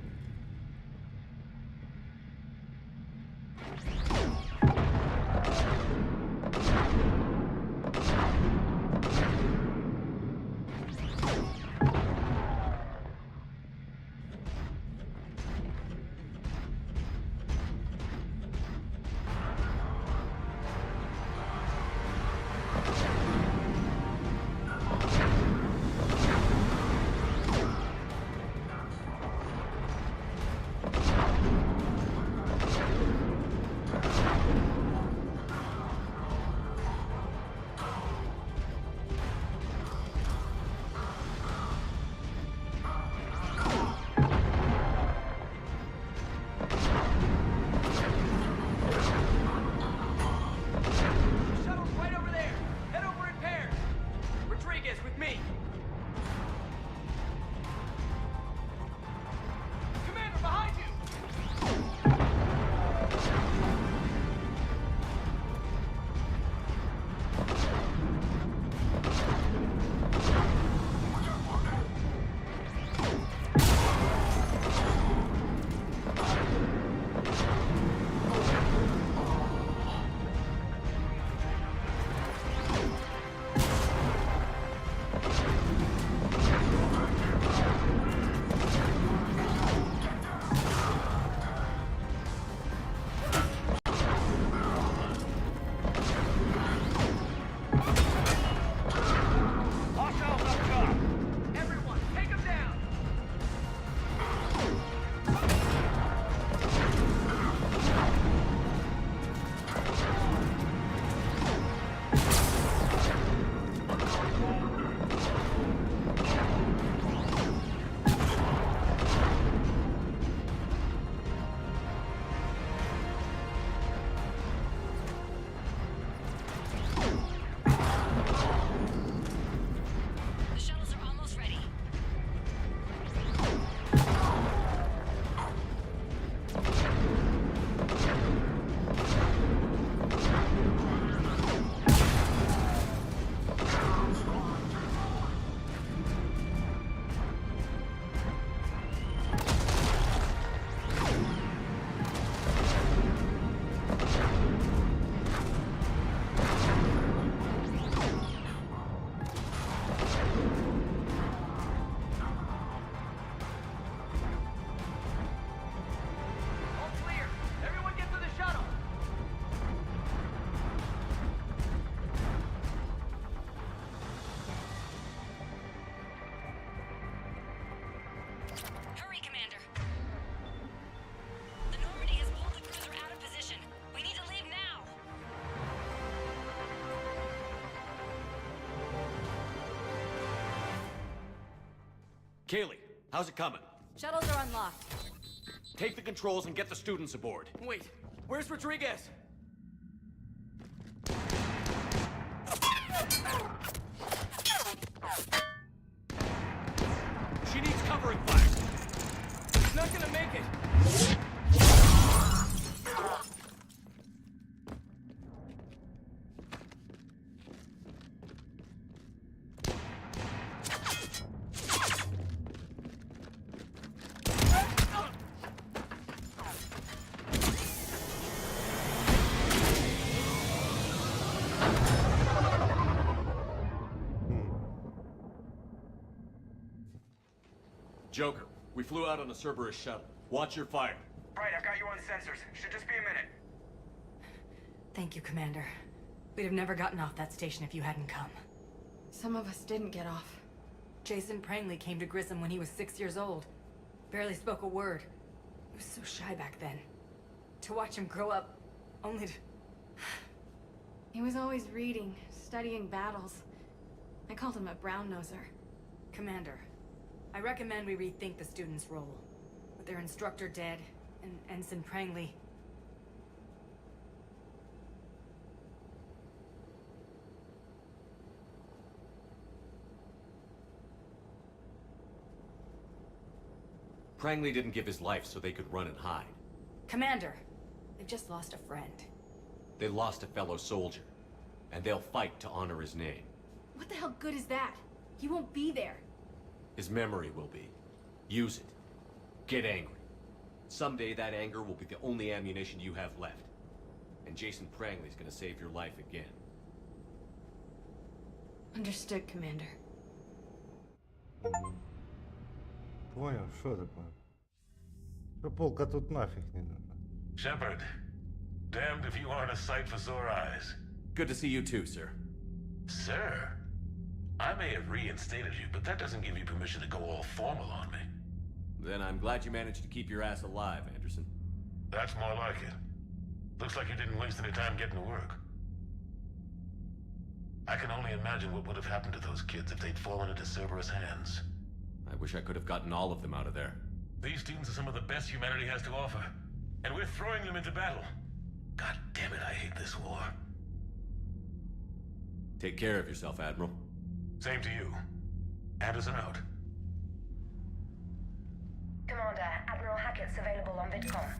Speaker 3: Kaylee, how's it coming?
Speaker 15: Shuttles are unlocked.
Speaker 3: Take the controls and get the students aboard.
Speaker 2: Wait, where's Rodriguez?
Speaker 3: She needs covering fire.
Speaker 2: She's not gonna make it.
Speaker 3: Joker, we flew out on a Cerberus shuttle. Watch your fire.
Speaker 14: Right, I've got you on sensors. Should just be a minute.
Speaker 15: Thank you, Commander. We'd have never gotten off that station if you hadn't come.
Speaker 4: Some of us didn't get off.
Speaker 15: Jason Prangley came to Grissom when he was 6 years old. Barely spoke a word. He was so shy back then. To watch him grow up, only to...
Speaker 4: He was always reading, studying battles. I called him a brown-noser.
Speaker 15: Commander, I recommend we rethink the student's role. With their instructor dead, and Ensign Prangley...
Speaker 3: Prangley didn't give his life so they could run and hide.
Speaker 15: Commander, they've just lost a friend.
Speaker 3: They lost a fellow soldier, and they'll fight to honor his name.
Speaker 4: What the hell good is that? He won't be there.
Speaker 3: His memory will be. Use it. Get angry. Someday that anger will be the only ammunition you have left. And Jason Prangley's gonna save your life again.
Speaker 4: Understood, Commander.
Speaker 5: Понял, что такое? Что полка тут нафиг не нужна.
Speaker 6: Shepard, damned if you aren't a sight for sore eyes.
Speaker 3: Good to see you too, sir.
Speaker 6: Sir? I may have reinstated you, but that doesn't give you permission to go all formal on me.
Speaker 3: Then I'm glad you managed to keep your ass alive, Anderson.
Speaker 6: That's more like it. Looks like you didn't waste any time getting to work. I can only imagine what would have happened to those kids if they'd fallen into Cerberus' hands.
Speaker 3: I wish I could have gotten all of them out of there.
Speaker 6: These students are some of the best humanity has to offer, and we're throwing them into battle. God damn it, I hate this war.
Speaker 3: Take care of yourself, Admiral.
Speaker 6: Same to you. Anderson out.
Speaker 10: Commander, Admiral Hackett's available on VidCom.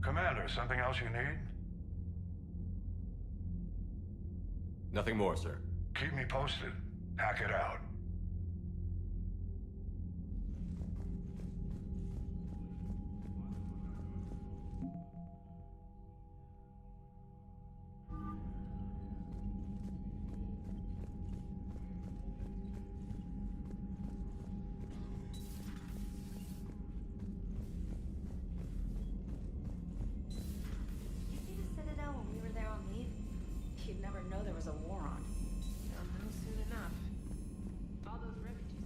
Speaker 6: Commander, something else you need?
Speaker 3: Nothing more, sir.
Speaker 6: Keep me posted. Hackett out.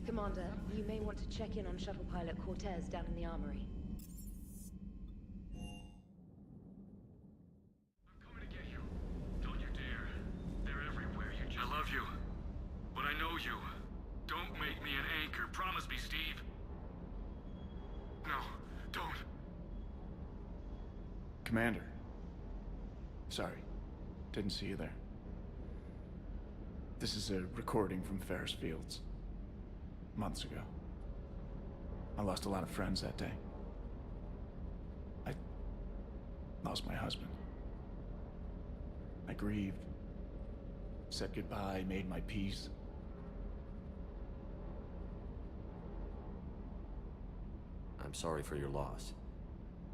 Speaker 10: Commander, you may want to check in on shuttle pilot Cortez down in the armory.
Speaker 20: I love you, but I know you. Don't make me an anchor. Promise me, Steve. No, don't.
Speaker 14: Commander. Sorry. Didn't see you there. This is a recording from Ferris Fields. Months ago. I lost a lot of friends that day. I lost my husband. I grieved. Said goodbye, made my peace.
Speaker 3: I'm sorry for your loss.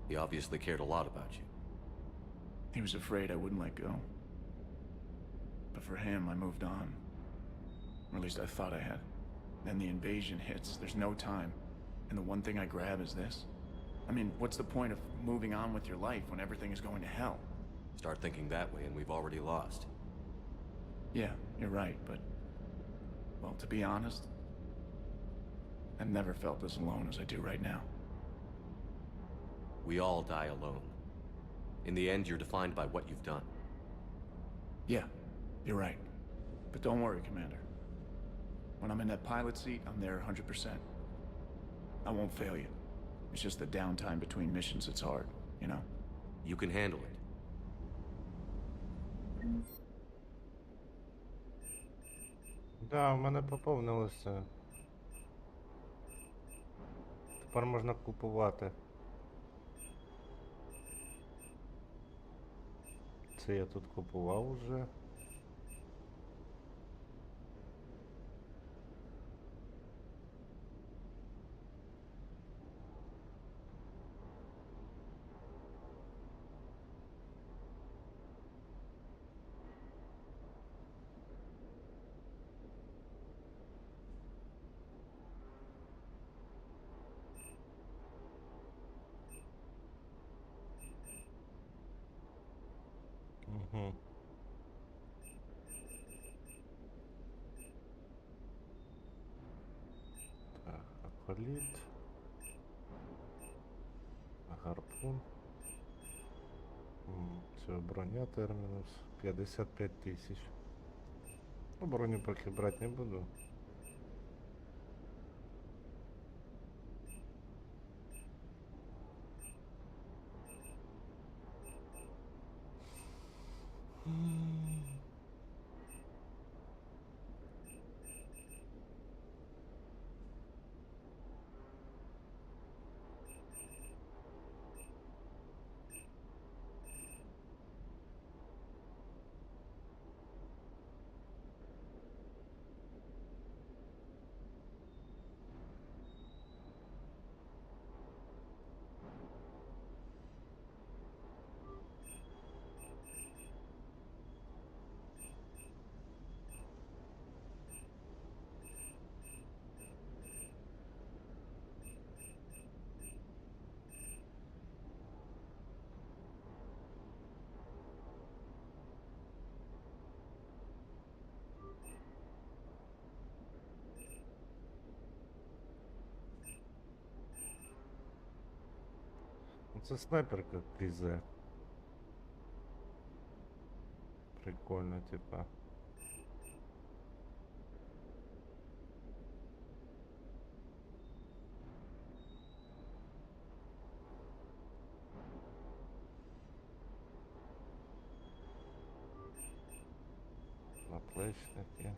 Speaker 3: He obviously cared a lot about you.
Speaker 14: He was afraid I wouldn't let go. But for him, I moved on. Or at least I thought I had. Then the invasion hits, there's no time. And the one thing I grab is this. I mean, what's the point of moving on with your life when everything is going to hell?
Speaker 3: Start thinking that way and we've already lost.
Speaker 14: Yeah, you're right, but... well, to be honest, I've never felt as alone as I do right now.
Speaker 3: We all die alone. In the end, you're defined by what you've done.
Speaker 14: Yeah, you're right. But don't worry, Commander. When I'm in that pilot seat, I'm there 100%. I won't fail you. It's just the downtime between missions that's hard, you know?
Speaker 3: You can handle it.
Speaker 5: Да, в мене поповнилося. Тепер можна купувати. Це я тут купував уже. Угу. Так, акваліт. Гарпун. Це броня термінус. 55 тисяч. Ну, броню поки брати не буду. Це снайперка крізе. Прикольно, типа. Наплечники.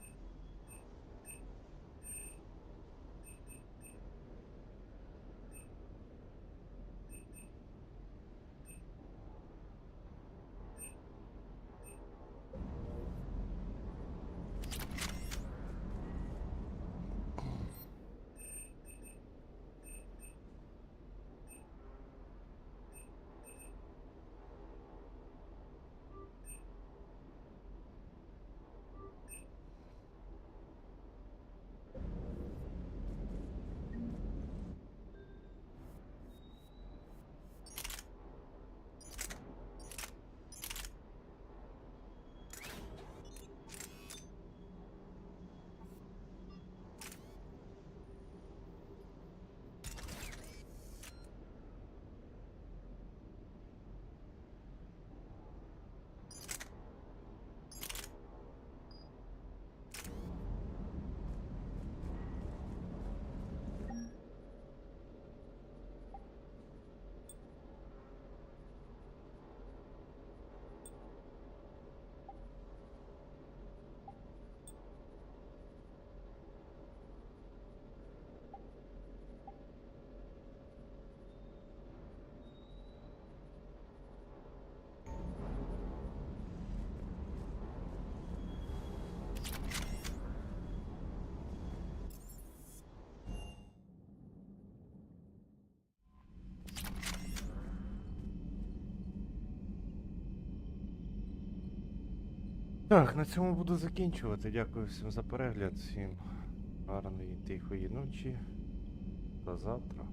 Speaker 5: Так, на цьому буду закінчувати. Дякую всім за перегляд, всім гарної тихої ночі. До завтра.